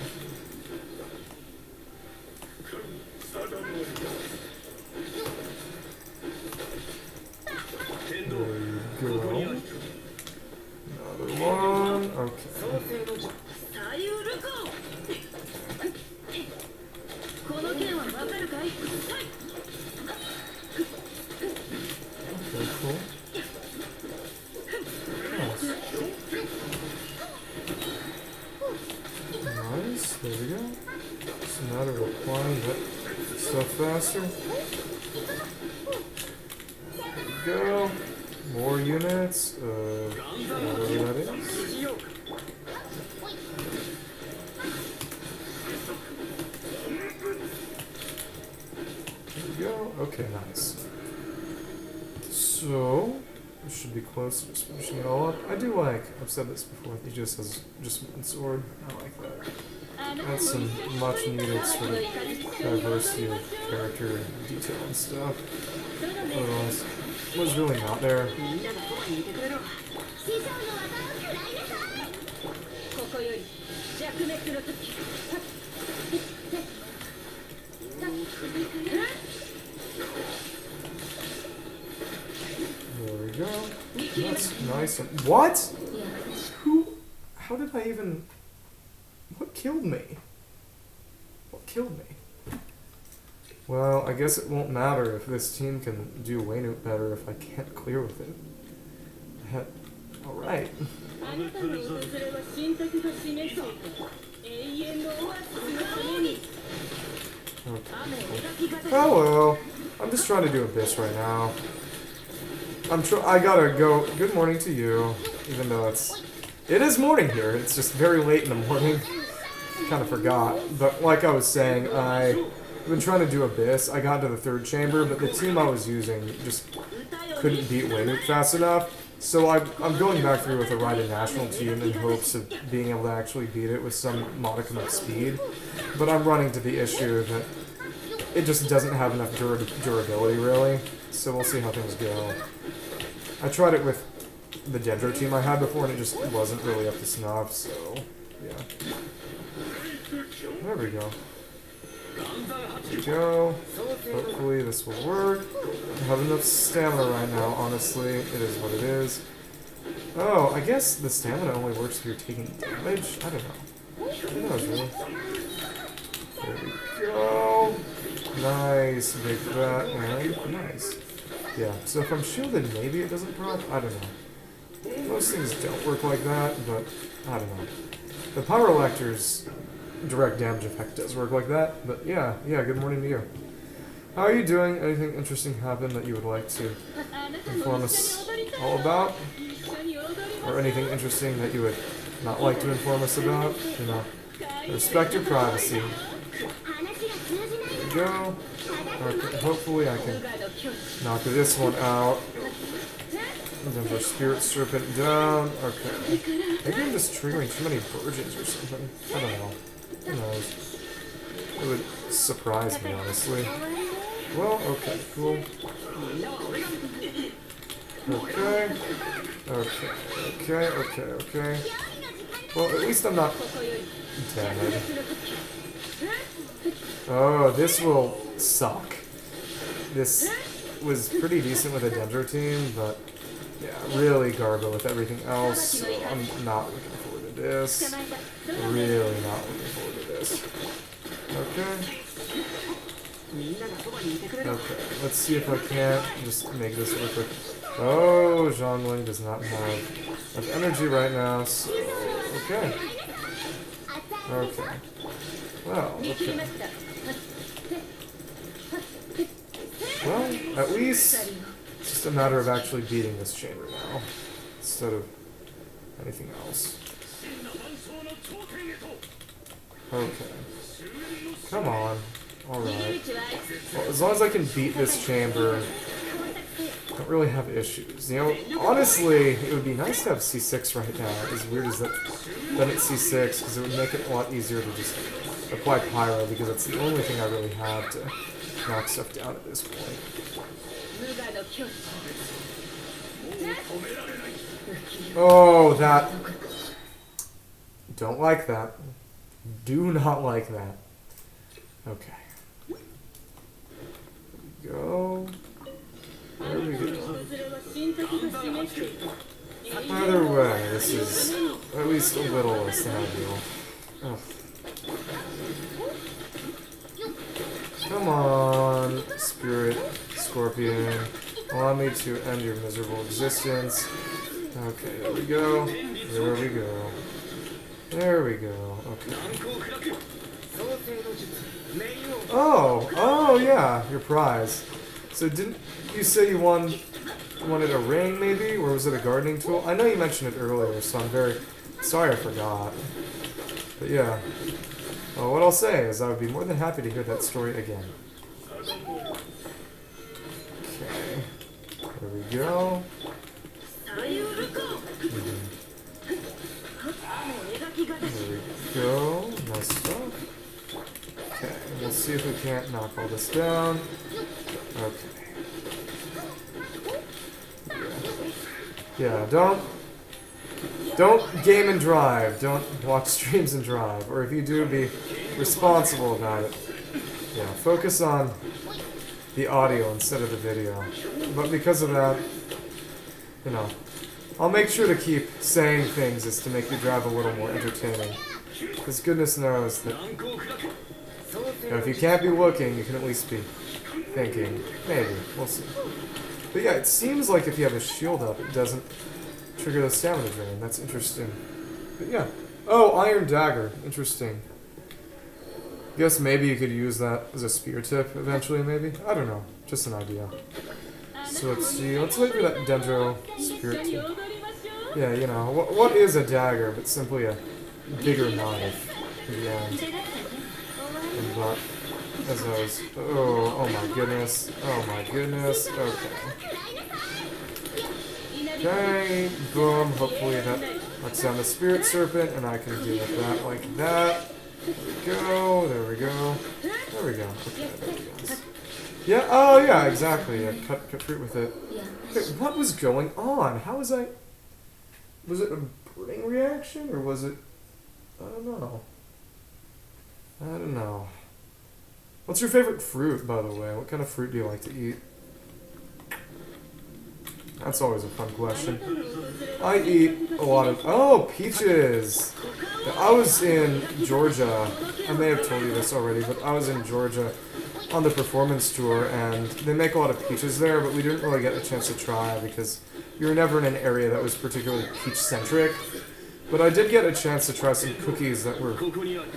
There you go. Another one. Okay. Okay, cool. Nice, there we go. It's a matter of applying that stuff faster. There we go. More units. Whatever that is. Okay, nice. So, we should be close to just finishing it all up. I do like, I've said this before, he just has just one sword. I like that. That's some much needed sort of diversity of character detail and stuff. Otherwise, it was really not there. There we go. That's nice and... What? Who? How did I even... What killed me? What killed me? Well, I guess it won't matter if this team can do Waynute better if I can't clear with it. Alright. Okay. Hello. I'm just trying to do Abyss right now. I gotta go. Good morning to you. Even though it is morning here. It's just very late in the morning. Kind of forgot. But like I was saying, I've been trying to do Abyss. I got to the 3rd chamber, but the team I was using just couldn't beat Waynute fast enough. So I'm going back through with a Raiden National team in hopes of being able to actually beat it with some modicum of speed. But I'm running to the issue that it just doesn't have enough durability, really. So we'll see how things go. I tried it with the Dendro team I had before, and it just wasn't really up to snuff, so yeah. There we go. There we go. Hopefully this will work. I have enough stamina right now, honestly. It is what it is. Oh, I guess the stamina only works if you're taking damage? I don't know. Who knows, really? There we go. Nice, big fat, and nice. Yeah, so if I'm shielded, maybe it doesn't proc? I don't know. Most things don't work like that, but I don't know. The Pyrolector's direct damage effect does work like that, but yeah, good morning to you. How are you doing? Anything interesting happen that you would like to inform us all about? Or anything interesting that you would not like to inform us about? You know, respect your privacy. There we go. Okay, hopefully I can knock this one out. And then for Spirit Serpent down. Okay. Maybe I'm just triggering too many virgins or something. I don't know. Who knows? It would surprise me, honestly. Well, okay, cool. Okay. Well, at least I'm not dead. Oh, this will suck. This was pretty decent with a Dendro team, but yeah, really garbo with everything else, so I'm not looking forward to this. Really not looking forward to this. Okay. Okay, let's see if I can't just make this work with... Oh, Zhongling does not have enough energy right now, so... Okay. Okay. Well, okay. Well, at least it's just a matter of actually beating this chamber now, instead of anything else. Okay. Come on. Alright. Well, as long as I can beat this chamber, I don't really have issues. You know, honestly, it would be nice to have C6 right now, as weird as that, than it's C6, because it would make it a lot easier to just apply Pyro, because it's the only thing I really have to knock stuff down at this point. Oh, that... Don't like that. Do not like that. Okay. There we go. There we go. Either way, this is at least a little less than ideal. Oh. Come on, Spirit Scorpion. Allow me to end your miserable existence. Okay, there we go. There we go. There we go. Okay. Oh yeah, your prize. So didn't you say you wanted a ring maybe? Or was it a gardening tool? I know you mentioned it earlier, so I'm very sorry I forgot. But yeah. Well, what I'll say is I would be more than happy to hear that story again. There we go. There we go. Nice stuff. Okay, we'll see if we can't knock all this down. Okay. Yeah, don't game and drive. Don't watch streams and drive. Or if you do, be responsible about it. Yeah, focus on the audio instead of the video. But because of that, you know, I'll make sure to keep saying things as to make your drive a little more entertaining. Because goodness knows that, you know, if you can't be looking, you can at least be thinking. Maybe. We'll see. But yeah, it seems like if you have a shield up, it doesn't trigger the stamina drain. That's interesting. But yeah. Oh, Iron Dagger. Interesting. Guess maybe you could use that as a spear tip eventually, maybe? I don't know. Just an idea. So let's see. Let's wait for that Dendro spirit tip. Yeah, you know, what is a dagger but simply a bigger knife in the end? And but, as I was... Oh my goodness. Oh my goodness. Okay. Okay, boom. Hopefully that knocks down the Spirit Serpent, and I can deal with that like that. There we go. There we go. There we go. Okay, there we go. Yeah. Oh, yeah. Exactly. Yeah, cut fruit with it. Okay, what was going on? How was I? Was it a burning reaction, or was it? I don't know. I don't know. What's your favorite fruit, by the way? What kind of fruit do you like to eat? That's always a fun question. I eat a lot of... Oh, peaches! I was in Georgia. I may have told you this already, but I was in Georgia on the performance tour, and they make a lot of peaches there, but we didn't really get a chance to try because we were never in an area that was particularly peach-centric. But I did get a chance to try some cookies that were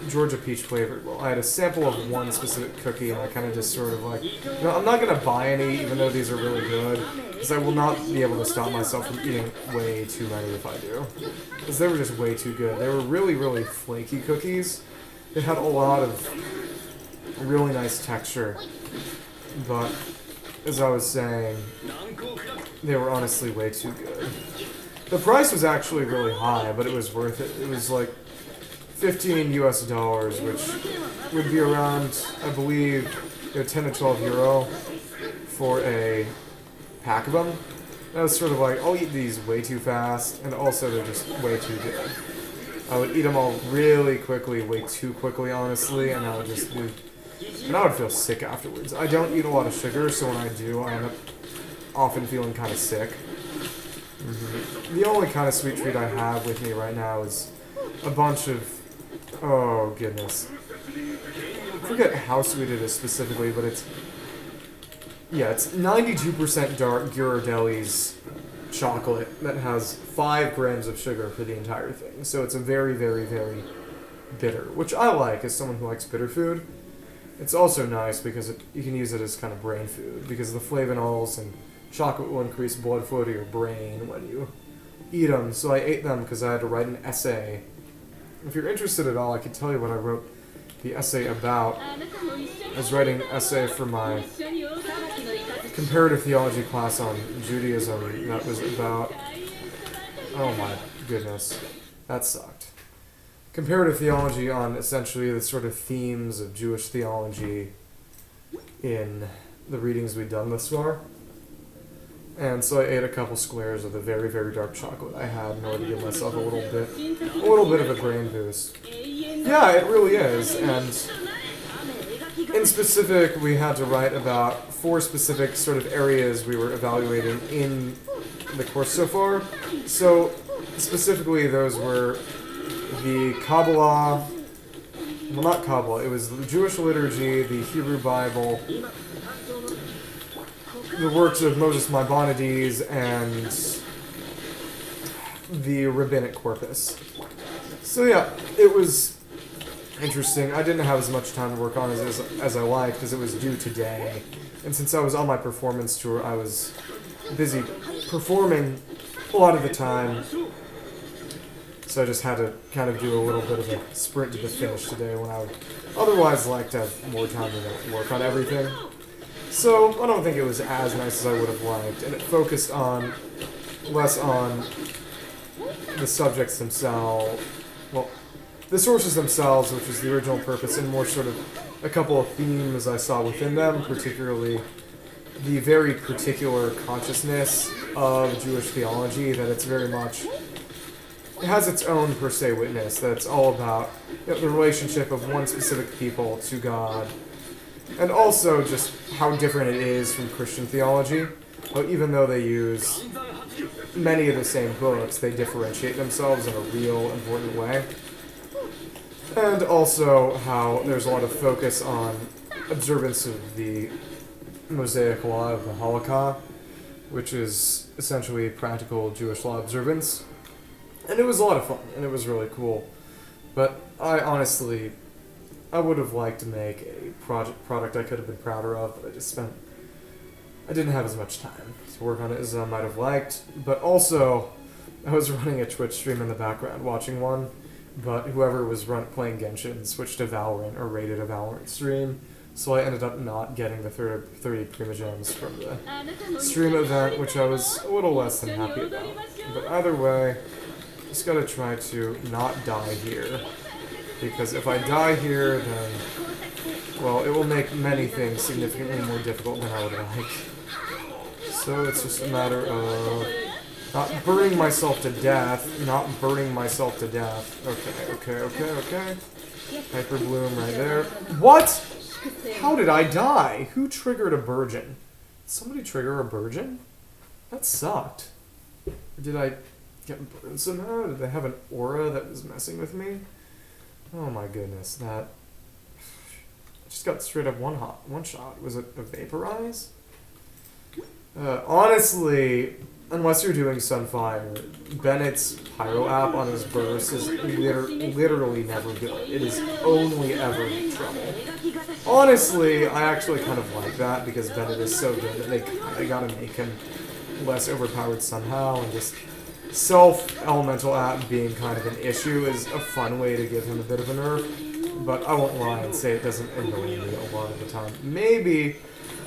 Georgia peach flavored. Well, I had a sample of one specific cookie, and I kind of just sort of like, you know, I'm not going to buy any, even though these are really good, because I will not be able to stop myself from eating way too many if I do. Because they were just way too good. They were really, really flaky cookies. They had a lot of really nice texture. But, as I was saying, they were honestly way too good. The price was actually really high, but it was worth it. It was like $15 US, which would be around, I believe, 10 to 12 euro for a pack of them. And I was sort of like, I'll eat these way too fast, and also they're just way too good. I would eat them all really quickly, way too quickly, honestly, and I would just do... And I would feel sick afterwards. I don't eat a lot of sugar, so when I do, I end up often feeling kind of sick. The only kind of sweet treat I have with me right now is a bunch of... Oh, goodness. I forget how sweet it is specifically, but it's... Yeah, it's 92% dark Ghirardelli's chocolate that has 5 grams of sugar for the entire thing. So it's a very, very, very bitter, which I like as someone who likes bitter food. It's also nice because you can use it as kind of brain food, because the flavonols and chocolate will increase blood flow to your brain when you eat them. So I ate them because I had to write an essay. If you're interested at all, I can tell you what I wrote the essay about. I was writing an essay for my comparative theology class on Judaism that was about... Oh my goodness. That sucked. Comparative theology on essentially the sort of themes of Jewish theology in the readings we've done thus far. And so I ate a couple squares of the very, very dark chocolate I had in order to give myself a little bit of a brain boost. Yeah, it really is. And in specific, we had to write about 4 specific sort of areas we were evaluating in the course so far. So specifically, those were the Kabbalah, well, not Kabbalah, it was the Jewish liturgy, the Hebrew Bible, the works of Moses Maimonides, and the rabbinic corpus. So yeah, it was interesting. I didn't have as much time to work on as I liked because it was due today. And since I was on my performance tour, I was busy performing a lot of the time. So I just had to kind of do a little bit of a sprint to the finish today when I would otherwise like to have more time to work on everything. So I don't think it was as nice as I would have liked, and it focused on less on the subjects themselves, well, the sources themselves, which is the original purpose, and more sort of a couple of themes I saw within them, particularly the very particular consciousness of Jewish theology, that it's very much, it has its own per se witness, that it's all about the relationship of one specific people to God, and also just how different it is from Christian theology. But even though they use many of the same books, they differentiate themselves in a real important way. And also how there's a lot of focus on observance of the Mosaic law of the Halakha, which is essentially practical Jewish law observance. And it was a lot of fun, and it was really cool. But I honestly, I would have liked to make a product I could have been prouder of, but I didn't have as much time to work on it as I might have liked. But also, I was running a Twitch stream in the background, watching one, but whoever was playing Genshin switched to Valorant or rated a Valorant stream, so I ended up not getting the 30 Primogems from the stream event, which I was a little less than happy about. But either way, just gotta try to not die here, because if I die here, then, well, it will make many things significantly more difficult than I would like. So it's just a matter of not burning myself to death, Okay. Hyper Bloom right there. What? How did I die? Who triggered a Burgeon? Did somebody trigger a Burgeon? That sucked. Or did I get burned somehow? Did they have an aura that was messing with me? Oh my goodness, that... I just got straight up one shot. Was it a Vaporize? Honestly, unless you're doing Sunfire, Bennett's Pyro app on his burst is literally never good. It is only ever trouble. Honestly, I actually kind of like that, because Bennett is so good that they gotta make him less overpowered somehow, and just self-elemental app being kind of an issue is a fun way to give him a bit of a nerf, but I won't lie and say it doesn't annoy me a lot of the time. Maybe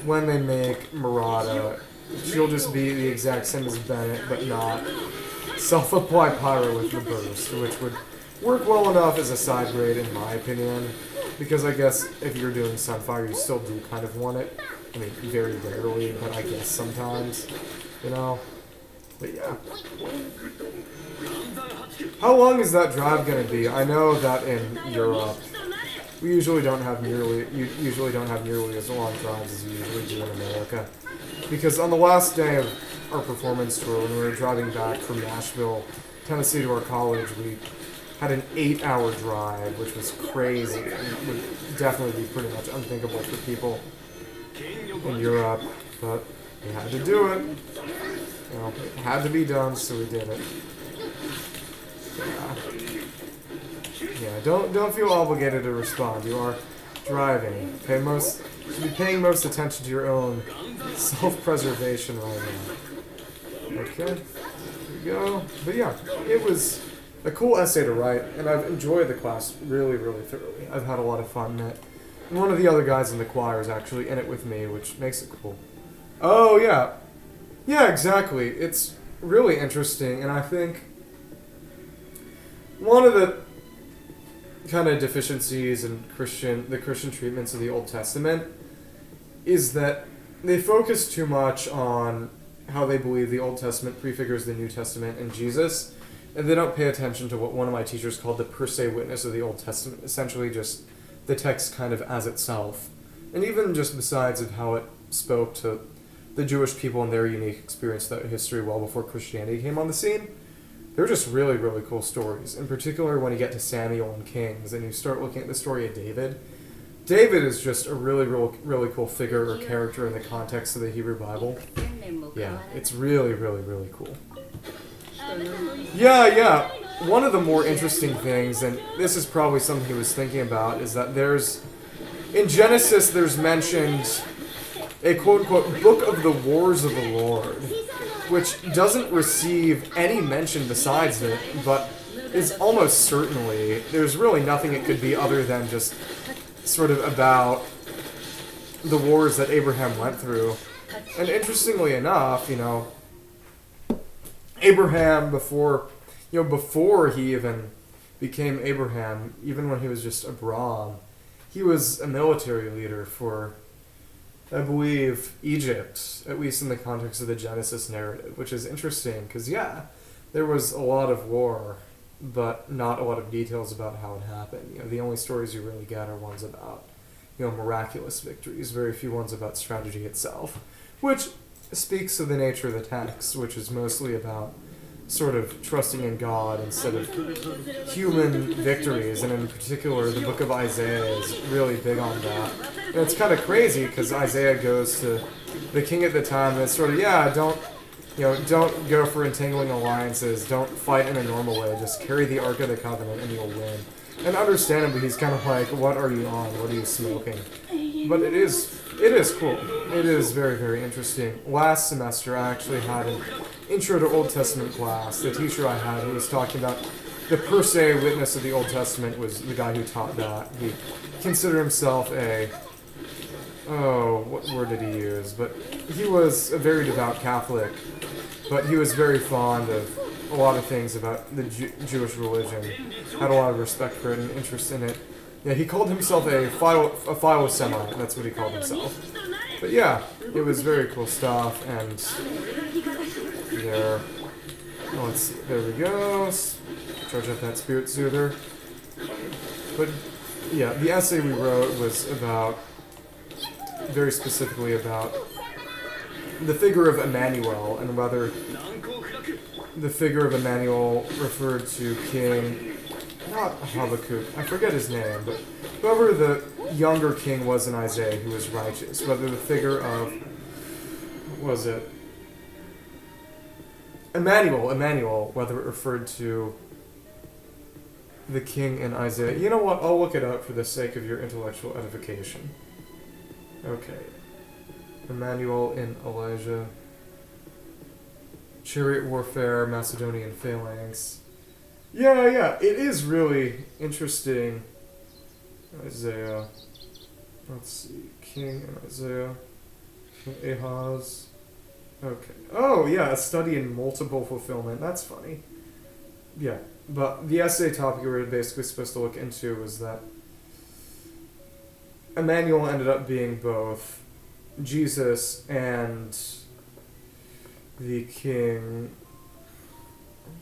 when they make Murata, she'll just be the exact same as Bennett, but not self-apply Pyro with the burst, which would work well enough as a side grade in my opinion, because I guess if you're doing Sunfire, you still do kind of want it. I mean, very rarely, but I guess sometimes, you know? But yeah. How long is that drive going to be? I know that in Europe, we usually don't have nearly as long drives as you usually do in America. Because on the last day of our performance tour, when we were driving back from Nashville, Tennessee to our college, we had an 8-hour drive, which was crazy, and would definitely be pretty much unthinkable for people in Europe, but we had to do it. You know, it had to be done, so we did it. Yeah, don't feel obligated to respond. You are driving. Should be paying most attention to your own self-preservation right now. Okay, here we go. But yeah, it was a cool essay to write, and I've enjoyed the class really, really thoroughly. I've had a lot of fun in it. And one of the other guys in the choir is actually in it with me, which makes it cool. Oh, yeah. Yeah, exactly. It's really interesting, and I think one of the kind of deficiencies in the Christian treatments of the Old Testament is that they focus too much on how they believe the Old Testament prefigures the New Testament and Jesus, and they don't pay attention to what one of my teachers called the per se witness of the Old Testament, essentially just the text kind of as itself, and even just besides of how it spoke to the Jewish people and their unique experience throughout history well before Christianity came on the scene. They're just really, really cool stories. In particular, when you get to Samuel and Kings, and you start looking at the story of David. David is just a really, really cool figure or character in the context of the Hebrew Bible. Yeah, it's really, really, really cool. Yeah. One of the more interesting things, and this is probably something he was thinking about, is that in Genesis, there's mentioned a quote-unquote book of the wars of the Lord, which doesn't receive any mention besides it, but is almost certainly, there's really nothing it could be other than just sort of about the wars that Abraham went through. And interestingly enough, Abraham before he even became Abraham, even when he was just Abram, he was a military leader for, I believe, Egypt, at least in the context of the Genesis narrative, which is interesting because, yeah, there was a lot of war, but not a lot of details about how it happened. The only stories you really get are ones about, miraculous victories, very few ones about strategy itself, which speaks to the nature of the text, which is mostly about sort of trusting in God instead of human victories, and in particular, the book of Isaiah is really big on that. And it's kind of crazy because Isaiah goes to the king at the time, and it's sort of, don't go for entangling alliances, don't fight in a normal way, just carry the Ark of the Covenant and you'll win. And understandably, he's kind of like, what are you on? What are you smoking? But it is cool. It is very, very interesting. Last semester, I actually had an Intro to Old Testament class. The teacher I had, who was talking about the per se witness of the Old Testament, was the guy who taught that. He considered himself what word did he use? But he was a very devout Catholic, but he was very fond of a lot of things about the Jewish religion, had a lot of respect for it and interest in it. Yeah, he called himself a philo-Semite, that's what he called himself. But yeah, it was very cool stuff, and there we go, charge up that spirit soother. But yeah, the essay we wrote was very specifically about the figure of Emmanuel, and whether the figure of Emmanuel referred to King, not Habakkuk, I forget his name, but whoever the younger king was in Isaiah who was righteous, whether the figure of, Emmanuel, whether it referred to the king in Isaiah. You know what, I'll look it up for the sake of your intellectual edification. Okay. Emmanuel in Elijah. Chariot warfare, Macedonian phalanx. Yeah, it is really interesting. Isaiah. Let's see. King in Isaiah. King Ahaz. Okay. Oh, yeah, a study in multiple fulfillment. That's funny. Yeah, but the essay topic we were basically supposed to look into was that Emmanuel ended up being both Jesus and the king.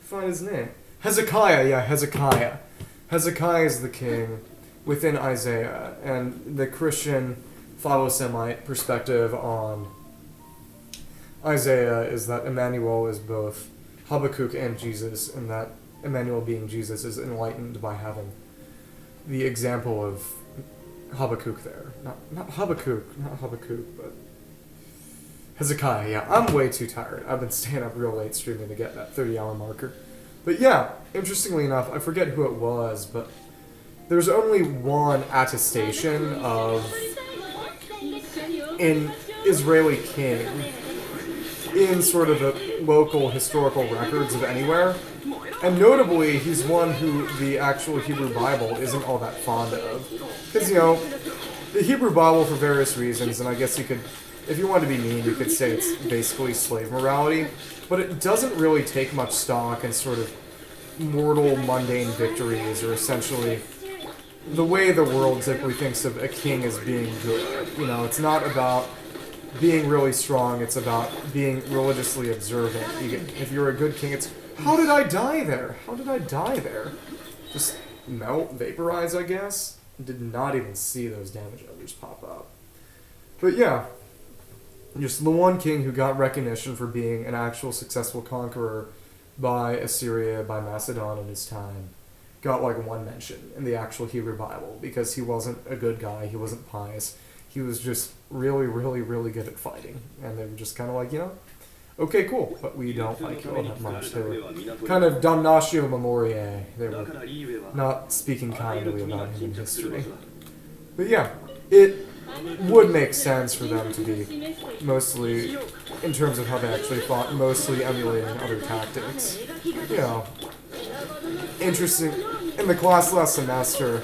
Find his name. Hezekiah, yeah, Hezekiah. Hezekiah is the king within Isaiah, and the Christian philo-Semite perspective on Isaiah is that Emmanuel is both Habakkuk and Jesus, and that Emmanuel being Jesus is enlightened by having the example of Habakkuk there. Not Habakkuk, but Hezekiah, yeah. I'm way too tired. I've been staying up real late streaming to get that 30-hour marker. But yeah, interestingly enough, I forget who it was, but there's only one attestation of an Israeli king in sort of the local historical records of anywhere. And notably, he's one who the actual Hebrew Bible isn't all that fond of. Because, the Hebrew Bible, for various reasons, and I guess you could, if you want to be mean, you could say it's basically slave morality, but it doesn't really take much stock in sort of mortal, mundane victories, or essentially the way the world typically thinks of a king as being good. It's not about being really strong, it's about being religiously observant. If you're a good king, it's, how did I die there? Just melt, vaporize, I guess? Did not even see those damage others pop up. But yeah, just the one king who got recognition for being an actual successful conqueror by Assyria, by Macedon in his time, got one mention in the actual Hebrew Bible, because he wasn't a good guy, he wasn't pious, he was just really, really, really good at fighting. And they were just kind of like, okay, cool, but we don't like you all that much. They were kind of damnatio memoriae. They were not speaking kindly about him in history. But yeah, it would make sense for them to be mostly, in terms of how they actually fought, mostly emulating other tactics. Interesting. In the class last semester,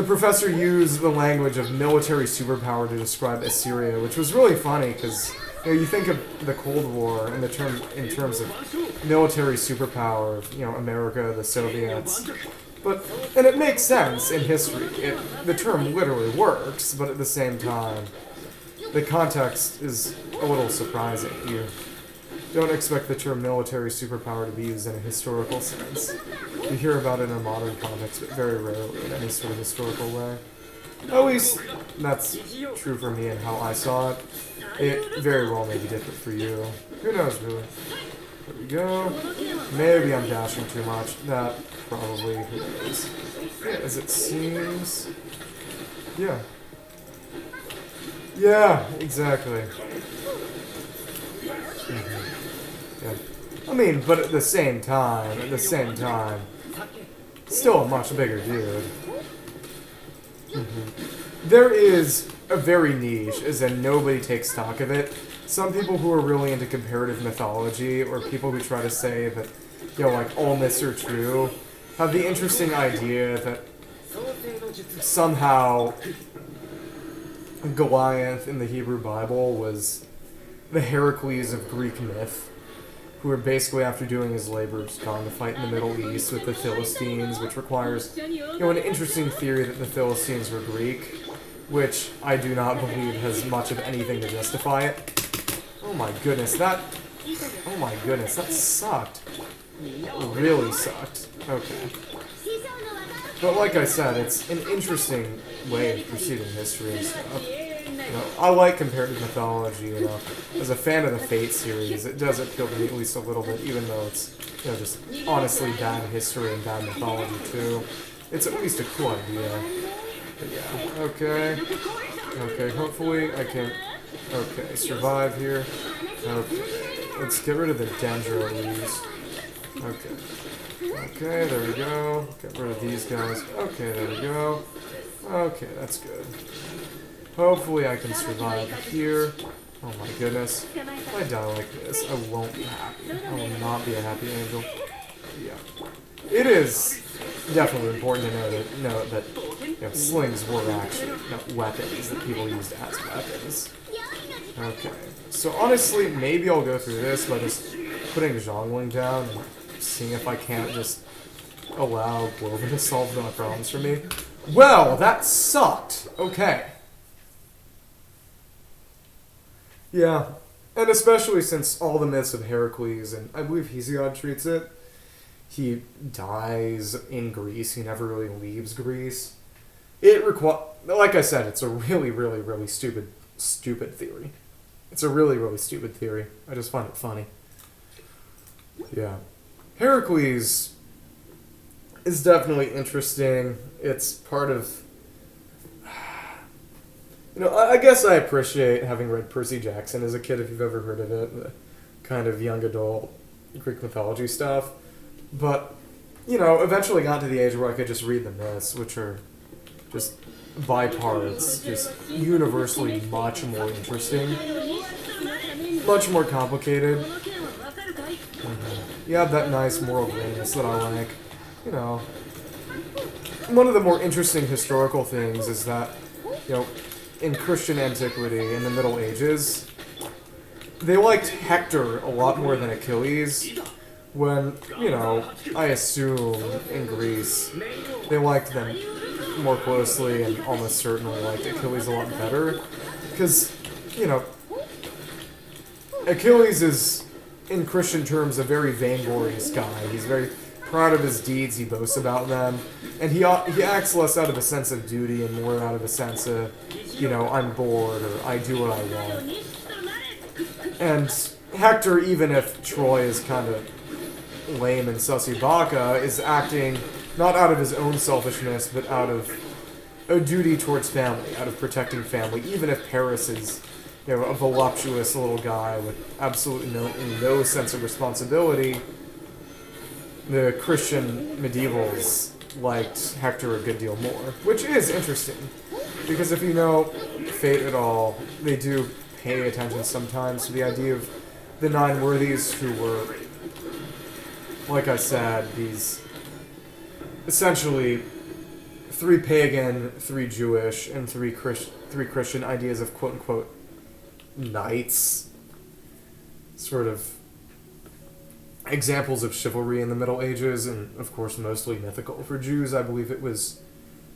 the professor used the language of military superpower to describe Assyria, which was really funny because you think of the Cold War in terms of military superpower, America, the Soviets, and it makes sense in history. The term literally works, but at the same time, the context is a little surprising. You don't expect the term military superpower to be used in a historical sense. You hear about it in a modern context, but very rarely in any sort of historical way. At least, that's true for me and how I saw it. It very well may be different for you. Who knows, really? There we go. Maybe I'm dashing too much. That probably is. Yeah, as it seems. Yeah. Yeah, exactly. Yeah. I mean, but at the same time, still a much bigger dude. There is a very niche, as in nobody takes stock of it. Some people who are really into comparative mythology, or people who try to say that, like, all myths are true, have the interesting idea that somehow Goliath in the Hebrew Bible was the Heracles of Greek myth, who were basically, after doing his labors, gone to fight in the Middle East with the Philistines, which requires, an interesting theory that the Philistines were Greek, which I do not believe has much of anything to justify it. Oh my goodness, that sucked. It really sucked. Okay. But like I said, it's an interesting way of perceiving history and stuff. I like comparative mythology, As a fan of the Fate series, it does appeal to me at least a little bit, even though it's, just honestly bad history and bad mythology too. It's at least a cool idea. But yeah, okay. Okay, hopefully I can... Okay, survive here. Okay, let's get rid of the Dendro at least. Okay. Okay, there we go. Get rid of these guys. Okay, there we go. Okay, that's good. Hopefully I can survive here. Oh my goodness. If I die like this, I won't be happy. I will not be a happy angel. Yeah. It is definitely important to note that slings were actually weapons that people used as weapons. Okay. So honestly, maybe I'll go through this by just putting Zhongling down and seeing if I can't just allow Glover to solve my problems for me. Well, that sucked. Okay. Yeah, and especially since all the myths of Heracles, and I believe Hesiod treats it, he dies in Greece, he never really leaves Greece. Like I said, it's a really, really, really stupid theory. It's a really, really stupid theory. I just find it funny. Yeah. Heracles is definitely interesting. It's part of... I guess I appreciate having read Percy Jackson as a kid, if you've ever heard of it, the kind of young adult Greek mythology stuff. But, eventually got to the age where I could just read the myths, which are just, by parts, just universally much more interesting. Much more complicated. You have that nice moral grayness that I like. One of the more interesting historical things is that, in Christian antiquity, in the Middle Ages, they liked Hector a lot more than Achilles, when, I assume in Greece, they liked them more closely and almost certainly liked Achilles a lot better. Because, Achilles is, in Christian terms, a very vainglorious guy. He's very proud of his deeds, he boasts about them, and he acts less out of a sense of duty and more out of a sense of, I'm bored, or I do what I want. And Hector, even if Troy is kind of lame and sussy baka, is acting not out of his own selfishness, but out of a duty towards family, out of protecting family, even if Paris is, a voluptuous little guy with absolutely no sense of responsibility. The Christian medievals liked Hector a good deal more, which is interesting, because if you know Fate at all, they do pay attention sometimes to the idea of the Nine Worthies, who were, like I said, these essentially 3 pagan, 3 Jewish, and 3 Christian ideas of quote-unquote knights. Sort of examples of chivalry in the Middle Ages, and of course mostly mythical. For Jews, I believe it was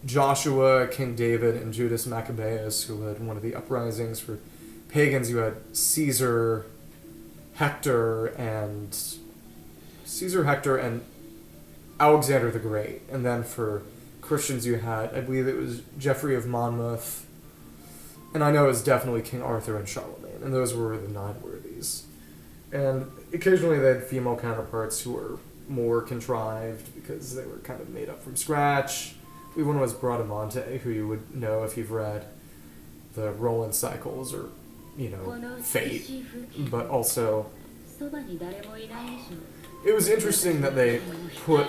Joshua, King David, and Judas Maccabeus who led one of the uprisings. For pagans, you had Caesar, Hector, and Alexander the Great. And then for Christians, you had, I believe it was Geoffrey of Monmouth, and I know it was definitely King Arthur and Charlemagne, and those were the nine worthies. And occasionally they had female counterparts who were more contrived because they were kind of made up from scratch. One was Bradamante, who you would know if you've read the Roland Cycles or, Fate. But also, it was interesting that they put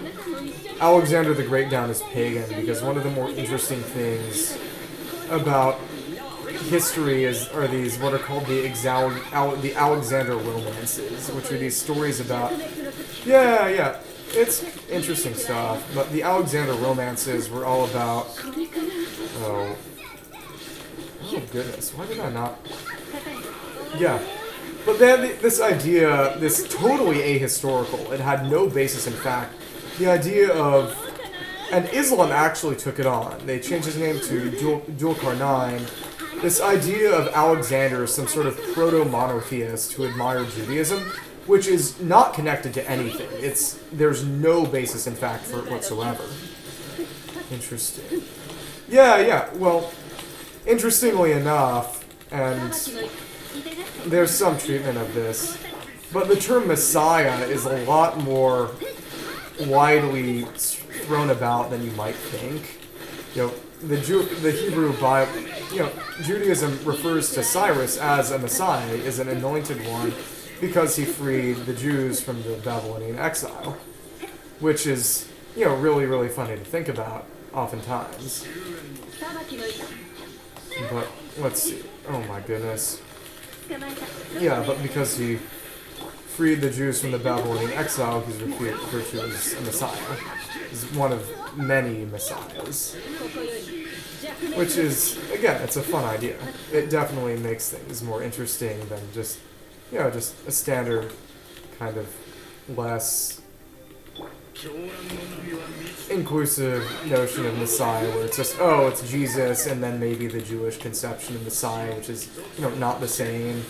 Alexander the Great down as pagan, because one of the more interesting things about history are these what are called the Alexander romances, which are these stories about it's interesting stuff. But the Alexander romances were all about oh goodness, why did I not? Yeah, but then this idea, this totally ahistorical, it had no basis in fact. The idea of, and Islam actually took it on. They changed his name to Dul-Qarnayn. This idea of Alexander as some sort of proto-monotheist who admired Judaism, which is not connected to anything. There's no basis in fact for it whatsoever. Interesting. Yeah, well, interestingly enough, and there's some treatment of this, but the term Messiah is a lot more widely thrown about than you might think. The Hebrew Bible, Judaism refers to Cyrus as a Messiah, as an anointed one, because he freed the Jews from the Babylonian exile, which is, really, really funny to think about, oftentimes. But, let's see. Oh my goodness. Yeah, but because he freed the Jews from the Babylonian exile, he's referred to as a Messiah. He's one of many Messiahs. Which is, again, it's a fun idea. It definitely makes things more interesting than just a standard kind of less inclusive notion of Messiah, where it's just, it's Jesus, and then maybe the Jewish conception of Messiah, which is, not the same,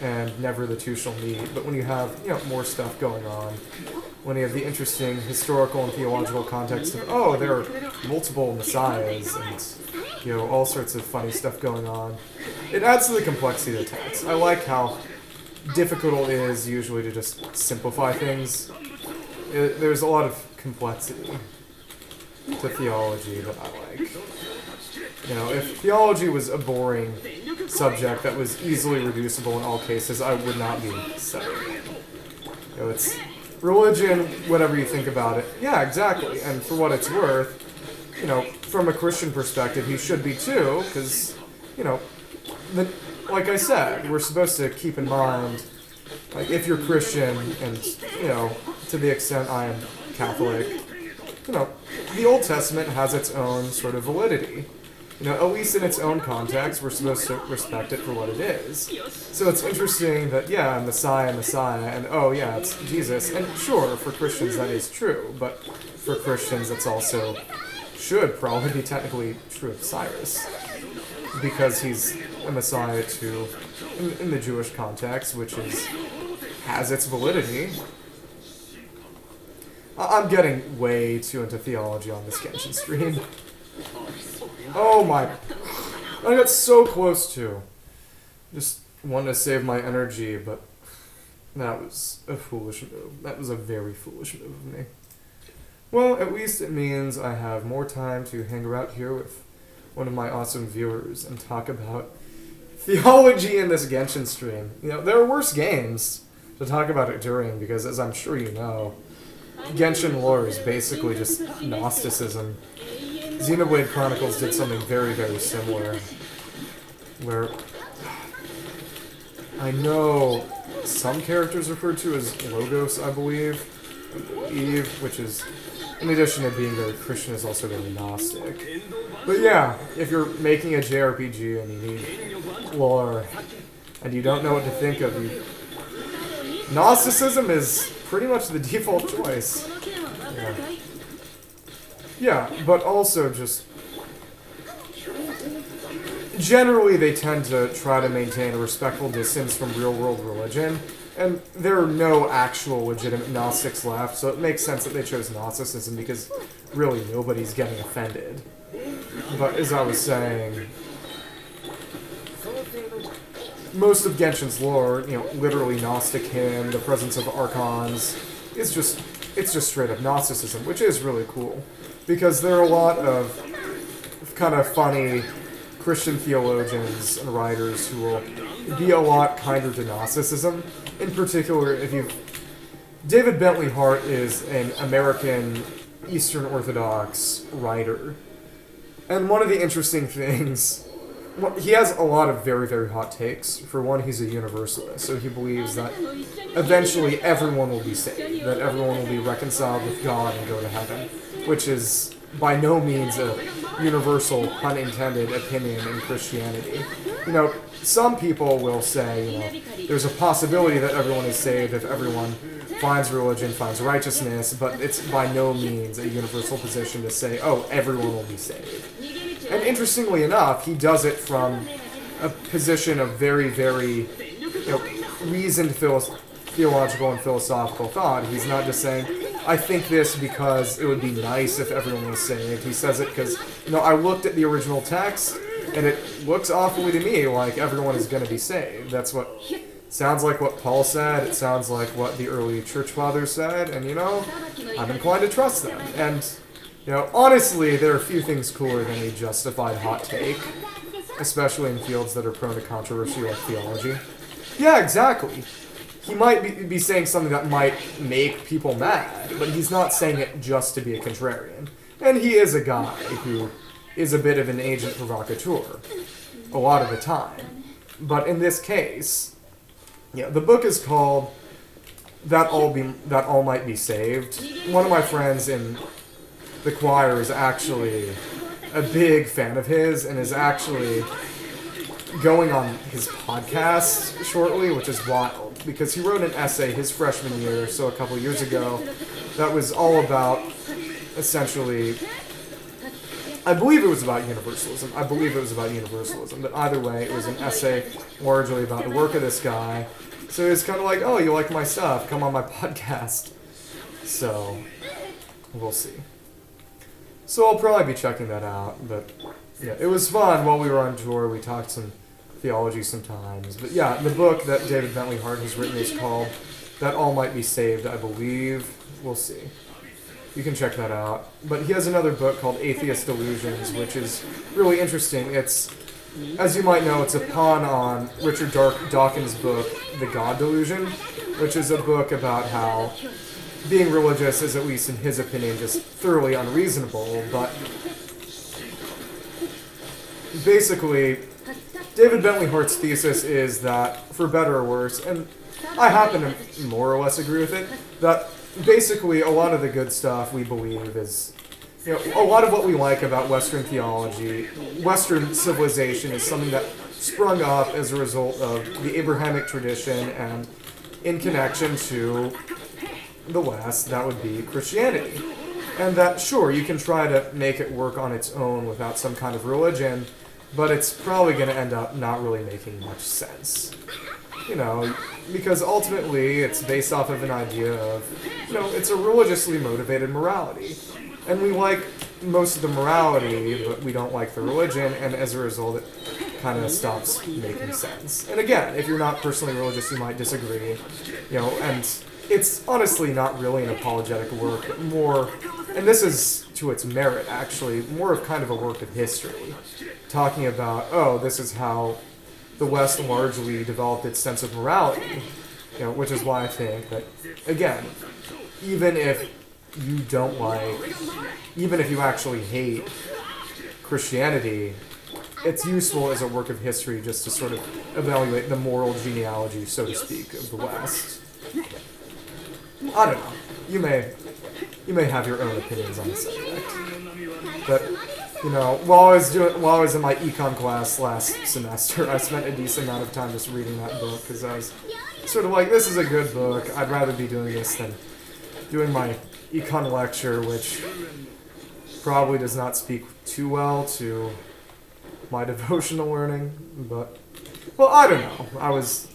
and never the two shall meet. But when you have, more stuff going on, when you have the interesting historical and theological context of, there are multiple Messiahs, and, all sorts of funny stuff going on, it adds to the complexity of the text. I like how difficult it is usually to just simplify things. There's a lot of complexity to theology that I like. If theology was a boring subject that was easily reducible in all cases, I would not be studying it. It's religion, whatever you think about it. Yeah, exactly. And for what it's worth, from a Christian perspective, he should be too, because, like I said, we're supposed to keep in mind, like, if you're Christian, and, to the extent I am Catholic, the Old Testament has its own sort of validity. At least in its own context, we're supposed to respect it for what it is. So it's interesting that, Messiah, and it's Jesus. And sure, for Christians that is true, but for Christians that's also should probably be technically true of Cyrus, because he's a Messiah too, in the Jewish context, which has its validity. I'm getting way too into theology on this Genshin stream. Oh my... I got so close to. Just wanted to save my energy, but that was a foolish move. That was a very foolish move of me. Well, at least it means I have more time to hang around here with one of my awesome viewers and talk about theology in this Genshin stream. There are worse games to talk about it during, because as I'm sure you know, Genshin lore is basically just Gnosticism. Xenoblade Chronicles did something very, very similar, where I know some characters referred to as Logos, I believe, which is in addition to being very Christian, is also very Gnostic. But yeah, if you're making a JRPG and you need lore, and you don't know what to think of, Gnosticism is pretty much the default choice. Yeah, but also just... generally, they tend to try to maintain a respectful distance from real-world religion, and there are no actual legitimate Gnostics left, so it makes sense that they chose Gnosticism because really nobody's getting offended. But as I was saying, most of Genshin's lore, literally Gnostic hymn, the presence of archons, it's just straight up Gnosticism, which is really cool. Because there are a lot of kind of funny Christian theologians and writers who will be a lot kinder to Gnosticism. In particular, David Bentley Hart is an American Eastern Orthodox writer. And one of the interesting things, he has a lot of very, very hot takes. For one, he's a universalist, so he believes that eventually everyone will be saved, that everyone will be reconciled with God and go to heaven, which is by no means a universal, pun intended, opinion in Christianity. Some people will say, there's a possibility that everyone is saved if everyone finds religion, finds righteousness, but it's by no means a universal position to say, oh, everyone will be saved. And interestingly enough, he does it from a position of very, very, reasoned theological and philosophical thought. He's not just saying, I think this because it would be nice if everyone was saved. He says it because, I looked at the original text, and it looks awfully to me like everyone is going to be saved. That's what sounds like what Paul said. It sounds like what the early church fathers said, and, I'm inclined to trust them. And, honestly, there are few things cooler than a justified hot take, especially in fields that are prone to controversy like theology. Yeah, exactly. He might be saying something that might make people mad, but he's not saying it just to be a contrarian. And he is a guy who is a bit of an agent provocateur, a lot of the time. But in this case, the book is called That All Might Be Saved. One of my friends in the choir is actually a big fan of his, and is actually going on his podcast shortly, which is wild, because he wrote an essay his freshman year, so a couple years ago, that was all about, essentially, I believe it was about universalism, but either way, it was an essay largely about the work of this guy, so it's kind of like, oh, you like my stuff, come on my podcast. So, we'll see. So I'll probably be checking that out, but yeah, it was fun while we were on tour. We talked some theology sometimes. But yeah, the book that David Bentley Hart has written is called That All Might Be Saved, I believe. We'll see. You can check that out. But he has another book called Atheist Delusions, which is really interesting. It's, as you might know, it's a pun on Richard Dawkins' book, The God Delusion, which is a book about how being religious is, at least in his opinion, just thoroughly unreasonable, but basically, David Bentley Hart's thesis is that, for better or worse, and I happen to more or less agree with it, that basically a lot of the good stuff we believe is, a lot of what we like about Western theology, Western civilization, is something that sprung up as a result of the Abrahamic tradition and in connection to the West, that would be Christianity. And that, sure, you can try to make it work on its own without some kind of religion, but it's probably going to end up not really making much sense. Because ultimately it's based off of an idea of, it's a religiously motivated morality. And we like most of the morality, but we don't like the religion, and as a result it kind of stops making sense. And again, if you're not personally religious, you might disagree, and it's honestly not really an apologetic work, but more, and this is to its merit actually, more of kind of a work of history, talking about, oh, this is how the West largely developed its sense of morality, which is why I think that, again, even if you actually hate Christianity, it's useful as a work of history just to sort of evaluate the moral genealogy, so to speak, of the West. I don't know. You may you may have your own opinions on the subject. But, you know, while I was in my econ class last semester, I spent a decent amount of time just reading that book, because I was sort of like, this is a good book, I'd rather be doing this than doing my econ lecture, which probably does not speak too well to my devotional learning, but, well, I don't know. I was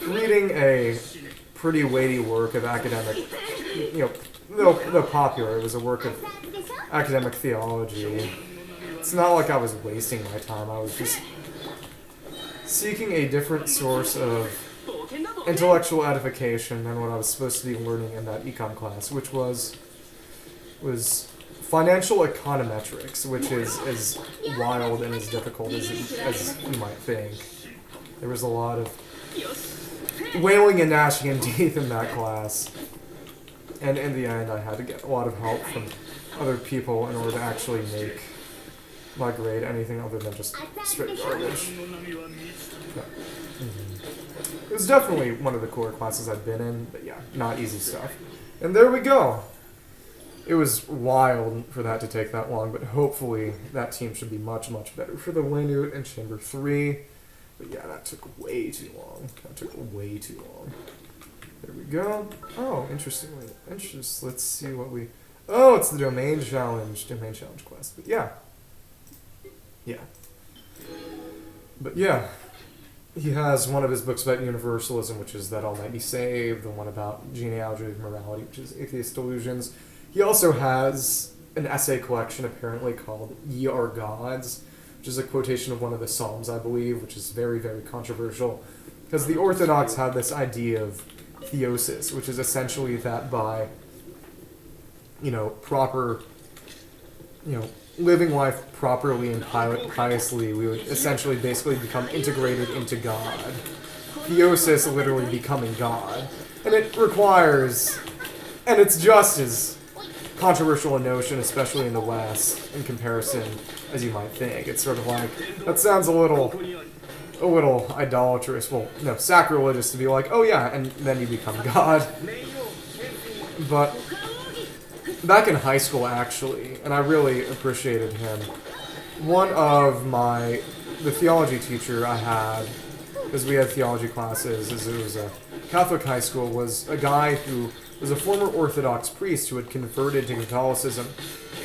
reading a pretty weighty work of academic, you know, though popular, it was a work of academic theology. It's not like I was wasting my time, I was just seeking a different source of intellectual edification than what I was supposed to be learning in that econ class, which was financial econometrics, which is as wild and as difficult as you might think. There was a lot of wailing and gnashing of teeth in that class, and in the end I had to get a lot of help from other people in order to actually make my grade anything other than just straight garbage. Yeah. It was definitely one of the cooler classes I've been in, but yeah, not easy stuff. And there we go. It was wild for that to take that long, but hopefully that team should be much, much better for the Waynute in Chamber 3. But yeah, that took way too long. There we go. Oh, interestingly. Let's see what we... Oh, it's the Domain Challenge class. But yeah. But yeah. He has one of his books about universalism, which is That All Might Be Saved, the one about genealogy of morality, which is Atheist Delusions. He also has an essay collection apparently called Ye Are Gods, which is a quotation of one of the Psalms, I believe, which is very, very controversial. Because the Orthodox have this idea of theosis, which is essentially that by, you know, living life properly and piously, we would essentially basically become integrated into God. Theosis literally becoming God. And it requires, and it's just as controversial a notion, especially in the West, in comparison as you might think. It's sort of like, that sounds a little idolatrous, well, no, sacrilegious to be like, oh yeah, and then you become God. But back in high school, actually, and I really appreciated him, one of the theology teacher I had, because we had theology classes, as it was a Catholic high school, was a guy who was a former Orthodox priest who had converted to Catholicism,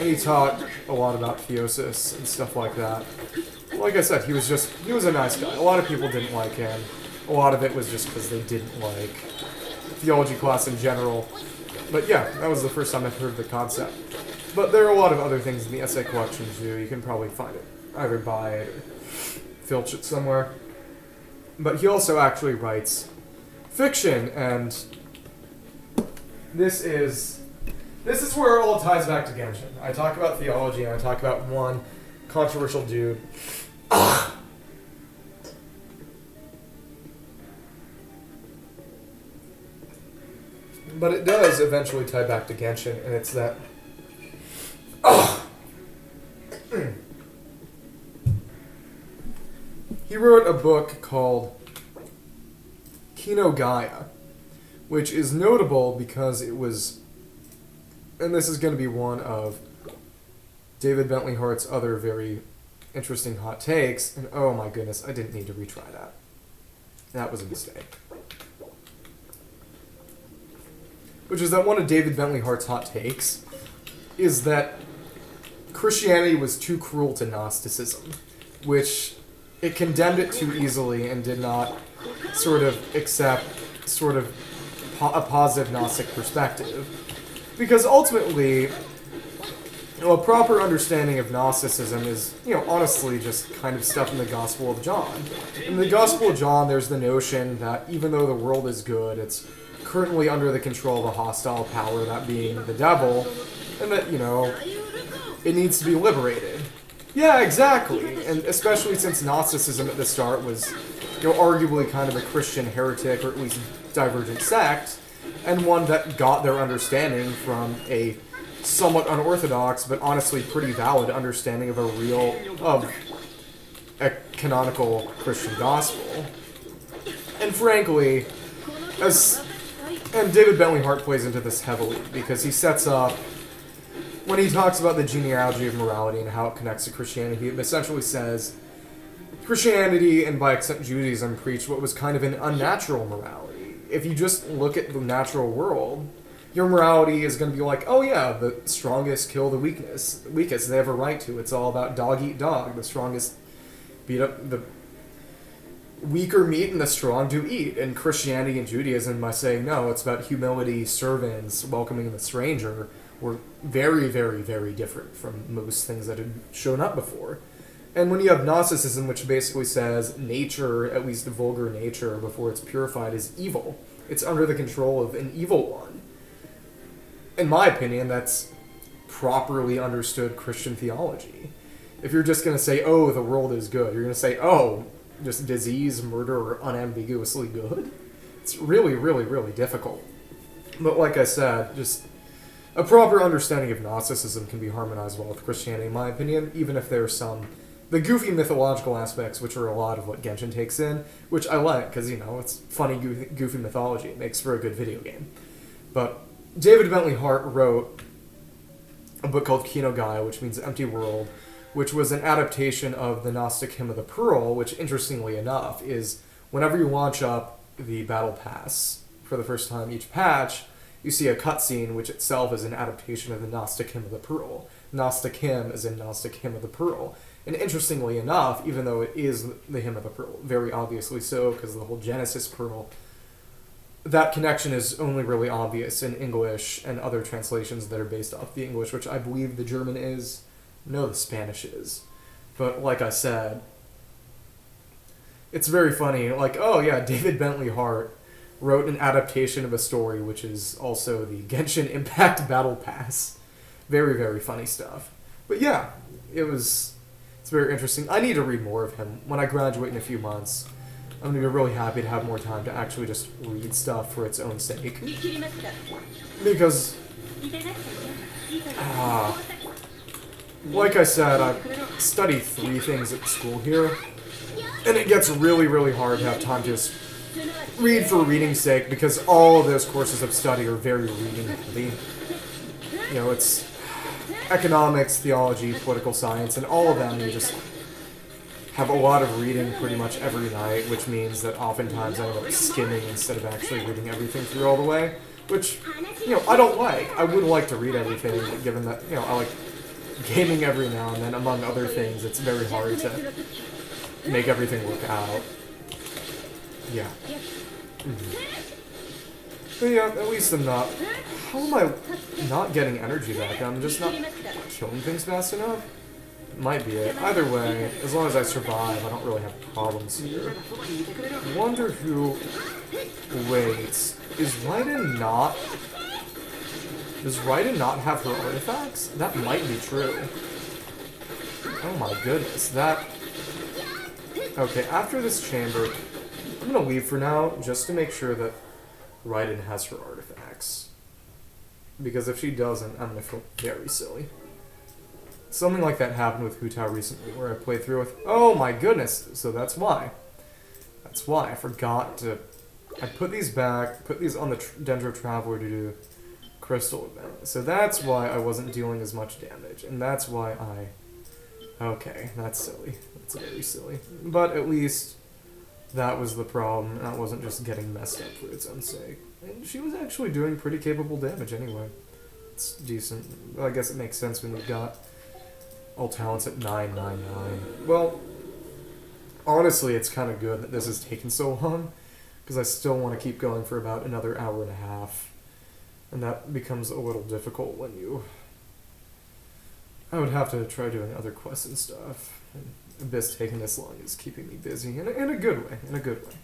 and he taught a lot about theosis and stuff like that. Like I said, he was a nice guy. A lot of people didn't like him. A lot of it was just because they didn't like theology class in general. But yeah, that was the first time I've heard of the concept. But there are a lot of other things in the essay collection too. You can probably find it, either buy it or filch it somewhere. But he also actually writes fiction, and this is where it all ties back to Genshin. I talk about theology, and I talk about one controversial dude. But it does eventually tie back to Genshin, and it's that... He wrote a book called Kino Gaia, which is notable because it was... And this is going to be one of David Bentley Hart's other very interesting hot takes, and oh my goodness, I didn't need to retry that. That was a mistake. Which is that one of David Bentley Hart's hot takes is that Christianity was too cruel to Gnosticism, which it condemned it too easily and did not sort of accept sort of a positive Gnostic perspective. Because ultimately, a proper understanding of Gnosticism is, honestly just kind of stuff in the Gospel of John. In the Gospel of John, there's the notion that even though the world is good, it's currently under the control of a hostile power, that being the devil, and that, it needs to be liberated. Yeah, exactly. And especially since Gnosticism at the start was, arguably kind of a Christian heretic, or at least divergent sect, and one that got their understanding from a somewhat unorthodox, but honestly pretty valid understanding of a canonical Christian gospel. And frankly, and David Bentley Hart plays into this heavily, because he sets up when he talks about the genealogy of morality and how it connects to Christianity, it essentially says Christianity, and by extent Judaism, preached what was kind of an unnatural morality. If you just look at the natural world, your morality is going to be like, oh yeah, the strongest kill the weakest. They have a right to. It's all about dog eat dog. The strongest beat up the weaker meat, and the strong do eat. And Christianity and Judaism, by saying no, it's about humility, servants, welcoming the stranger, were very, very, very different from most things that had shown up before. And when you have Gnosticism, which basically says nature, at least vulgar nature, before it's purified, is evil. It's under the control of an evil one. In my opinion, that's properly understood Christian theology. If you're just going to say, oh, the world is good, you're going to say, oh, just disease, murder are unambiguously good? It's really, really, really difficult. But like I said, just a proper understanding of Gnosticism can be harmonized well with Christianity, in my opinion, even if there's some the goofy mythological aspects, which are a lot of what Genshin takes in, which I like, because, you know, it's funny, goofy mythology. It makes for a good video game. But David Bentley Hart wrote a book called Kino Gaia, which means Empty World, which was an adaptation of the Gnostic Hymn of the Pearl, which, interestingly enough, is whenever you launch up the Battle Pass for the first time each patch, you see a cutscene, which itself is an adaptation of the Gnostic Hymn of the Pearl. Gnostic Hymn is in Gnostic Hymn of the Pearl. And interestingly enough, even though it is the Hymn of the Pearl, very obviously so, because of the whole Genesis Pearl, that connection is only really obvious in English and other translations that are based off the English, which I believe the German is. No, the Spanish is. But like I said, it's very funny. Like, oh yeah, David Bentley Hart wrote an adaptation of a story, which is also the Genshin Impact Battle Pass. Very, very funny stuff. But yeah, it's very interesting. I need to read more of him. When I graduate in a few months, I'm going to be really happy to have more time to actually just read stuff for its own sake. Because, like I said, I study 3 things at school here, and it gets really, really hard to have time to just read for reading's sake, because all of those courses of study are very reading heavy. You know, it's economics, theology, political science, and all of them you just have a lot of reading pretty much every night, which means that oftentimes I end up skimming instead of actually reading everything through all the way, which, you know, I don't like. I would like to read everything, but given that, you know, I like gaming every now and then, among other things, it's very hard to make everything work out. Yeah. But yeah, at least I'm not... How am I not getting energy back? I'm just not killing things fast enough? Might be it. Either way, as long as I survive, I don't really have problems here. Wonder who... Wait, is Raiden not... Does Raiden not have her artifacts? That might be true. Oh my goodness, that... Okay, after this chamber, I'm gonna leave for now, just to make sure that Raiden has her artifacts. Because if she doesn't, I'm gonna feel very silly. Something like that happened with Hu Tao recently, where I played through with... Oh my goodness! So that's why. That's why. I forgot to... I put these back, put these on the Dendro Traveler to do Crystal event. So that's why I wasn't dealing as much damage. And that's why I... Okay, that's silly. That's very silly. But at least that was the problem. That wasn't just getting messed up for its own sake. And she was actually doing pretty capable damage anyway. It's decent. I guess it makes sense when you've got all talents at 999. Well, honestly, it's kind of good that this has taken so long, because I still want to keep going for about another hour and a half. And that becomes a little difficult when you... I would have to try doing other quests and stuff. And Abyss taking this long is keeping me busy in a good way. In a good way.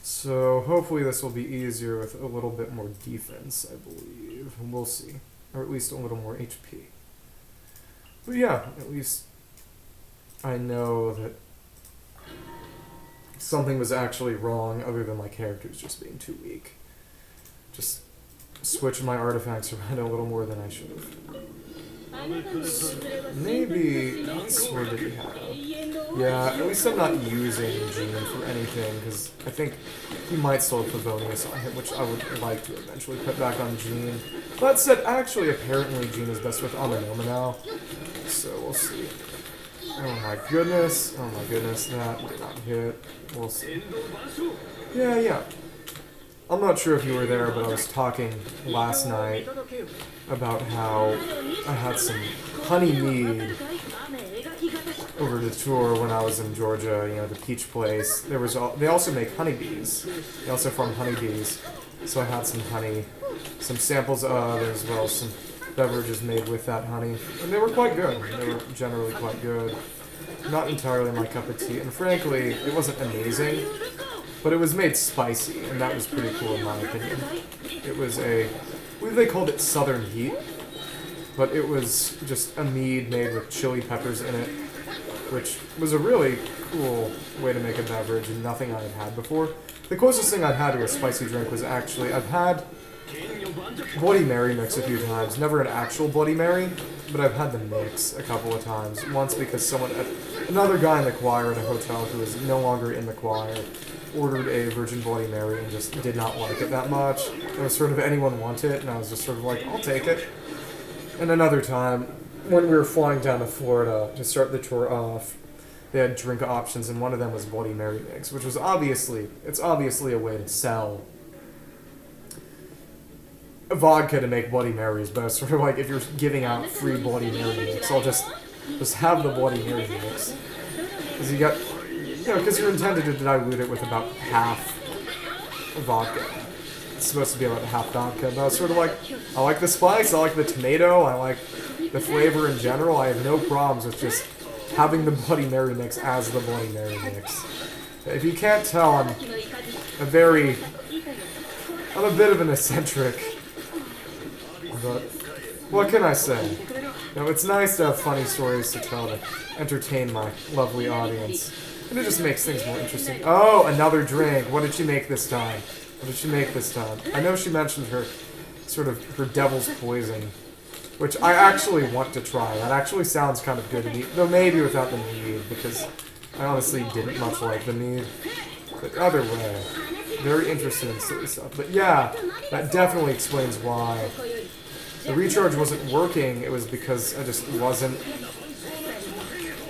So hopefully this will be easier with a little bit more defense, I believe. We'll see. Or at least a little more HP. But yeah, at least I know that something was actually wrong other than my characters just being too weak. Just switch my artifacts around a little more than I should have. Maybe, where did we have? Yeah, at least I'm not using Gene for anything, because I think he might still have Favonius on him, which I would like to eventually put back on Gene. That said, actually, apparently Gene is best with Amanoma now, so we'll see. Oh my goodness, that did not hit. We'll see. Yeah. I'm not sure if you were there, but I was talking last night about how I had some honey mead over the tour when I was in Georgia, you know, the peach place. They also make honeybees. They also farm honeybees. So I had some honey, some samples of it, as well as some beverages made with that honey. And they were quite good. They were generally quite good. Not entirely my cup of tea. And frankly, it wasn't amazing. But it was made spicy, and that was pretty cool in my opinion. It was I believe they called it Southern Heat, but it was just a mead made with chili peppers in it, which was a really cool way to make a beverage and nothing I had had before. The closest thing I'd had to a spicy drink was actually, I've had Bloody Mary mix a few times. Never an actual Bloody Mary, but I've had the mix a couple of times. Once because another guy in the choir at a hotel who is no longer in the choir, ordered a Virgin Bloody Mary and just did not like it that much. It was sort of anyone want it, and I was just sort of like, I'll take it. And another time, when we were flying down to Florida to start the tour off, they had drink options, and one of them was Bloody Mary mix, which was obviously a way to sell vodka to make Bloody Marys, but it's sort of like, if you're giving out free Bloody Mary mix, I'll just have the Bloody Mary mix. Because because you're intended to dilute it with about half vodka. It's supposed to be about half vodka, but I was sort of like, I like the spice, I like the tomato, I like the flavor in general. I have no problems with just having the Bloody Mary mix as the Bloody Mary mix. If you can't tell, I'm a bit of an eccentric, but what can I say? You know, it's nice to have funny stories to tell to entertain my lovely audience. And it just makes things more interesting. Oh, another drink. What did she make this time? I know she mentioned her devil's poison, which I actually want to try. That actually sounds kind of good to me, though maybe without the mead, because I honestly didn't much like the mead. But either way, very interested in silly stuff. But yeah, that definitely explains why the recharge wasn't working. It was because I just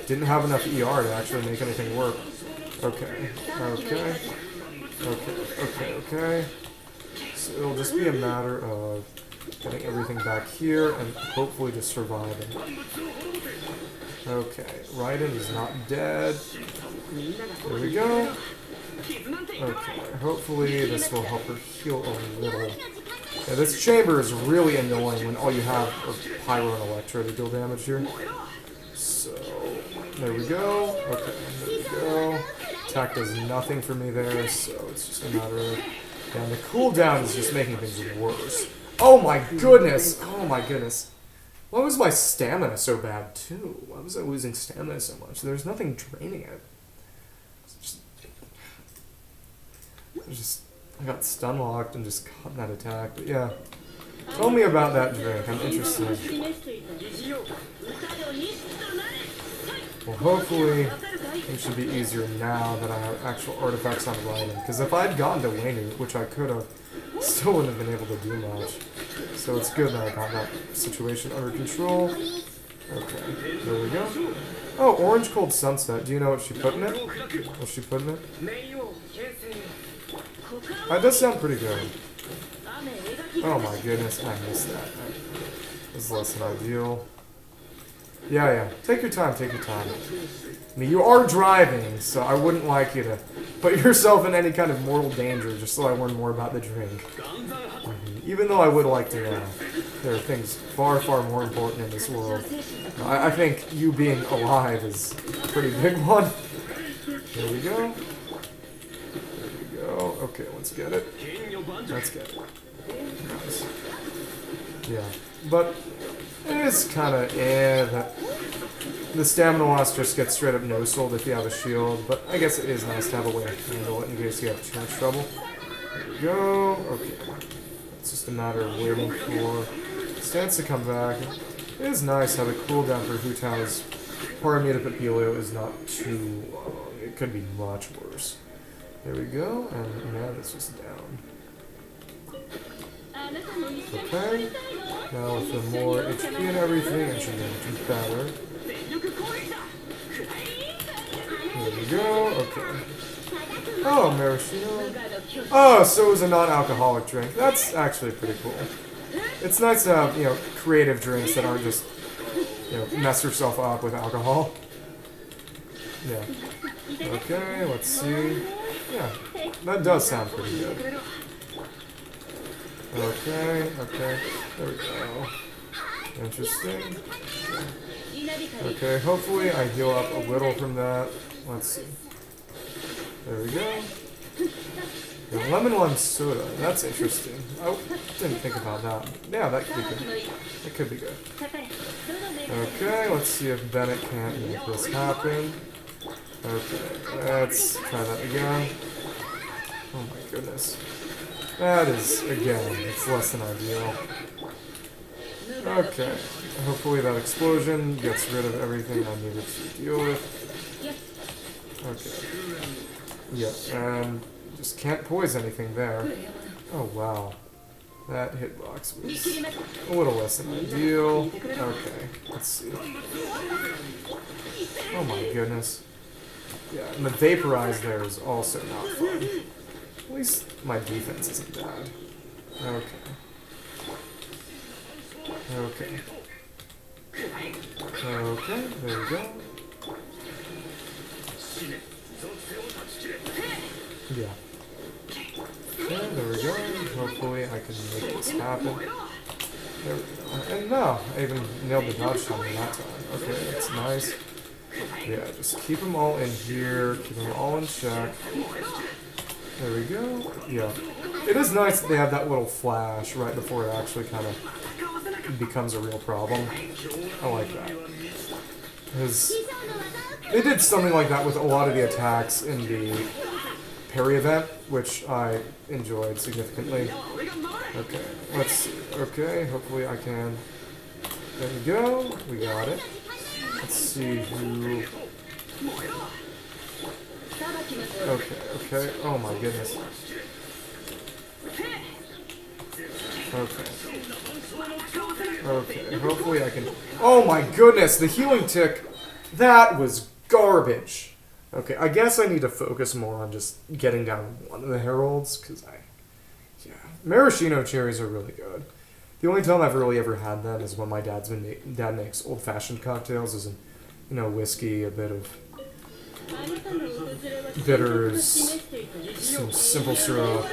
didn't have enough ER to actually make anything work. Okay. So it'll just be a matter of getting everything back here and hopefully just surviving. Okay, Raiden is not dead. There we go. Okay, hopefully this will help her heal a little. Yeah, this chamber is really annoying when all you have are Pyro and Electro to deal damage here. So, there we go. Okay, there we go. Attack does nothing for me there, so it's just a matter of... And the cooldown is just making things worse. Oh my goodness! Why was my stamina so bad, too? Why was I losing stamina so much? There's nothing draining it. I got stun locked and just caught that attack, but yeah. Tell me about that drink, I'm interested. Well, hopefully it should be easier now that I have actual artifacts on Raiden, because if I'd gone to Wayne, which I could have, still wouldn't have been able to do much. So it's good that I got that situation under control. Okay, there we go. Oh, Orange Cold Sunset. Do you know what she put in it? That does sound pretty good. Oh my goodness, I missed that. That was less than ideal. Yeah. Take your time. I mean, you are driving, so I wouldn't like you to put yourself in any kind of mortal danger just so I learn more about the drink. Even though I would like to know. There are things far, far more important in this world. I think you being alive is a pretty big one. There we go. Okay, let's get it. Nice. Yeah, but it is kind of that the stamina loss just gets straight up no-sold if you have a shield, but I guess it is nice to have a way to handle it in case you have too much trouble. There we go. Okay. It's just a matter of waiting for the stance to come back. It is nice how the cooldown for Hu Tao's Paramita Papilio is not too long. It could be much worse. There we go, and yeah, this was down. Okay, now with the more HP and everything, it should be much better. There we go, okay. Oh, maraschino. Oh, so it was a non-alcoholic drink. That's actually pretty cool. It's nice to have, you know, creative drinks that aren't just, you know, mess yourself up with alcohol. Yeah. Okay, let's see. Yeah, that does sound pretty good. Okay, okay. There we go. Interesting. Okay, hopefully I heal up a little from that. Let's see. There we go. The lemon lime soda. That's interesting. I didn't think about that. Yeah, that could be good. That could be good. Okay, let's see if Bennett can't make this happen. Okay, let's try that again. Oh my goodness. That is, again, it's less than ideal. Okay, hopefully that explosion gets rid of everything I needed to deal with. Okay. Yeah, and just can't poise anything there. Oh wow. That hitbox was a little less than ideal. Okay, let's see. Oh my goodness. Yeah, and the vaporize there is also not fun. At least my defense isn't bad. Okay. Okay. Okay, there we go. Yeah. Yeah, there we go. Hopefully I can make this happen. There we go. And no, I even nailed the dodge timing that time. Okay, that's nice. Yeah, just keep them all in here, keep them all in check. There we go. Yeah. It is nice that they have that little flash right before it actually kind of becomes a real problem. I like that. Because they did something like that with a lot of the attacks in the parry event, which I enjoyed significantly. Okay, let's see. Okay, hopefully I can. There we go. We got it. Let's see who. Okay, okay. Oh my goodness. Okay. Okay, hopefully I can. Oh my goodness, the healing tick. That was garbage. Okay, I guess I need to focus more on just getting down one of the heralds, because yeah. Maraschino cherries are really good. The only time I've really ever had them is when my dad makes old-fashioned cocktails, as in, you know, whiskey, a bit of bitters, some simple syrup.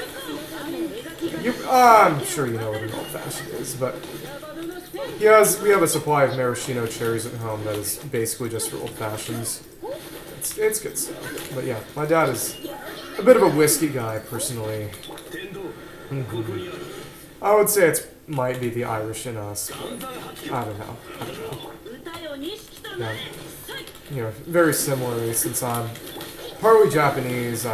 I'm sure you know what an old-fashioned is, but we have a supply of maraschino cherries at home that is basically just for old-fashions. It's good stuff. But yeah, my dad is a bit of a whiskey guy, personally. I would say it might be the Irish in us, but I don't know. Yeah. You know, very similarly, since I'm partly Japanese,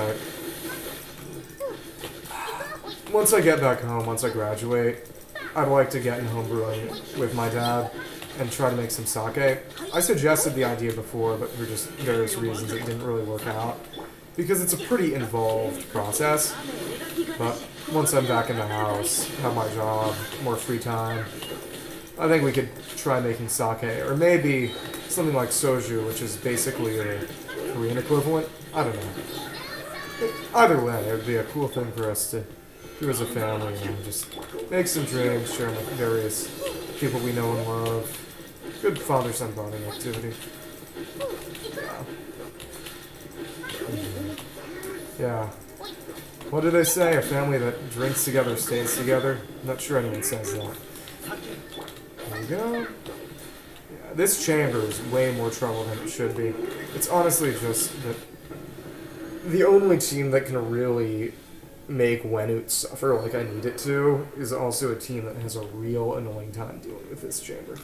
once I get back home, once I graduate, I'd like to get in homebrewing with my dad and try to make some sake. I suggested the idea before, but for just various reasons it didn't really work out, because it's a pretty involved process. But once I'm back in the house, have my job, more free time, I think we could try making sake, or maybe something like soju, which is basically a Korean equivalent. I don't know. Either way, it would be a cool thing for us to do as a family, and just make some drinks, share them with various people we know and love. Good father-son bonding activity. Yeah. What did they say? A family that drinks together stays together? I'm not sure anyone says that. There we go. Yeah, this chamber is way more trouble than it should be. It's honestly just that the only team that can really make Wenut suffer like I need it to is also a team that has a real annoying time dealing with this chamber.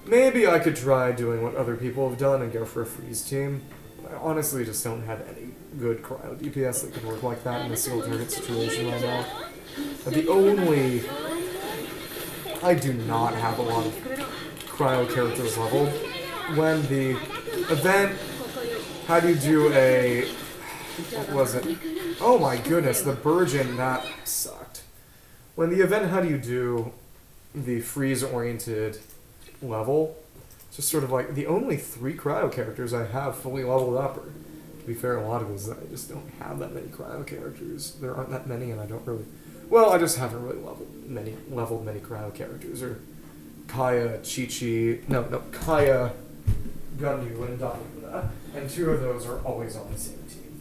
Maybe I could try doing what other people have done and go for a freeze team. I honestly just don't have any good cryo DPS that could work like that in a single target situation right now. But I do not have a lot of cryo characters leveled. When the event had you do a... What was it? Oh my goodness, the Burgeon, that sucked. When the event had you do the freeze-oriented level, just sort of like, the only 3 cryo characters I have fully leveled up are, to be fair, a lot of it is that I just don't have that many cryo characters. There aren't that many, and I don't really... Well, I just haven't really leveled many cryo characters, or Kaya, Chi-Chi... No, Kaya, Gunyu, and Dayuna. And 2 of those are always on the same team.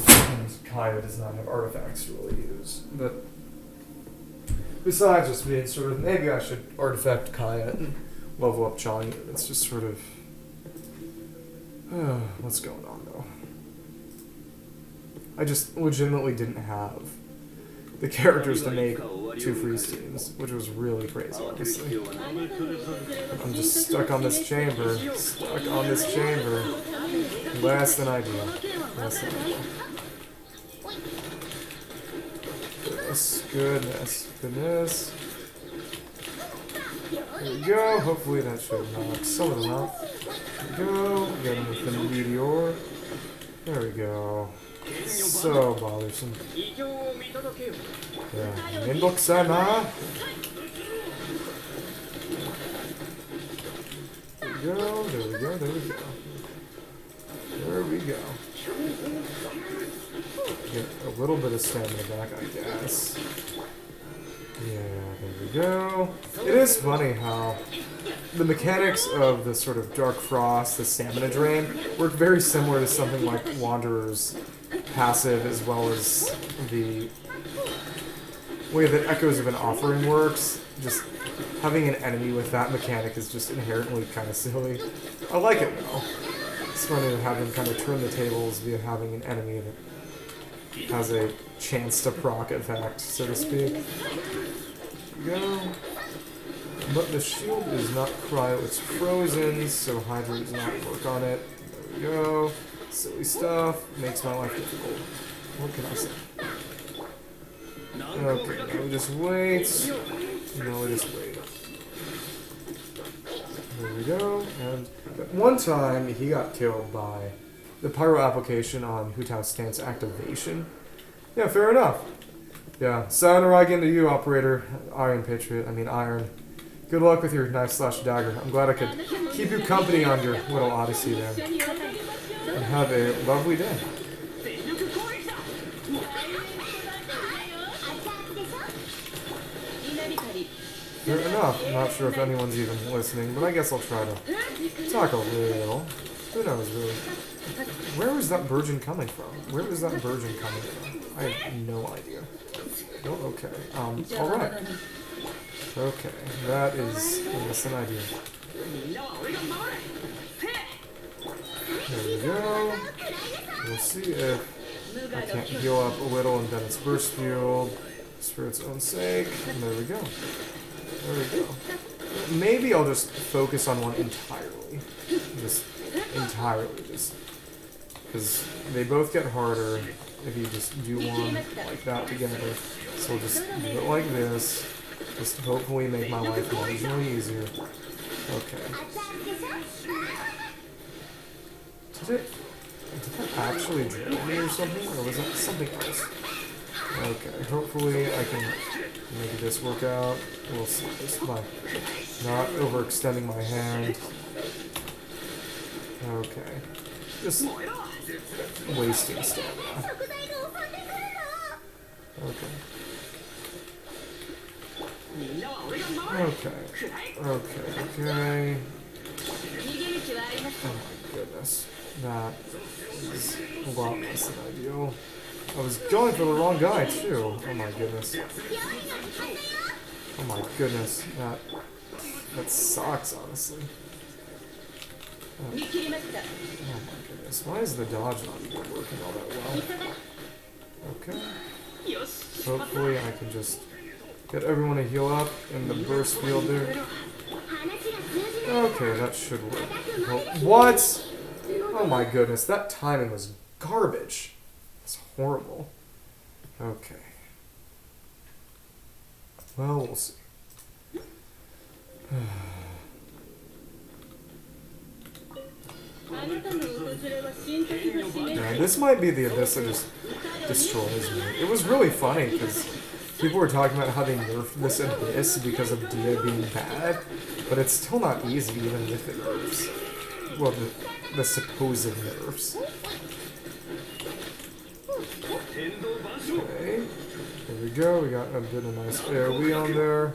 And Kaya does not have artifacts to really use. But besides just being sort of, maybe I should artifact Kaya and level up Chanyu. It's just sort of... what's going on, though? I just legitimately didn't have the characters to make 2 freeze teams, which was really crazy, honestly. I'm just stuck on this chamber. Stuck on this chamber. Less than ideal. Less than ideal. Goodness. There we go. Hopefully that should knock some of them out. There we go. Get him with the meteor. There we go. So bothersome. Yeah. Minboku-sama! There we go. There we go. Get a little bit of stamina back, I guess. Yeah, there we go. It is funny how the mechanics of the sort of Dark Frost, the stamina drain, work very similar to something like Wanderer's passive, as well as the way that Echoes of an Offering works. Just having an enemy with that mechanic is just inherently kind of silly. I like it though. It's funny to have them kind of turn the tables via having an enemy that has a chance to proc effect, so to speak. There we go. But the shield is not cryo, it's frozen, so Hydra does not work on it. There we go. Silly stuff. Makes my life difficult. What can I say? Okay, now we just wait. Now we just wait. There we go. And at one time, he got killed by the pyro application on Hu Tao's stance activation. Yeah, fair enough. Yeah, sayonara again to you, operator. Iron Patriot. I mean, Iron. Good luck with your knife/dagger. I'm glad I could keep you company on your little odyssey there. And have a lovely day. Fair enough. I'm not sure if anyone's even listening, but I guess I'll try to talk a little. Who knows, really? Where is that Virgin coming from? Where is that Virgin coming from? I have no idea. Oh, okay. Alright. Okay, that is an idea. There we go. We'll see if I can't heal up a little and then it's burst field. Just for its own sake. And there we go. There we go. Maybe I'll just focus on one entirely. Just entirely. Just because they both get harder if you just do one like that together. So I'll just do it like this. Just hopefully make my life marginally easier. Okay. Did that actually drill me or something? Or was that something else? Okay, hopefully I can make this work out. We'll see this by not overextending my hand. Okay. Just wasting stamina. Okay. Okay. Oh my goodness. That is a lot less than ideal. I was going for the wrong guy, too. Oh my goodness. Oh my goodness. That sucks, honestly. Oh my goodness. Why is the dodge not even working all that well? Okay. Hopefully I can just get everyone to heal up in the burst field there. Okay, that should work. What? Oh my goodness, that timing was garbage. It's horrible. Okay. Well, we'll see. Yeah, this might be the abyss that just destroys me. It was really funny because people were talking about how they nerfed this abyss because of Dia being bad, but it's still not easy even with the nerfs. Well, the supposed nerfs. Okay, there we go. We got a bit of nice AoE on there.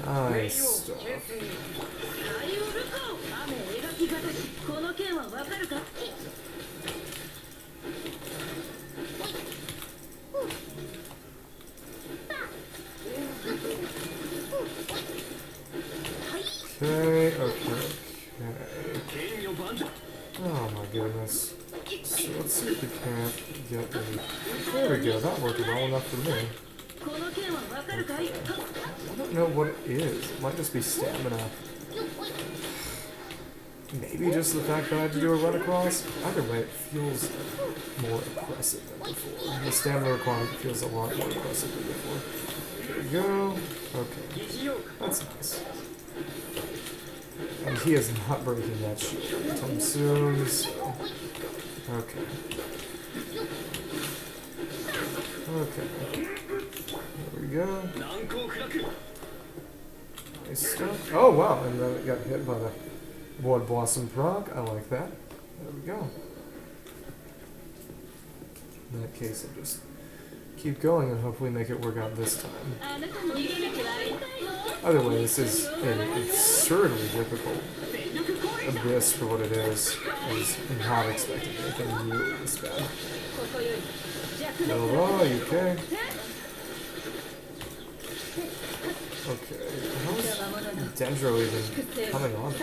Nice stuff. Okay, okay. Oh my goodness. So let's see if we can't get any. There we go, that worked well enough for me. Okay. I don't know what it is. It might just be stamina. Maybe just the fact that I had to do a run across. Either way, it feels more impressive than before. The stamina requirement feels a lot more impressive than before. There we go. Okay. That's nice. And he is not breaking that shield anytime soon, so... Okay. Okay. There we go. Nice stuff. Oh wow, and then it got hit by the Blood Blossom proc. I like that. There we go. In that case, I'll just keep going and hopefully make it work out this time. Either way, this is an absurdly difficult abyss for what it is. I was not expecting anything new this bad. Hello, you okay? Okay, how's Dendro even coming on me?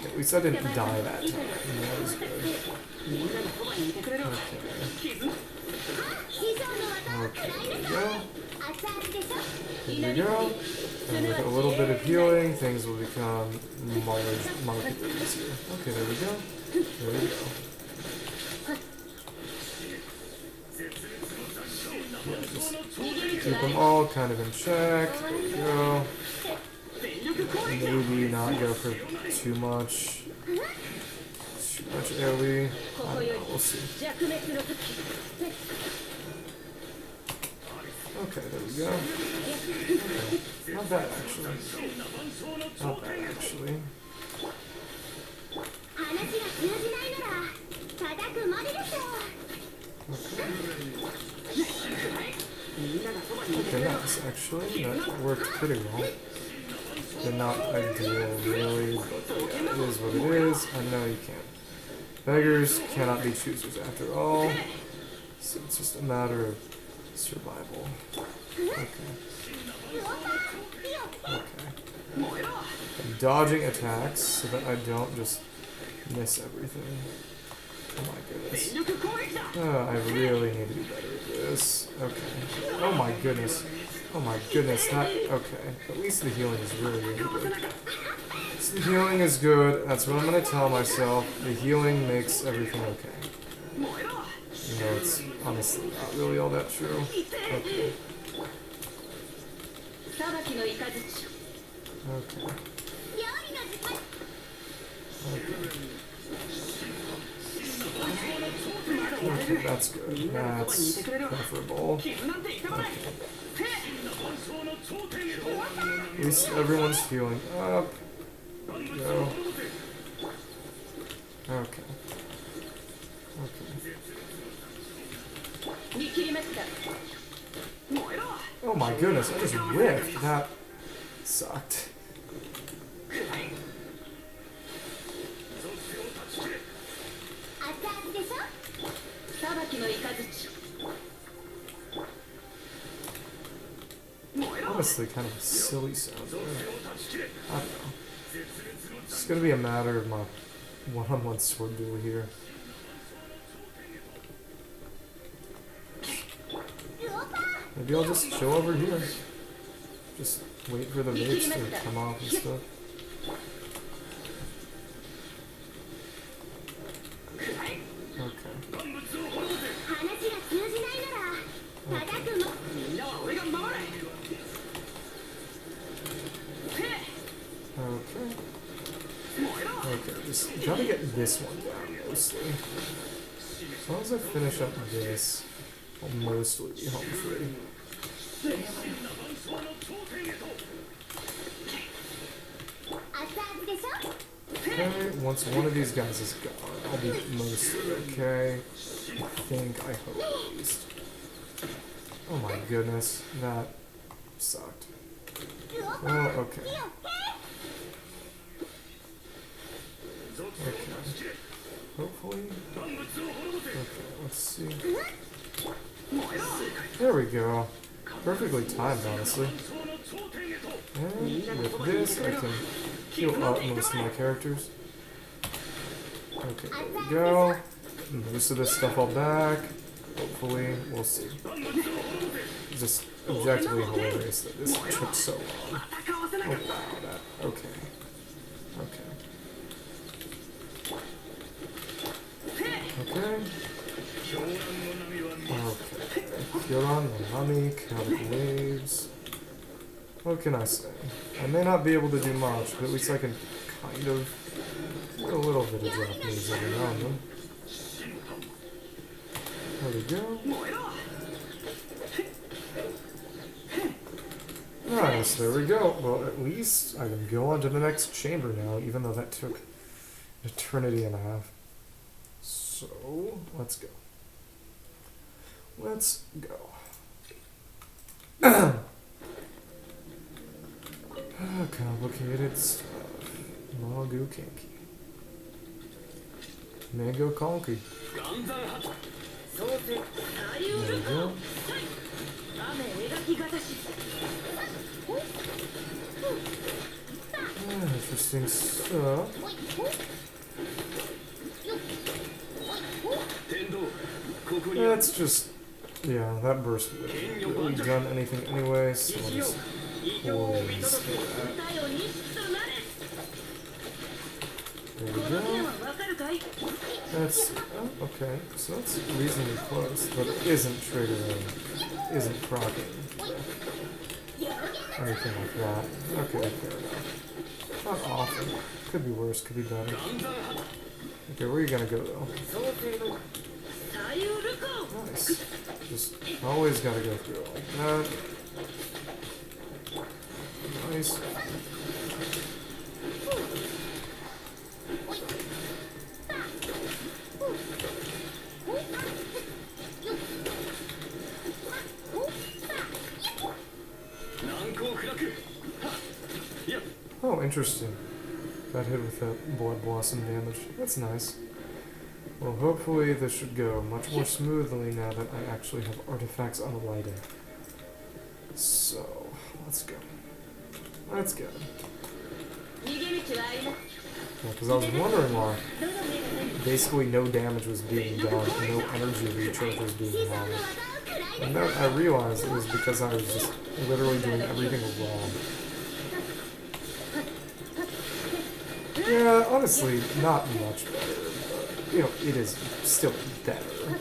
At least I didn't die that time. That was good. Okay. Okay, there we go. Here we go. And with a little bit of healing, things will become markedly easier. Okay, there we go. There we go. Yeah, just keep them all kind of in check. There we go. Maybe not go for too much. Too much AoE. I don't know, we'll see. Okay, there we go. Okay. Not bad, actually. Not bad, actually. Okay, nice, actually. That worked pretty well. They're not ideal, really, but yeah, it is what it is. I know you can't. Beggars cannot be choosers after all. So it's just a matter of survival. Okay. Okay. I'm dodging attacks so that I don't just miss everything. Oh my goodness. Oh, I really need to be better at this. Okay. Oh my goodness. Oh my goodness. That. Okay. At least the healing is really, really good. At least the healing is good. That's what I'm gonna tell myself. The healing makes everything okay. You know, it's honestly not really all that true. Okay. Okay. Okay, that's good. That's preferable. Okay. At least everyone's healing up. There we go. Okay. Okay. Oh my goodness, I just whiffed. That sucked. Honestly, kind of a silly sound. I don't know. It's gonna be a matter of my one-on-one sword duel here. Maybe I'll just chill over here. Just wait for the mates to come off and stuff. Okay. Okay. Okay, just gotta get this one down mostly. As long as I finish up this, I'll mostly be home free. Okay, once one of these guys is gone, I'll be mostly okay. I think, I hope at least. Oh my goodness, that sucked. Well, okay. Okay. Hopefully. Okay, let's see. There we go. Perfectly timed, honestly. And with this, I can heal up most of my characters. Okay, there we go. Most of this stuff all back. Hopefully, we'll see. It's just objectively hilarious that this took so long. Oh wow, that. Okay. Okay. Okay. Okay. Kyoran, Nanami, Chaotic Waves. What can I say? I may not be able to do much, but at least I can kind of do a little bit of Japanese every now and then. There we go. Alright, so there we go. Well, at least I can go on to the next chamber now, even though that took an eternity and a half. So, let's go. Let's go. Complicated stuff. Magu Kinky. Mango Conky. There we go. Interesting stuff. That's just, yeah, that burst wouldn't really done anything anyway, so I'll just poise that. There we go. That's, oh, okay, so that's reasonably close, but it isn't triggering, isn't proccing, anything like that. Okay, fair enough. Not awful. Could be worse, could be better. Okay, where are you gonna go though? Nice. Just always gotta go through it like that. Nice. Oh, interesting. Got hit with that blood blossom damage. That's nice. Well, hopefully this should go much more smoothly now that I actually have artifacts on the lighting. So, let's go. Let's go. Yeah, because I was wondering why basically no damage was being done, no energy recharge was being done. And then I realized it was because I was just literally doing everything wrong. Yeah, honestly, not much better, but, you know, it is still better.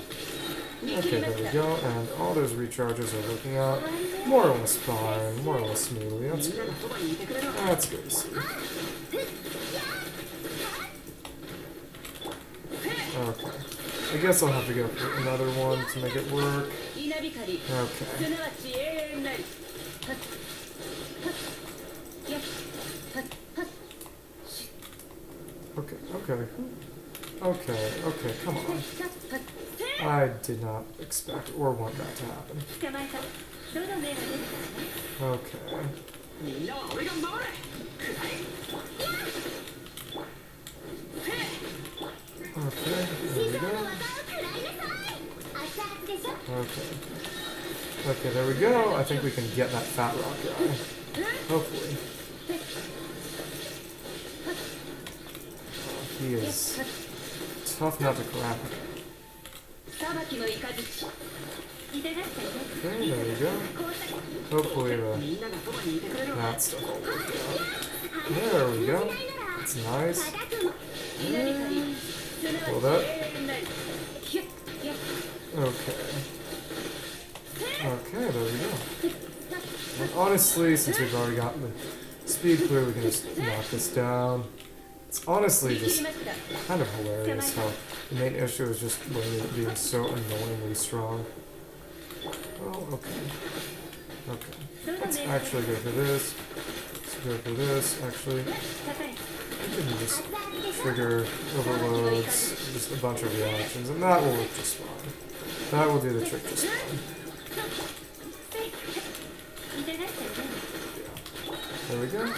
Okay, there we go, and all those recharges are working out more or less fine, more or less smoothly. That's good. That's good to see. Okay. I guess I'll have to go for another one to make it work. Okay. Okay, come on. I did not expect or want that to happen. Okay. Okay, there we go. Okay, there we go. I think we can get that fat rock guy. Hopefully. He is tough not to crack. Okay, there we go. Hopefully that stuff will work out. There we go. That's nice. And pull that. Okay. Okay, there we go. And honestly, since we've already gotten the speed clear, we can just knock this down. It's honestly just kind of hilarious how the main issue is just Lily being so annoyingly strong. Oh, okay. Okay. Let's actually go for this. Let's go for this, actually. I can just trigger overloads, just a bunch of reactions, and that will work just fine. That will do the trick just fine. Yeah. There we go.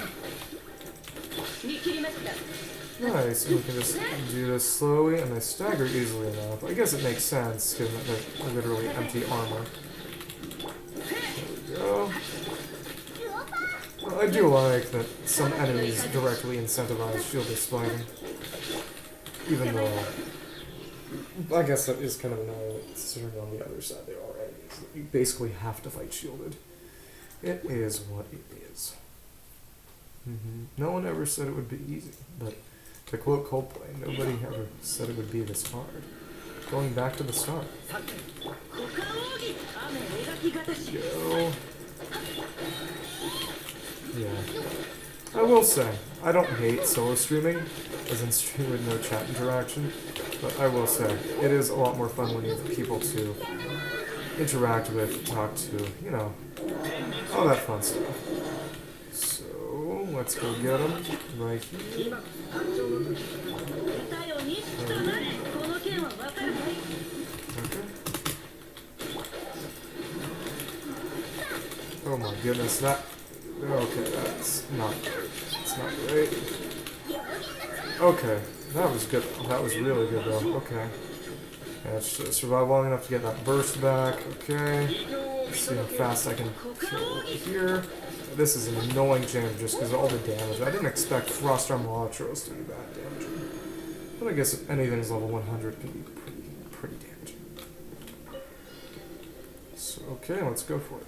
Nice, and we can just do this slowly, and they stagger easily enough. I guess it makes sense, given that they're literally empty armor. There we go. Well, I do like that some enemies directly incentivize shieldless fighting. Even though, I guess that is kind of annoying, considering on the other side there are enemies that you basically have to fight shielded. It is what it is. No one ever said it would be easy, but to quote Coldplay, nobody ever said it would be this hard. Going back to the start. Go. Yeah. I will say, I don't hate solo streaming, as in stream with no chat interaction, but I will say, it is a lot more fun when you have people to interact with, talk to, you know, all that fun stuff. So, let's go get them right here. Okay. Oh my goodness, that... Okay, that's not great. It's not great. Okay, that was good. That was really good though. Okay. Yeah, survive long enough to get that burst back. Okay. Let's see how fast I can kill here. This is an annoying jam just because of all the damage. I didn't expect Frost Arm Electros to be that damaging. But I guess if anything's level 100 can be pretty damaging. So, okay, let's go for it.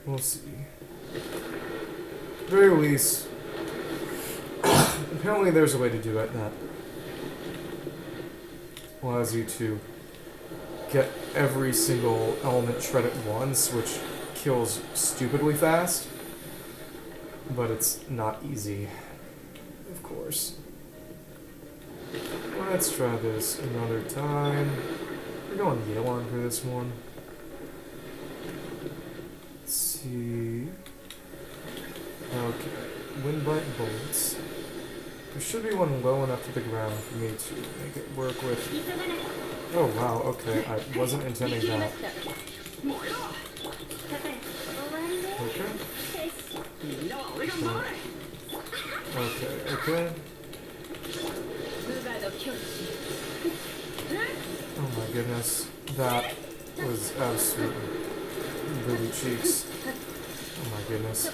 We'll see. At the very least, apparently there's a way to do it that allows you to get every single element shred at once, which kills stupidly fast. But it's not easy, of course. Let's try this another time. We're going Yelan for this one. See. Okay, Windbite Bullets. There should be one low enough to the ground for me to make it work with. Oh wow, okay, I wasn't intending that. Okay. Okay. Oh my goodness, that was absolutely booty cheeks. Oh my goodness.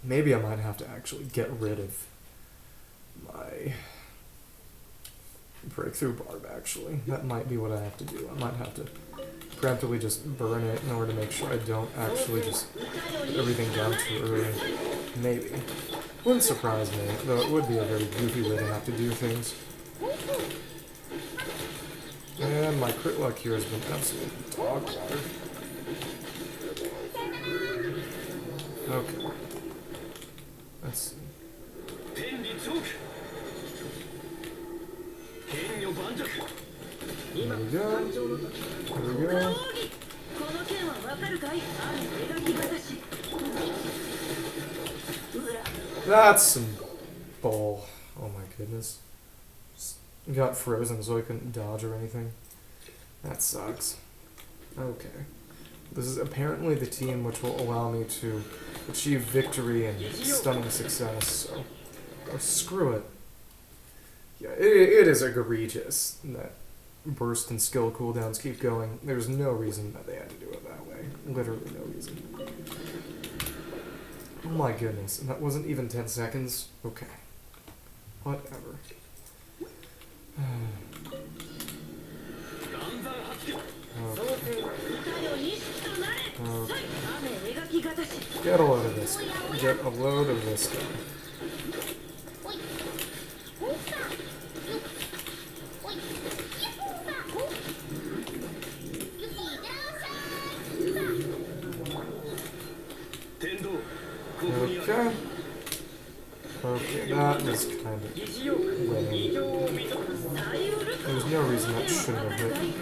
Maybe I might have to actually get rid of my breakthrough barb, actually. That might be what I have to do. I might have to preemptively just burn it in order to make sure I don't actually just get everything down too early. Maybe. Wouldn't surprise me, though it would be a very goofy way to have to do things. And my crit luck here has been absolutely dog water. Okay. Let's see. There we go. There we go. That's some bull. Oh my goodness. Just got frozen so I couldn't dodge or anything. That sucks. Okay. This is apparently the team which will allow me to achieve victory and stunning success, so... Oh, screw it. Yeah, it is egregious that burst and skill cooldowns keep going. There's no reason that they had to do it that way. Literally no reason. Oh my goodness, and that wasn't even 10 seconds? Okay. Whatever. Okay. Get a load of this guy. Get a load of this guy. Okay. Okay, that was kind of lame. There's no reason that shouldn't have hit.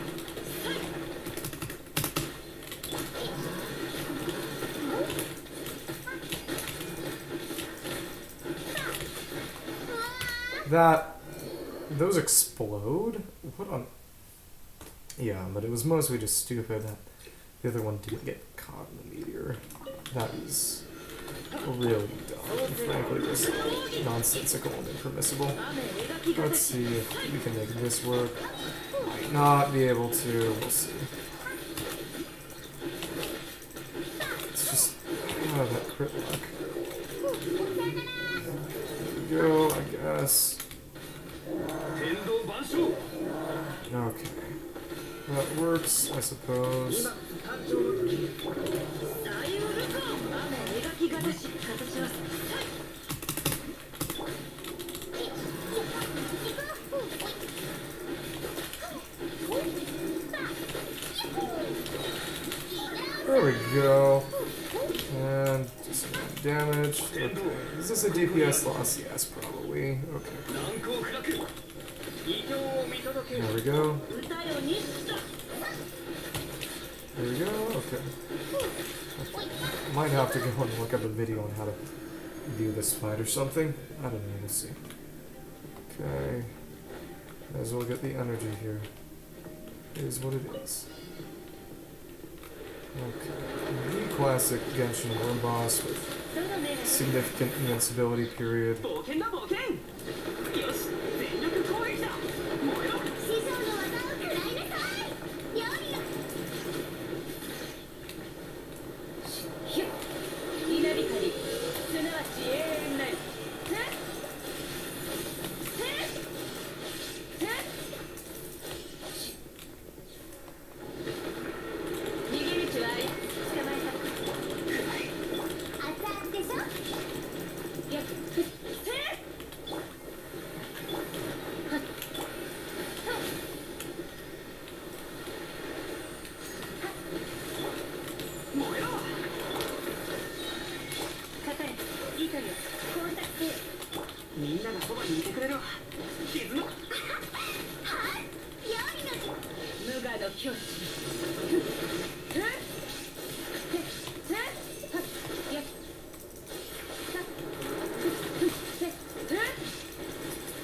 Those explode? What on... Yeah, but it was mostly just stupid that the other one didn't get caught in the meteor. That is really dumb, and frankly just nonsensical and impermissible. Let's see if we can make this work. Might not be able to, we'll see. It's just, oh, that crit luck. There we go, I guess. Okay. That works, I suppose. There we go. And just some damage. Okay. Is this a DPS loss? Yes, probably. Okay. There we go. There we go. Okay. I might have to go and look up a video on how to do this fight or something. I don't know. We'll see. Okay. Might as well get the energy here. It is what it is. Okay. The classic Genshin worm boss with significant invincibility period.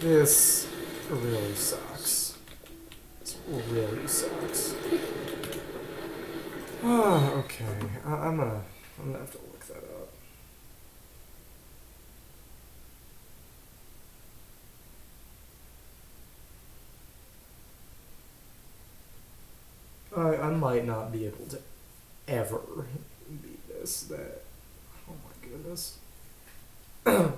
This really sucks. This really sucks. Ah, okay. I'm gonna have to look that up. I might not be able to ever beat this. Oh my goodness. Okay.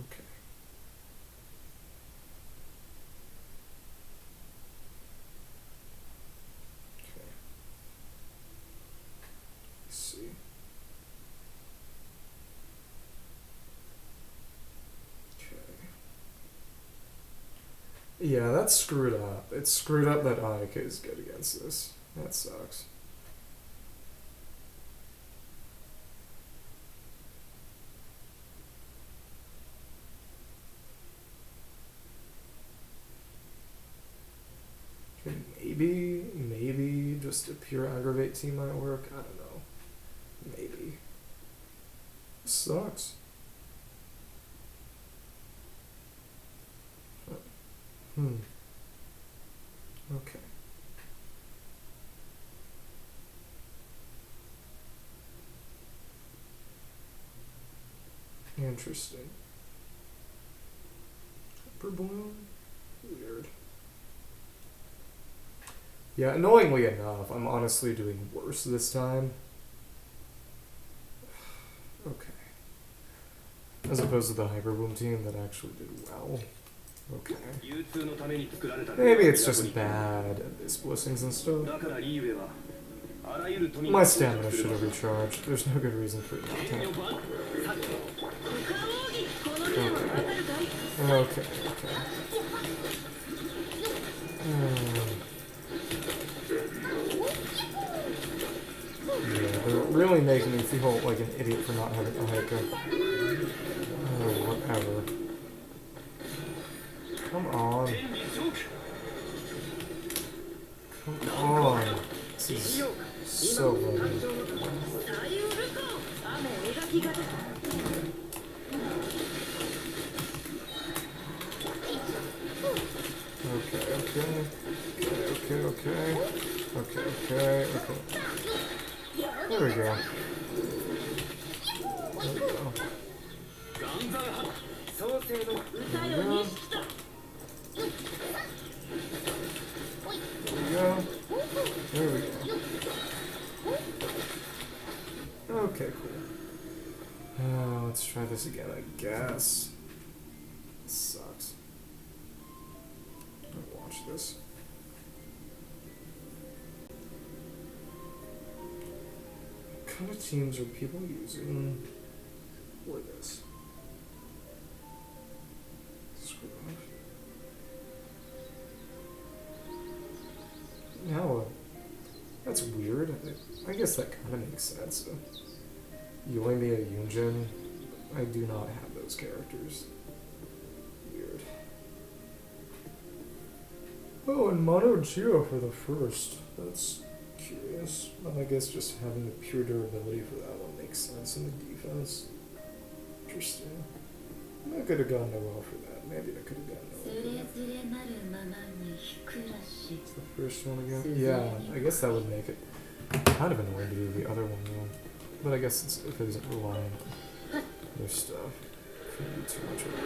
Okay. Okay. Let's see. Okay. Yeah, that's screwed up. It's screwed up that Ayaka is good against this. That sucks. Maybe just a pure aggravate team might work. I don't know. Maybe. Sucks. Okay. Interesting. Hyper bloom? Weird. Yeah, annoyingly enough, I'm honestly doing worse this time. Okay. As opposed to the Hyperboom team that actually did well. Okay. Maybe it's just bad at these blessings and stuff. My stamina should have recharged. There's no good reason for it not to have. Okay. Okay. really making me feel like an idiot for not having a haircut. Oh, whatever. Come on. Come on. This is so lovely. Okay. There we go. There we go. There we go. Okay, cool. Let's try this again, I guess. This sucks. Watch this. What kind of teams are people using for this? Screw off. Now, that's weird. I guess that kind of makes sense. Yoimiya Yunjin, I do not have those characters. Weird. Oh, and Mono Geo for the first. That's curious. Well, I guess just having the pure durability for that one makes sense in the defense. Interesting. I could have gone Noel for that. Maybe I could have gone Noel for that. It's the first one again. Yeah, I guess that would make it kind of annoying to do the other one though. But I guess it's, if it isn't relying on their stuff, it can't be too much of a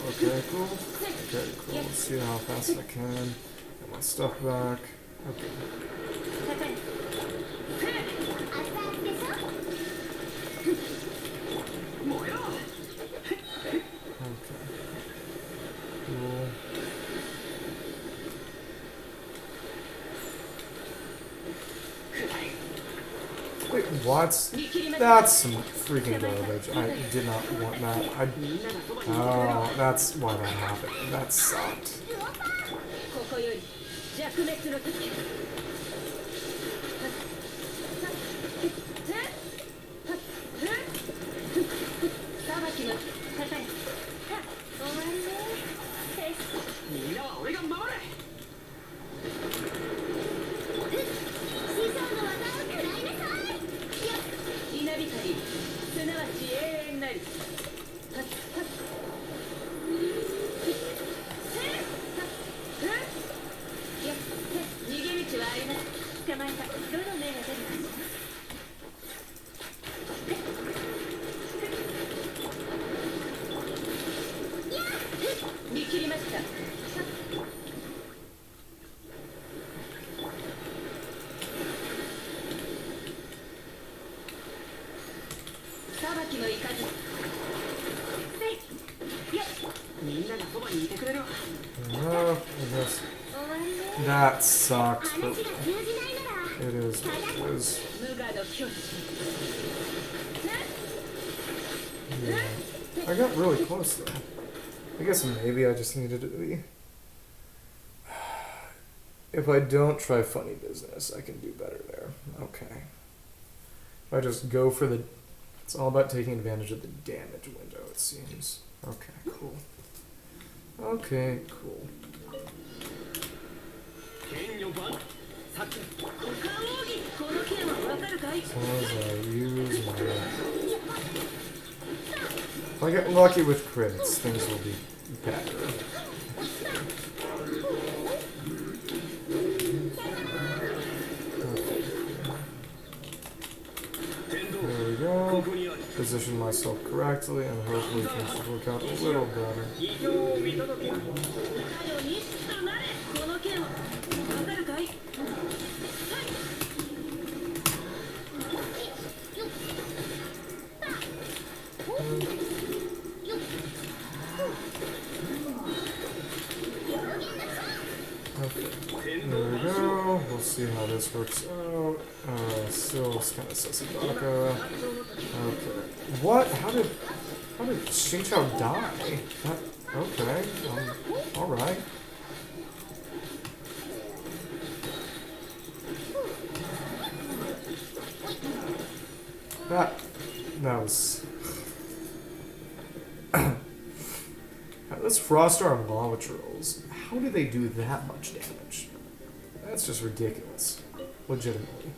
Okay, cool. Let's see how fast I can. Get my stuff back. Okay. Okay. Cool. Wait, what? That's some freaking garbage. I did not want that. Oh, that's why that happened. That sucked. That sucked, but it is what it is. Yeah. I got really close though. I guess maybe I just needed to be. If I don't try funny business, I can do better there. Okay. If I just go for the... It's all about taking advantage of the damage window, it seems. Okay, cool. Okay, cool. As long as I use my... If I get lucky with crits, things will be better. There we go. Position myself correctly and hopefully things should work out a little better. this works out. Still kind of sussy vodka. Okay. What? How did Xing Chao die? Okay. Alright. That was... Let's frost our lava trolls. How do they do that much damage? That's just ridiculous. Legitimately.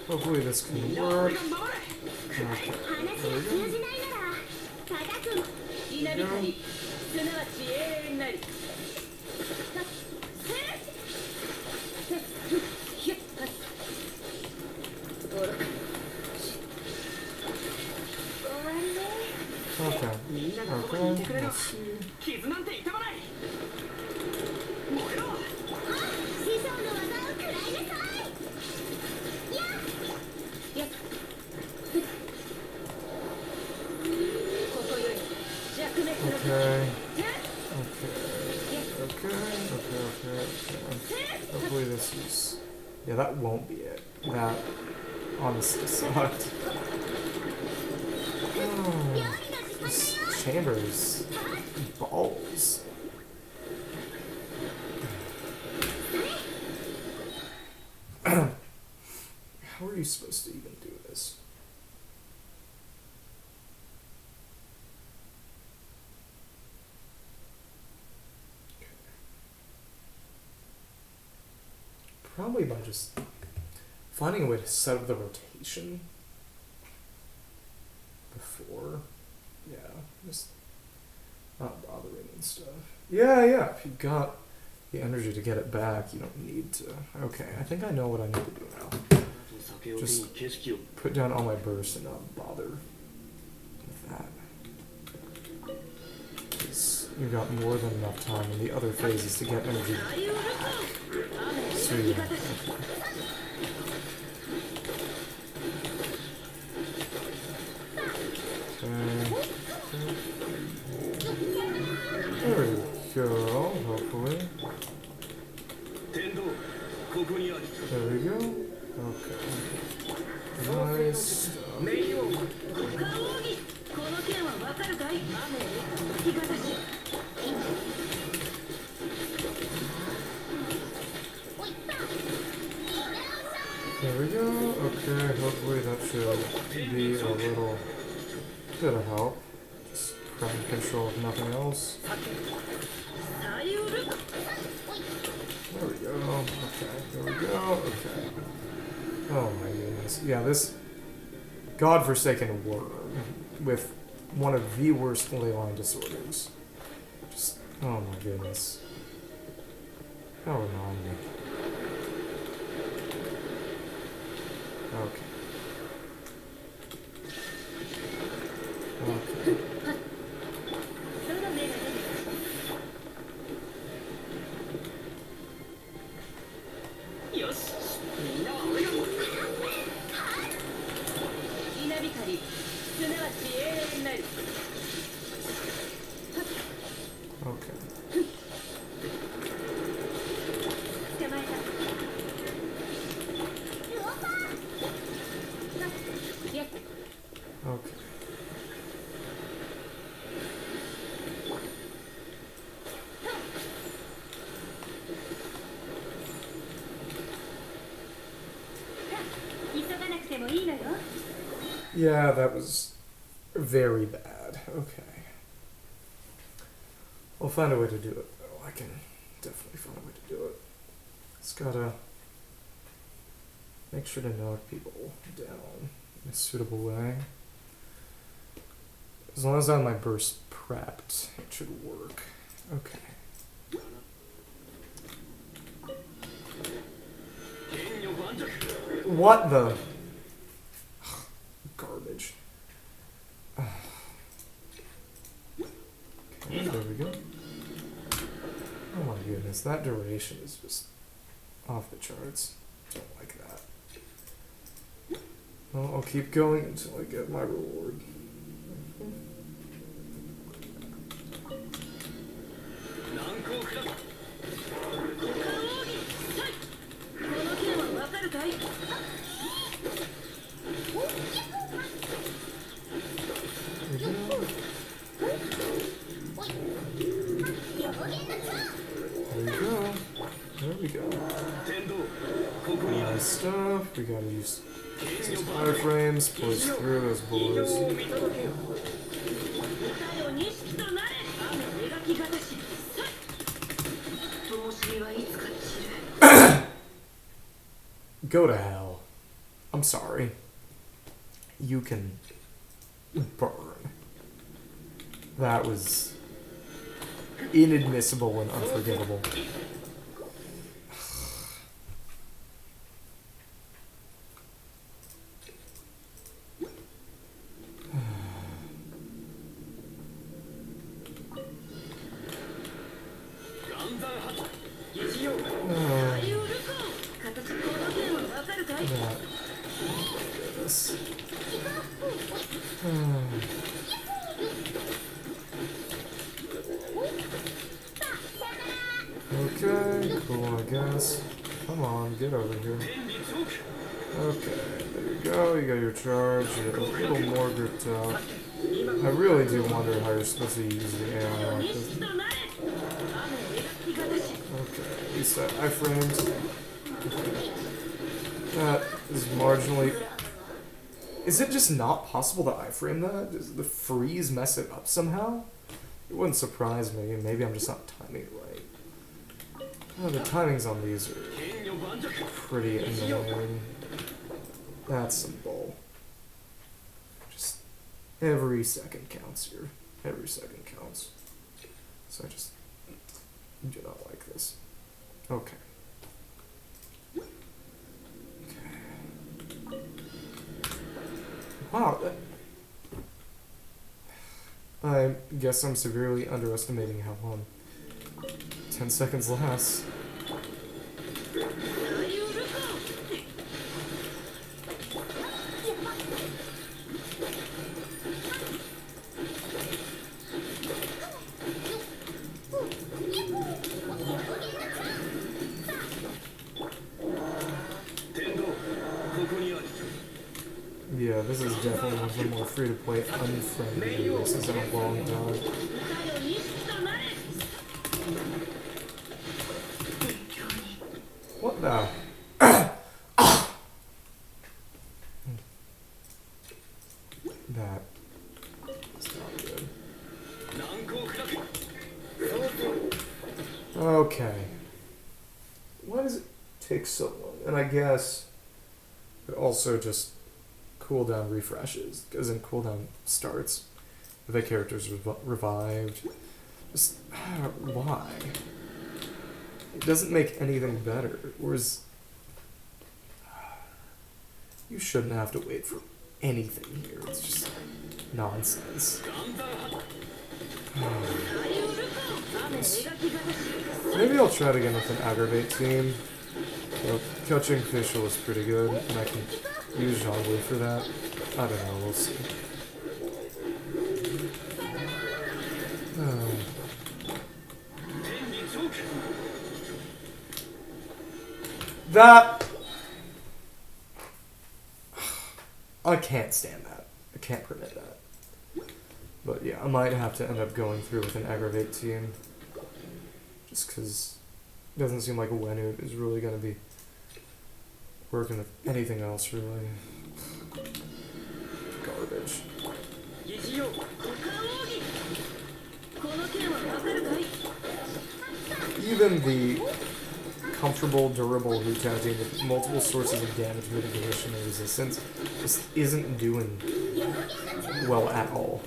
Hopefully this can work. Okay. Okay, let's see. Hopefully this is... Yeah, that won't be it. That honestly sucked. Oh, this chamber's balls. How are you supposed to even do this? Probably by just finding a way to set up the rotation before, yeah, just not bothering and stuff. Yeah, if you've got the energy to get it back, you don't need to. Okay, I think I know what I need to do now. Just put down all my bursts and not bother with that. You've got more than enough time in the other phases to get energy back. Sweet. Okay. There we go, hopefully. There we go. Okay. Nice. There we go. Okay, hopefully that should be a little bit of help. Just crowd control if nothing else. There we go. Okay, there we go. Okay. Oh my goodness. Yeah, this godforsaken worm with one of the worst ley line disorders. Just, oh my goodness. How annoying. Okay. Okay. Yeah, that was very bad. Okay. I'll find a way to do it. Oh, I can definitely find a way to do it. Just gotta make sure to knock people down in a suitable way. As long as I have my burst prepped, it should work. Okay. What the? Garbage. Okay, there we go. Oh my goodness, that duration is just off the charts. Don't like that. Well, I'll keep going until I get my reward. There we go. Nice stuff. We gotta use these wireframes, push through those boys. Go to hell. I'm sorry. You can burn. That was inadmissible and unforgivable. Okay, cool, I guess. Come on, get over here. Okay, there you go, you got your charge, you're a little more gripped up. I really do wonder how you're supposed to use the AI like this. Okay, at least I framed. That is marginally... Is it just not possible to iframe that? Does the freeze mess it up somehow? It wouldn't surprise me. Maybe I'm just not timing it right. Oh, the timings on these are pretty annoying. That's some bull. Just every second counts here. Every second counts. So I just do not like this. Okay. Wow. I guess I'm severely underestimating how long 10 seconds lasts. Yeah, this is definitely one of the more free-to-play unfriendly races in a long time. What the? That is not good. Okay. Why does it take so long? And I guess it also just cooldown refreshes, because in cooldown starts, if a character's revived, just why? It doesn't make anything better. Whereas you shouldn't have to wait for anything here. It's just nonsense. Maybe I'll try it again with an aggravate team. So, catching Fischl is pretty good, and I can use Zhongli for that. I don't know, we'll see. That... I can't stand that. I can't permit that. But yeah, I might have to end up going through with an aggravate team. Just because it doesn't seem like Wenut is really going to be working with anything else, really. Garbage. even the comfortable, durable routine with multiple sources of damage mitigation and resistance just isn't doing well at all.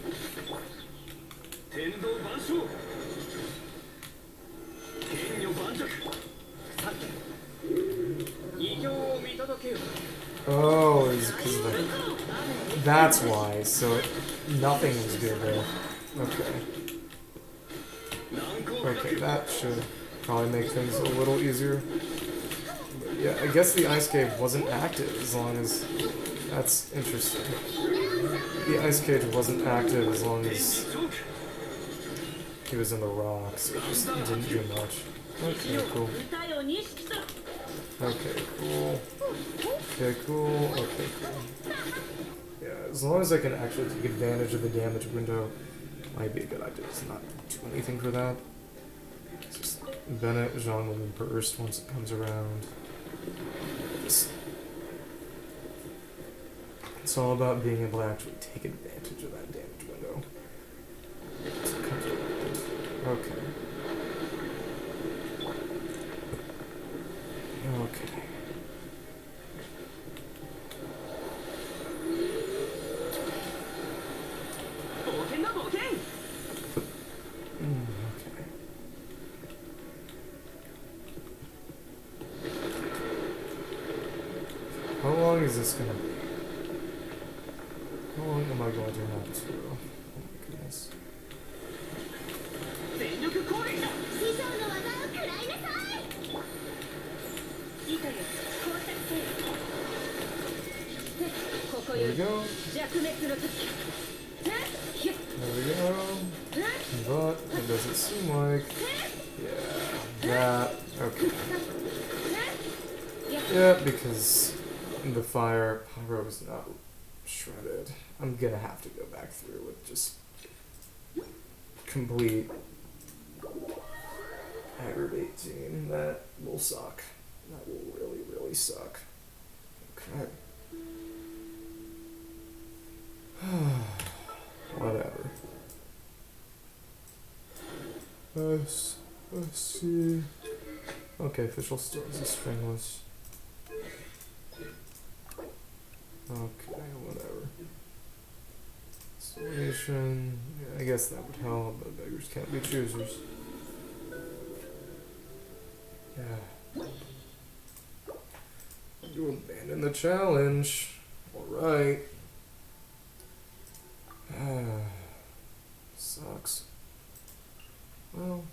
Oh, it's because of the... That's why, so nothing was good there. Okay. Okay, that should probably make things a little easier. But yeah, I guess the ice cave wasn't active as long as... That's interesting. The ice cage wasn't active as long as he was in the rocks, so it just didn't do much. Okay, cool. Okay, cool. Okay, cool. Okay, cool. Yeah, as long as I can actually take advantage of the damage window, might be a good idea. Just not do anything for that. It's just Bennett, Jean will be burst once it comes around. It's all about being able to actually take advantage of that damage window. So it comes around. Okay. Okay. How long is this gonna be? How long am I going to have to? Oh my goodness. There we go. There we go. But it doesn't seem like... Yeah, that... Okay. Yeah, because the fire pyro is not shredded. I'm gonna have to go back through with just complete aggravating. That will suck. That will really, really suck. Okay. Whatever. Let's see. Okay, official stores is stringless. Okay, whatever. Solution. Yeah, I guess that would help, but beggars can't be choosers. Yeah. You abandon the challenge. Alright. Sucks. Well,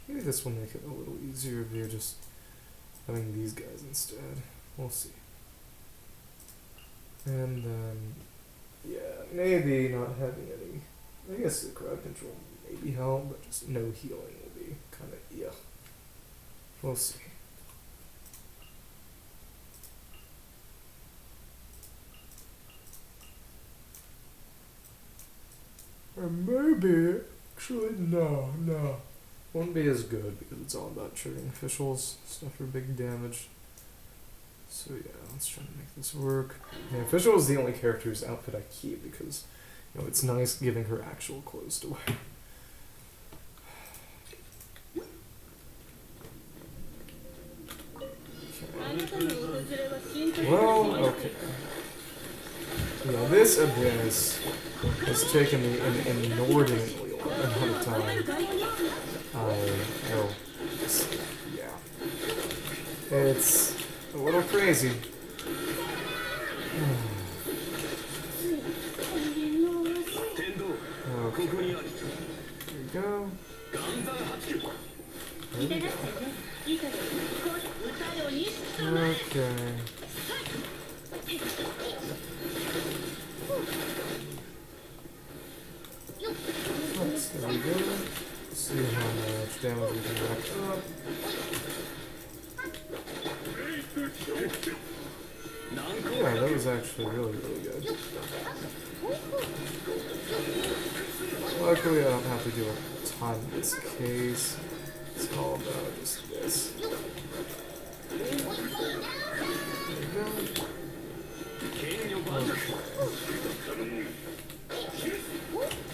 maybe this will make it a little easier if you're just having these guys instead. We'll see. And then, yeah, maybe not having any, I guess the crowd control maybe help, but just no healing will be kind of, yeah. We'll see. Or maybe, actually, no. Won't be as good because it's all about triggering officials, stuff for big damage. So yeah, let's try to make this work. Yeah, official is the only character whose outfit I keep because, you know, it's nice giving her actual clothes to wear. Okay. Well, okay. Yeah, this abyss has taken me an inordinately long amount of time. Yeah. It's a little crazy. Okay. Here we go. Okay. There we go. Let's see how much damage we can rack up. Yeah, that was actually really, really good. Luckily, I don't have to do a ton in this case. It's all about just this. There we go. Okay. There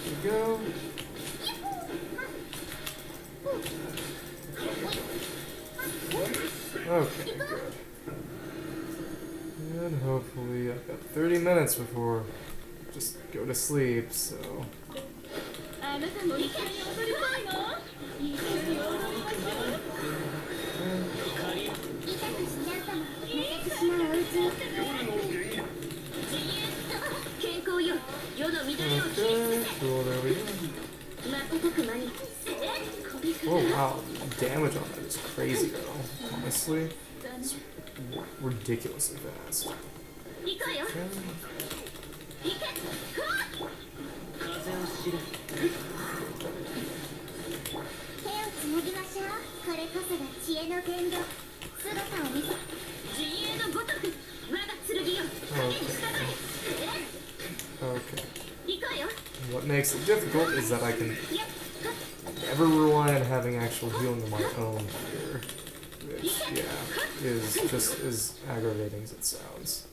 we go. Okay, good. And hopefully I've got 30 minutes before I just go to sleep, so... Okay, cool, there we go. Oh wow, damage on that is crazy though, honestly. It's ridiculously fast. Okay. Okay. What makes it difficult is that I can never rely on having actual healing of my own here. Which, yeah, is just as aggravating as it sounds.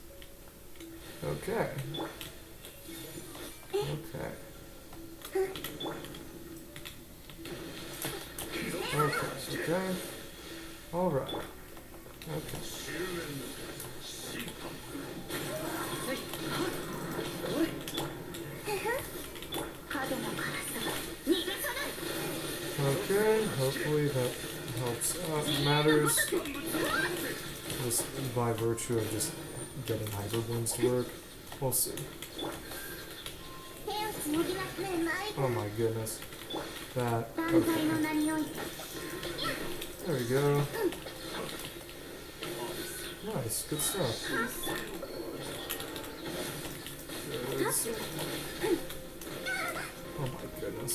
Okay. Okay. Okay. Alright. Okay. Okay, hopefully that helps matters. Just by virtue of just getting hyper blooms to work. We'll see. Oh my goodness. That. Okay. There we go. Nice, good stuff. Good stuff. Oh my goodness.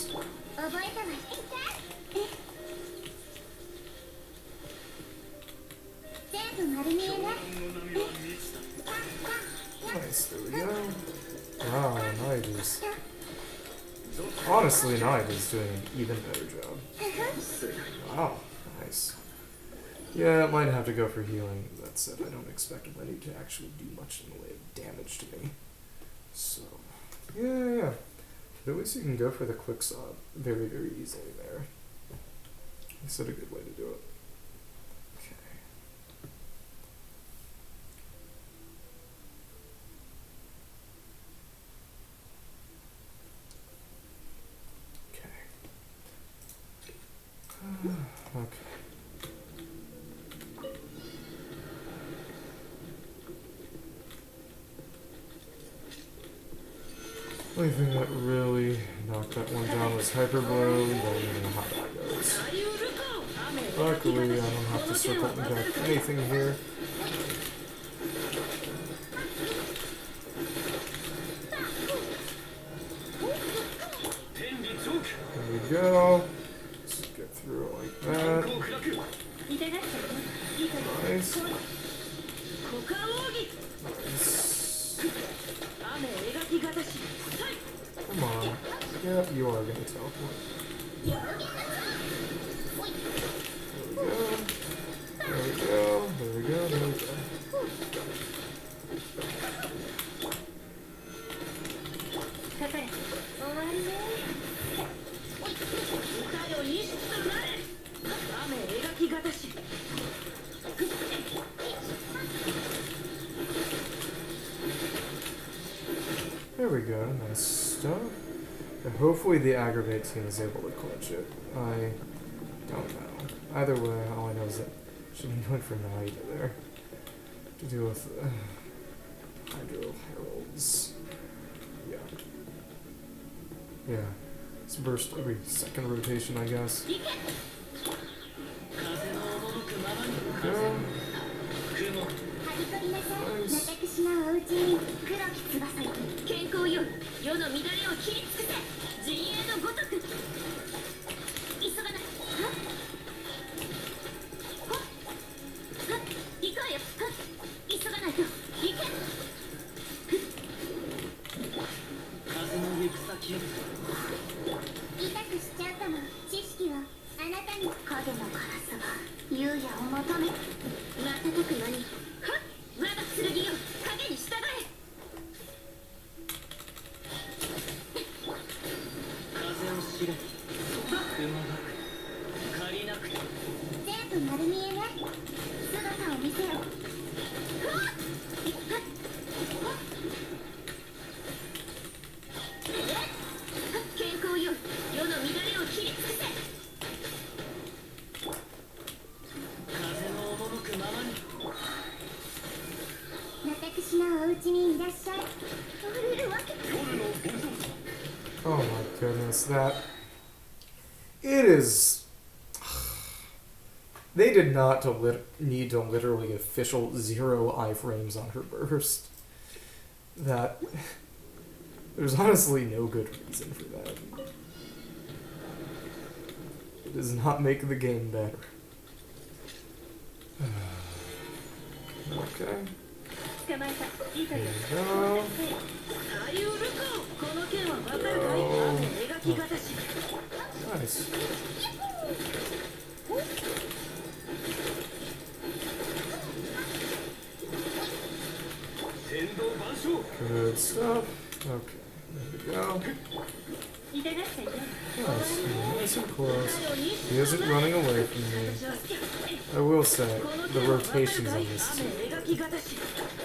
Nice, there we go. Wow, Naidu's. Honestly, Naidu's doing an even better job. Wow, nice. Yeah, it might have to go for healing. That said, I don't expect Lenny to actually do much in the way of damage to me. So, yeah. But at least you can go for the quick sod very, very easily there. That's a good way to do it. Okay. Only thing that really knocked that one down was Hyper Bloom, but I don't know how that goes. Luckily, I don't have to circle and back anything here. There we go. Through it like that. Nice. Nice. Come on. Yep, you are gonna teleport. There we go. There we go. There we go. There we go. There we go, nice stuff. And hopefully the aggravate team is able to clutch it. I don't know. Either way, all I know is that she went for Naida there to deal with Hydro Heralds. Yeah. Yeah. It's burst every second rotation, I guess. Go. Nice. Oh my goodness, that... It is... They did not need to literally official 0 iframes on her burst. That... There's honestly no good reason for that. It does not make the game better. Okay. There you go. Nice. Good stuff. Okay, there we go. Nice. Nice and close. He isn't running away from me. I will say, the rotations on this team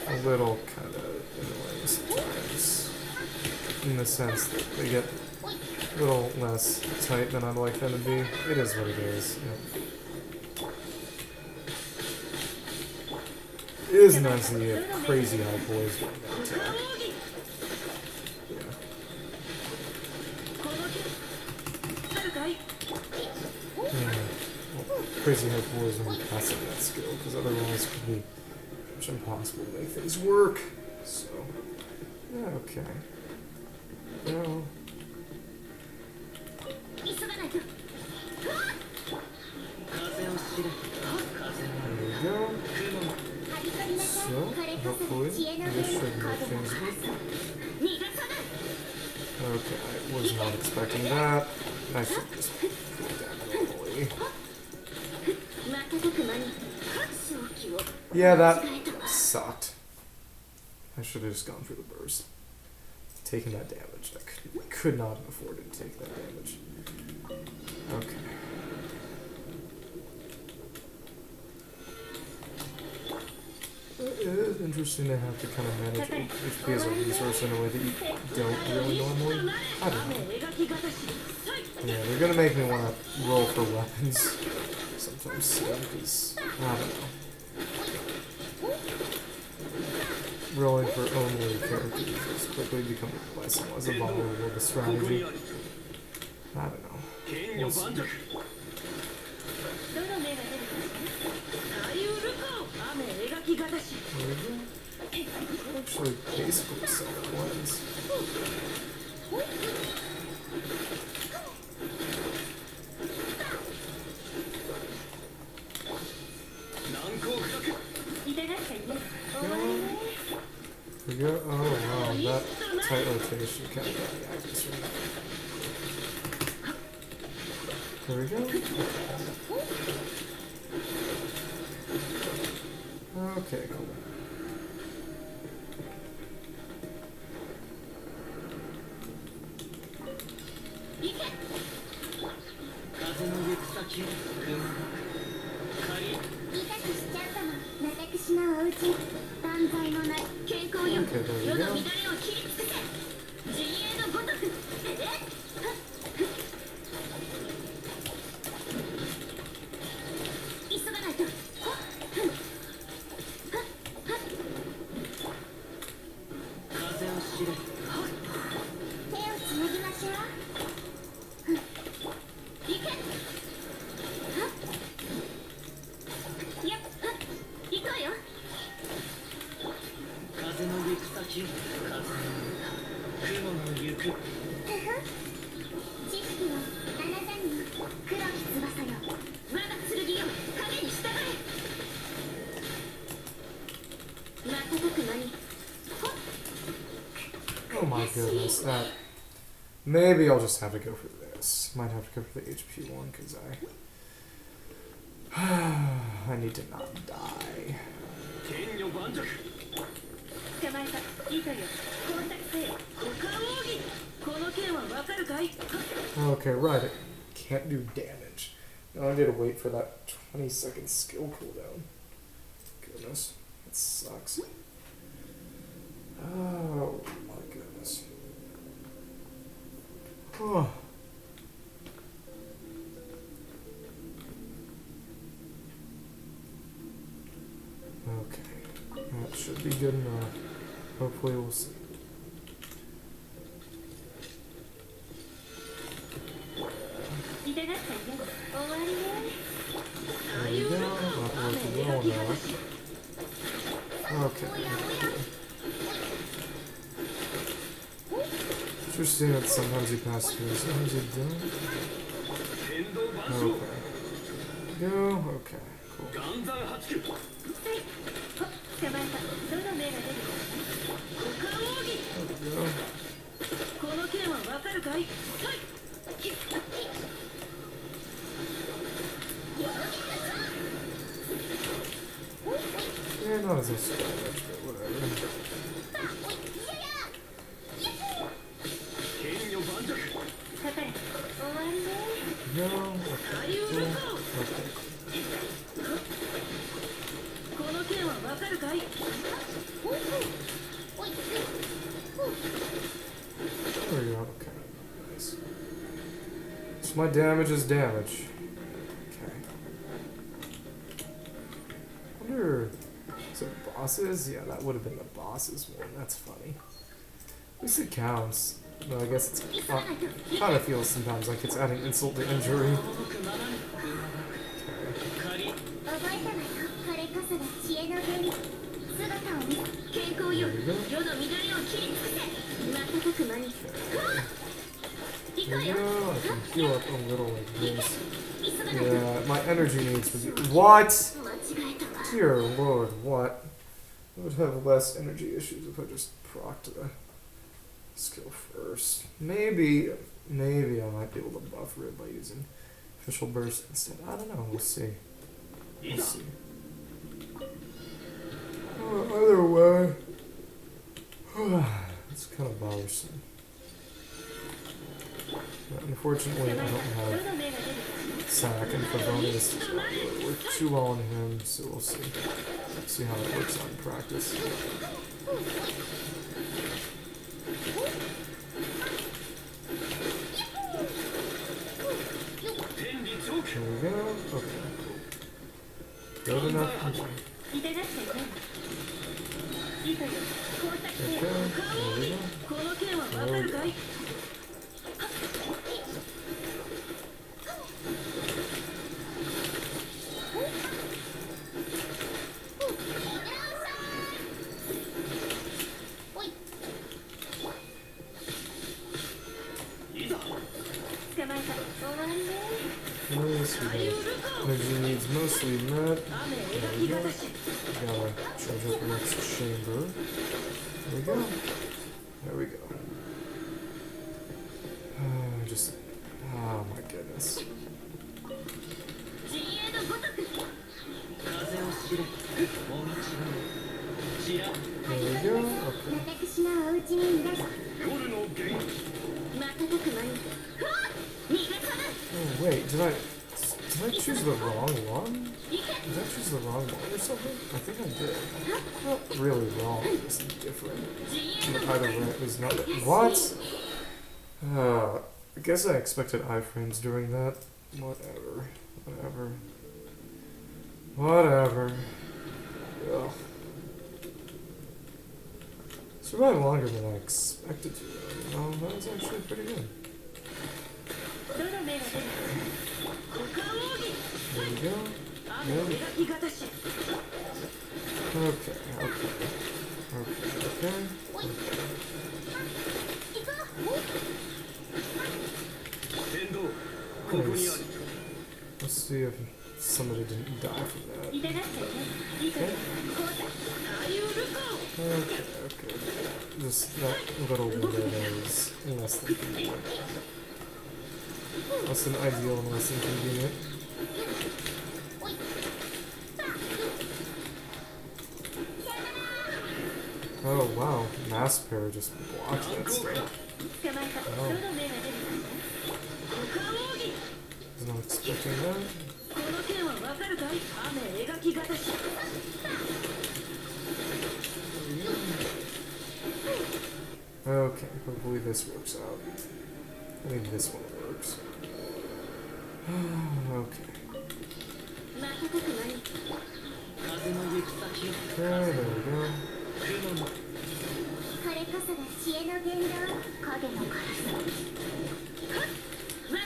are a little kind of annoying sometimes. In the sense that they get a little less tight than I'd like them to be. It is what it is. Yeah. It is nice that you have crazy high boys doing that attack. Crazy high boys when you're passing that skill, because otherwise it could be much impossible to make things work. So, yeah, okay. No. There we go. So, hopefully, this should make things work. Okay, I was not expecting that. I should just put it down normally. Yeah, that sucked. I should have just gone for the burst. Taking that damage. I could not have afforded to take that damage. Okay. It is interesting to have to kind of manage HP as a resource in a way that you don't really normally. I don't know. Yeah, they're gonna make me want to roll for weapons sometimes soon, because, I don't know. Rolling for only characters has quickly become less and less vulnerable of a strategy. I don't know. We'll see. Actually, basically self-cleanse. We go. Oh wow, that tight rotation kind of got the axis right now. There we go. Okay, cool. Okay, there we go. Oh my goodness, that... Maybe I'll just have to go for this. Might have to go for the HP one, because I need to not die. Okay, right. It can't do damage. Now I need to wait for that 20-second skill cooldown. Good goodness. That sucks. Oh my goodness. Oh. Okay. That should be good enough. Hopefully we'll see. There we go. Not working well now. Okay. Interesting that sometimes you pass through, sometimes you don't. Okay. Go. Okay. Cool. There we go. Yeah, not as much, but whatever. No, okay, cool. Okay. There we go, okay. Nice. So my damage is damage. Okay. I wonder... So bosses? Yeah, that would have been the bosses one. That's funny. At least it counts. But I guess it's kind of feels sometimes like it's adding insult to injury. Okay. There we go. There we go. I can heal up a little like this. Yeah, my energy needs to be... What? Dear Lord, what? I would have less energy issues if I just procced the skill first. Maybe I might be able to buffer it by using official burst instead. I don't know. We'll see. We'll see. Either way, it's kind of bothersome. But unfortunately, I don't have Sack and Favonius to really work too well on him, so we'll see. See how it works on practice. There we go. Okay, cool. Good enough. Okay. There we go. There we go. Energy needs mostly met. There we go. Gotta charge up the next chamber. There we go. There we go. Just... Oh my goodness. There we go. Okay. Oh wait, did I choose the wrong one? Did I choose the wrong one or something? I think I did. Not really wrong, it's different. But either way, it was not... What? I guess I expected iframes during that. Whatever. Ugh. Survived longer than I expected to, though. No, that was actually pretty good. There we go. Yep. Okay. Nice. Let's see if somebody didn't die from that. Okay. Just that little window is less than convenient. Less than ideal and less than convenient. Oh wow, Mass Pair just blocked that stuff. Oh. Was not expecting that. Okay, hopefully this works out. I think this one works. Okay. Okay, there we go.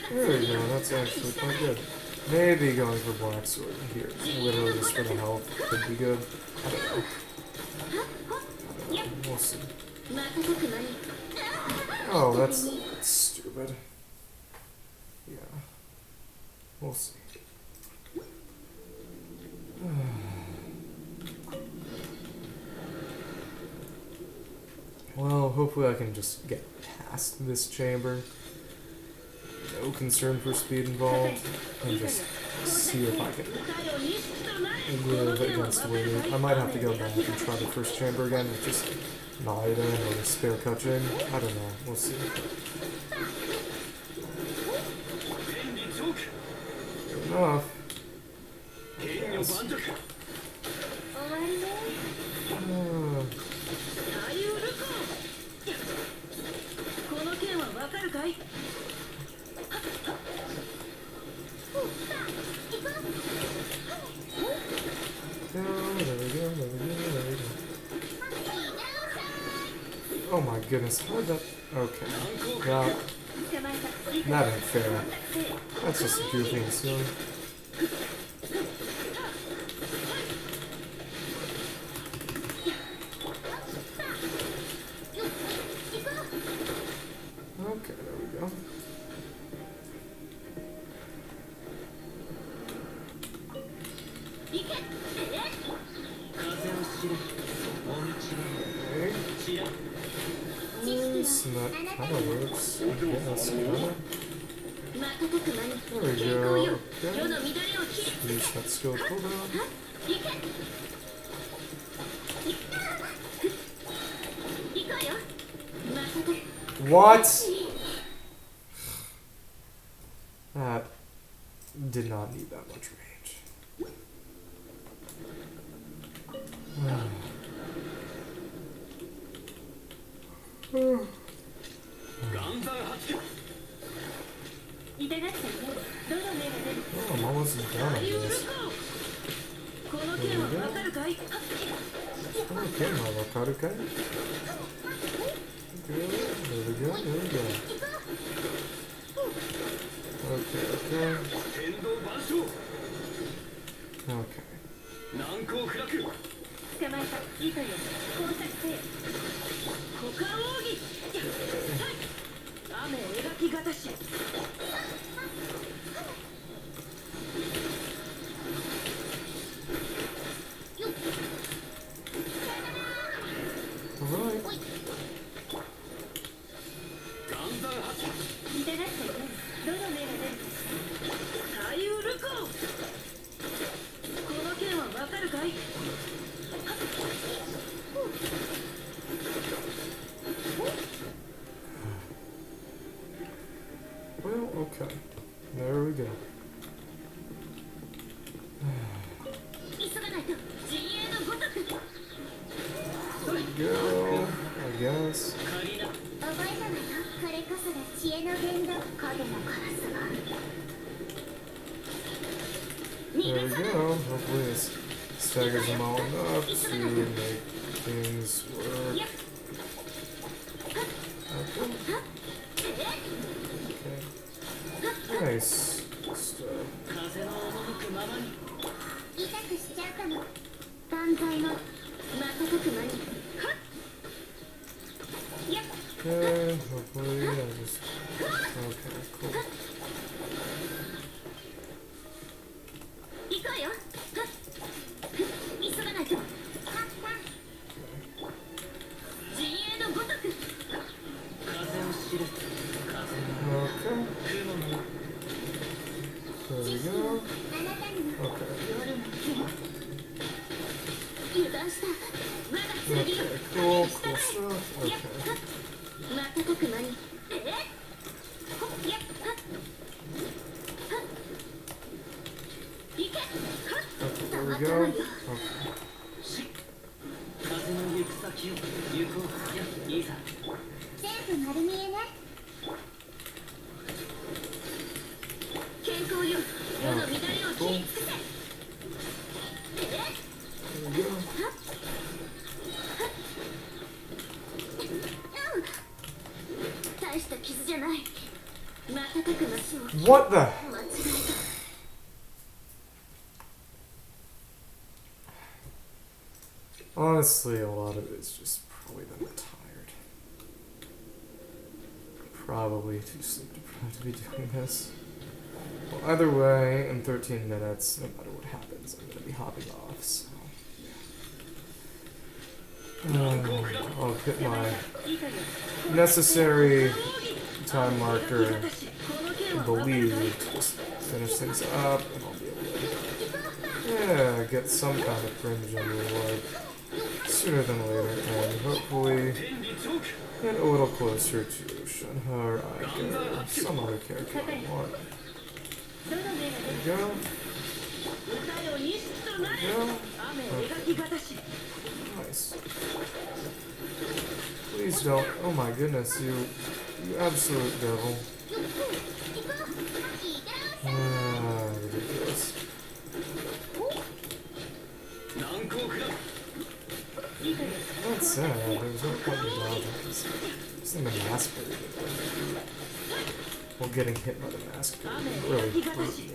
There we go, that's actually quite good. Maybe going for Black Sword here, literally just for the health, could be good. I don't know. We'll see. Oh, that's stupid. Yeah. We'll see. Well, hopefully I can just get past this chamber. No concern for speed involved. And just see if I can live against Wizard. I might have to go back and try the first chamber again with just Naida or a spare Kachin. I don't know. We'll see. Good enough. Yes. Oh my goodness, how did that... Okay. That ain't fair. That's just goofy and silly. Okay, there we go. And that kind of works. Yes, kinda. There we go. Okay. Use that skill cooldown. What? That did not need that much range. Oh, I'm almost done on this. There we go. Okay, Mawakarukai. Good. There we go, there we go. Okay, okay. Okay. Alright. Well, okay. There we go. There we go, I guess. There we go. Hopefully this staggers them all enough to make things work. Okay. Nice stuff. Okay, hopefully I just... Okay, cool. Okay. There we go. Okay. Okay, cool stuff. Okay. we go. Okay. 風の行く先を行こう。いいさ。全部丸見えね。健康よ。世の乱れを切り尽くせ。大した傷じゃない。瞬くの死を。What the? Honestly, a lot of it is just probably that I'm tired. Probably too sleep deprived to be doing this. Well, either way, in 13 minutes, no matter what happens, I'm going to be hopping off, so... I'll hit my necessary time marker, I believe, to just finish things up, and I'll be able to, get some kind of fringe on the reward sooner than later, and hopefully get a little closer to Shenhe or Aigo or some other character I want. There we go. There we go. Okay. Nice. Please don't. Oh my goodness, you absolute devil. Ridiculous. That's sad. There's no point in dodging this. Just in the mask area. Well, getting hit by the mask really hurt me.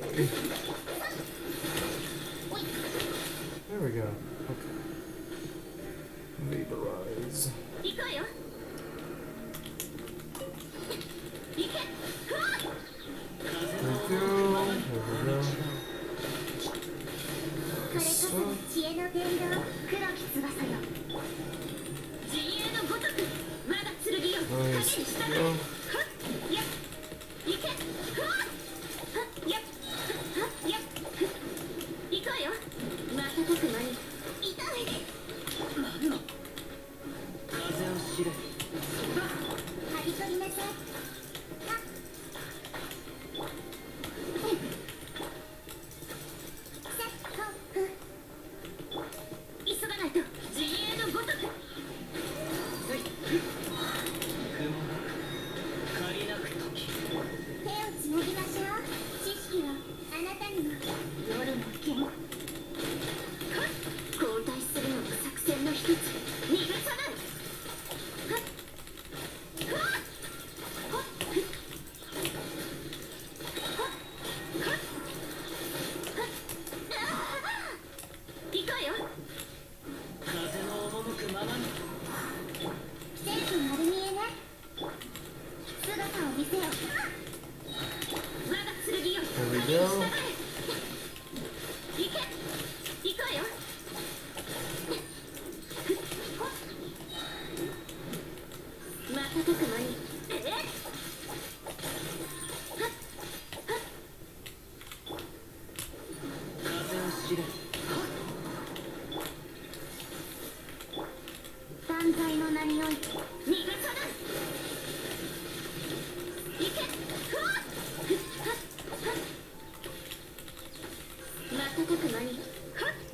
There we go. Okay. Vaporize. There we go. There we go. Nice. Go.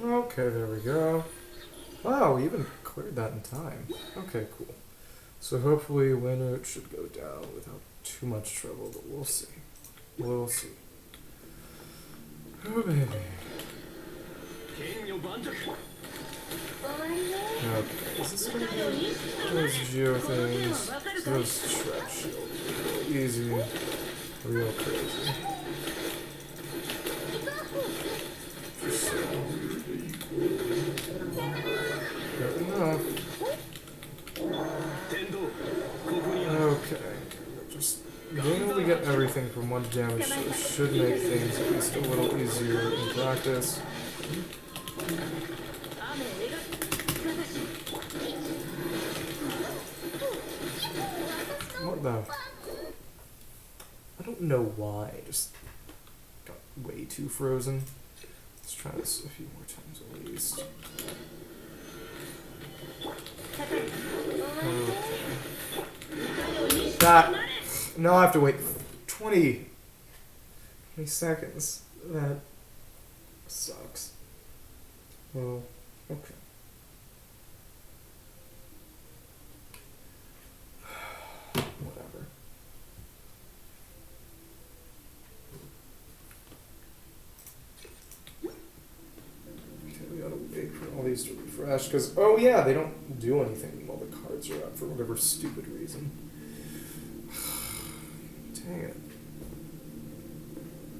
Okay, there we go. Wow, we even cleared that in time. Okay, cool. So hopefully Winnoot should go down without too much trouble, but we'll see. We'll see. Oh, baby. Okay, is this gonna be those geo things? Those trap shields. Real easy. Real crazy. Good enough. Okay. Just being able to get everything from one damage source should make things at least a little easier in practice. What the? I don't know why. I just got way too frozen. Let's try this a few more times at least. Okay. That. Now I have to wait 20 seconds. That sucks. Oh, okay. Whatever. Okay, we gotta wait for all these to refresh, because, oh yeah, they don't do anything while the cards are up for whatever stupid reason. Dang it.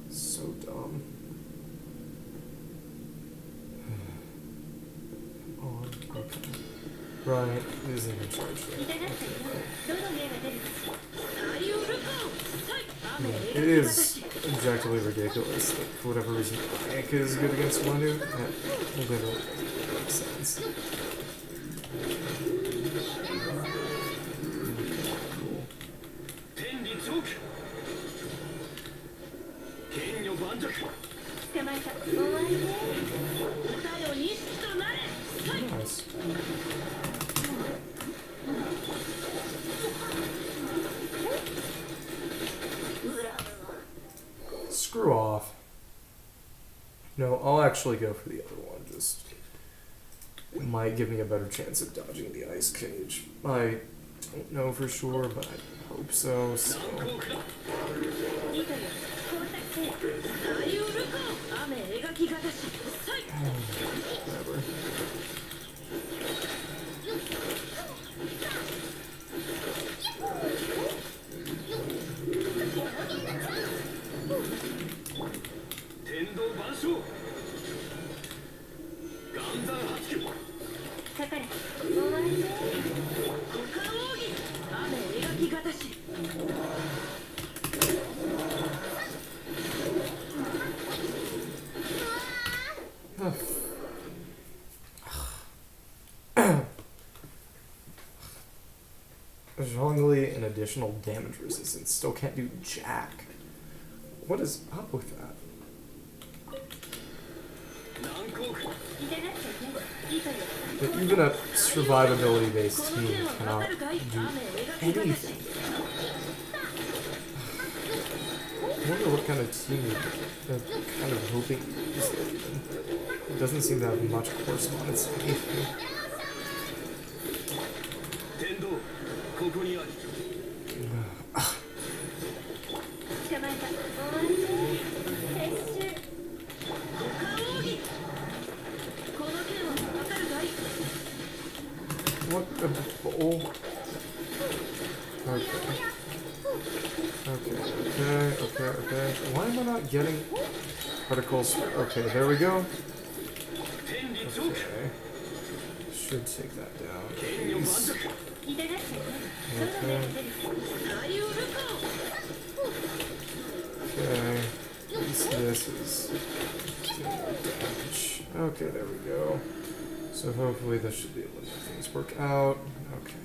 So dumb. Come on. Okay. Right, it isn't in charge yet. It is objectively ridiculous that for whatever reason Ike is good against Wanu. That literally doesn't make sense. Cool. Nice. Screw off. No, I'll actually go for the other one. Just it might give me a better chance of dodging the ice cage. I don't know for sure, but I hope so. So. Whatever. Zhongli an additional damage resistance. Still can't do jack. What is up with that? That even a survivability based team cannot do anything. I wonder what kind of team they're kind of hoping to use it even. It doesn't seem to have much correspondence to anything. What a bowl. Okay. Okay. Why am I not getting particles? Okay, there we go. Okay. Should take that down. Please. Okay. Okay. At least this is doing more damage. Okay, there we go. So hopefully this should be able to make things work out. Okay.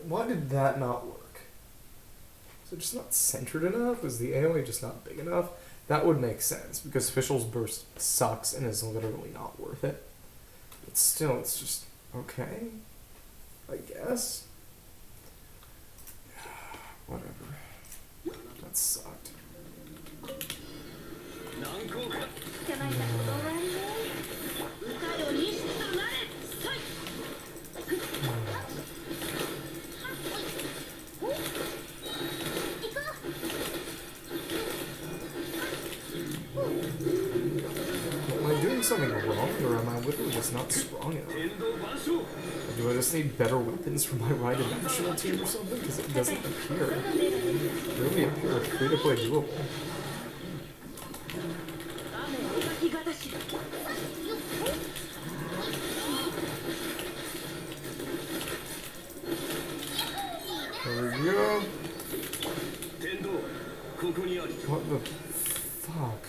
Why did that not work? Is it just not centered enough? Is the AoE just not big enough? That would make sense, because Official's Burst sucks and is literally not worth it. But still, it's just okay, I guess. Whatever. That sucked. something wrong, or am I literally just not strong enough? Do I just need better weapons for my right dimensional team or something? Because it doesn't appear. Really appear free to play doable. There we go. What the fuck?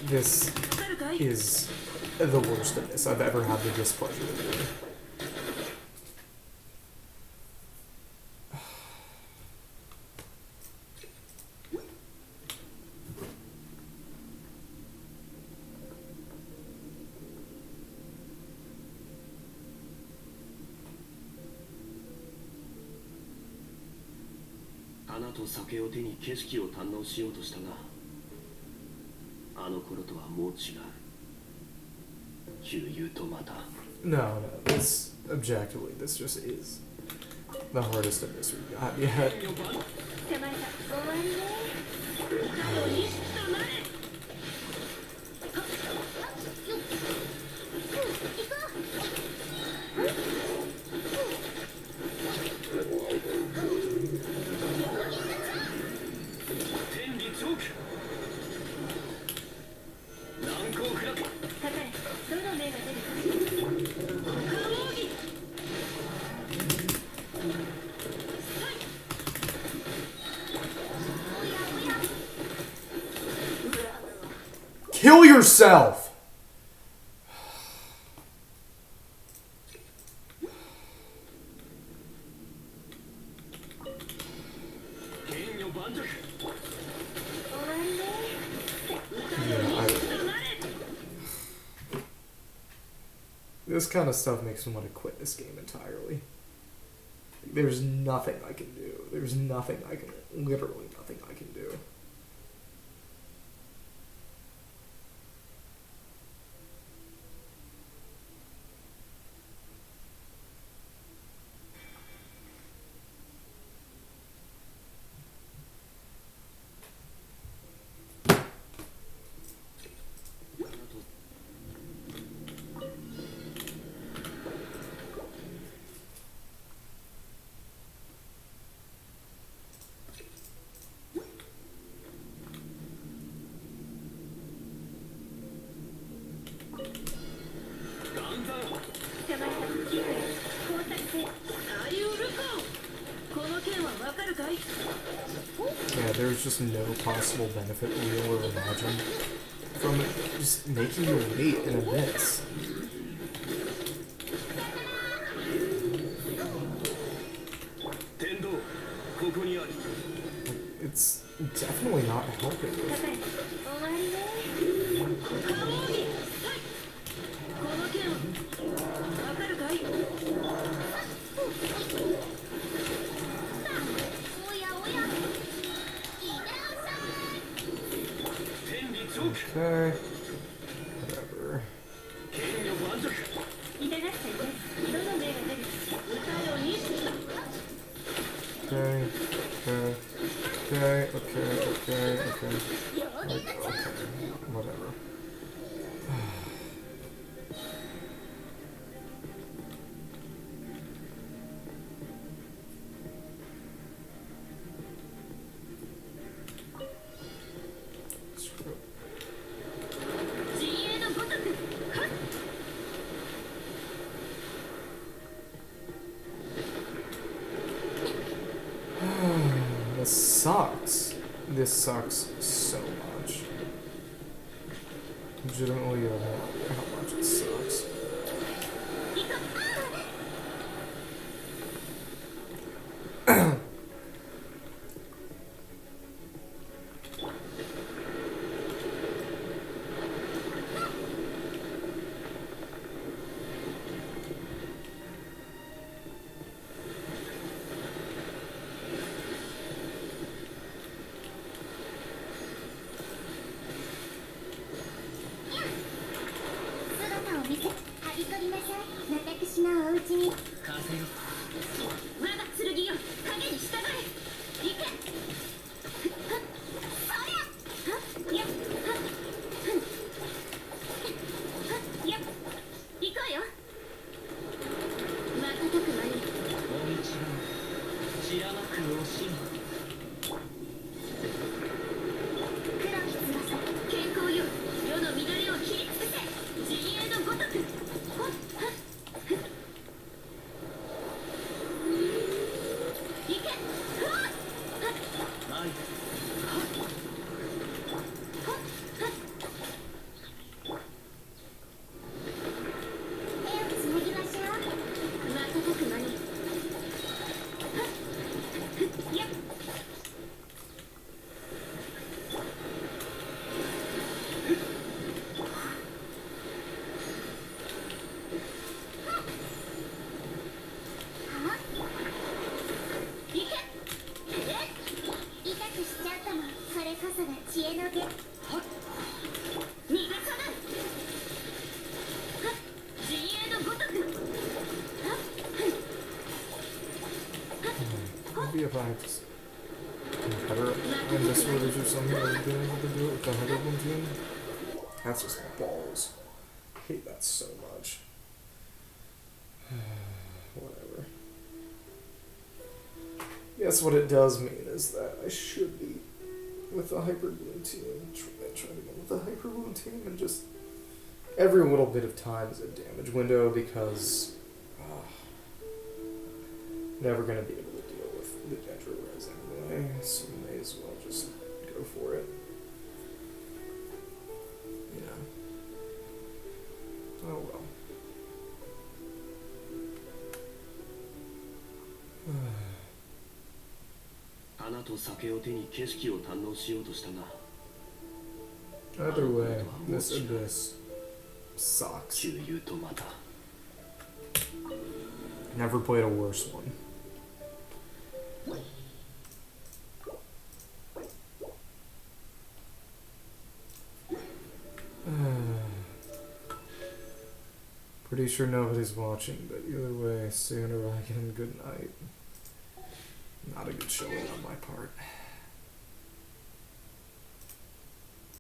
This is the worst of this I've ever had the displeasure of doing. No, this, objectively, this just is the hardest of this we've got yet. Kill yourself! This kind of stuff makes me want to quit this game entirely. There's nothing I can do. There's nothing I can, literally nothing I can do. Yeah, there's just no possible benefit, real or imagined, from just making you wait in a mess. It's definitely not helping. Okay. Whatever. Okay. Whatever. This sucks so much. Legitimately, how much it sucks. 惜しみ黒き翼健康よ世の乱れを切り尽くせ陣営のごとくほっはっ行けふわっはい手をつなぎましょう瞬く間にやっいけ痛くしちゃったのそれこそが知恵の源逃がさない陣営のごとく Maybe if I just header and this footage or something, I would be able to do it with the header boom team. That's just balls. I hate that so much. Whatever. Guess what it does mean is that I should be with the hyper bloom team. Try to go with the hyper bloom team and just every little bit of time is a damage window because never gonna be able to deal with the Dendro Res anyway, so you may as well just go for it. Yeah. Oh well. 花と酒を手に景色を堪能しようとしたが Either way, this abyss sucks. 旧友とまた Never played a worse one. Pretty sure nobody's watching, but either way, sooner I can good night. Not a good showing on my part.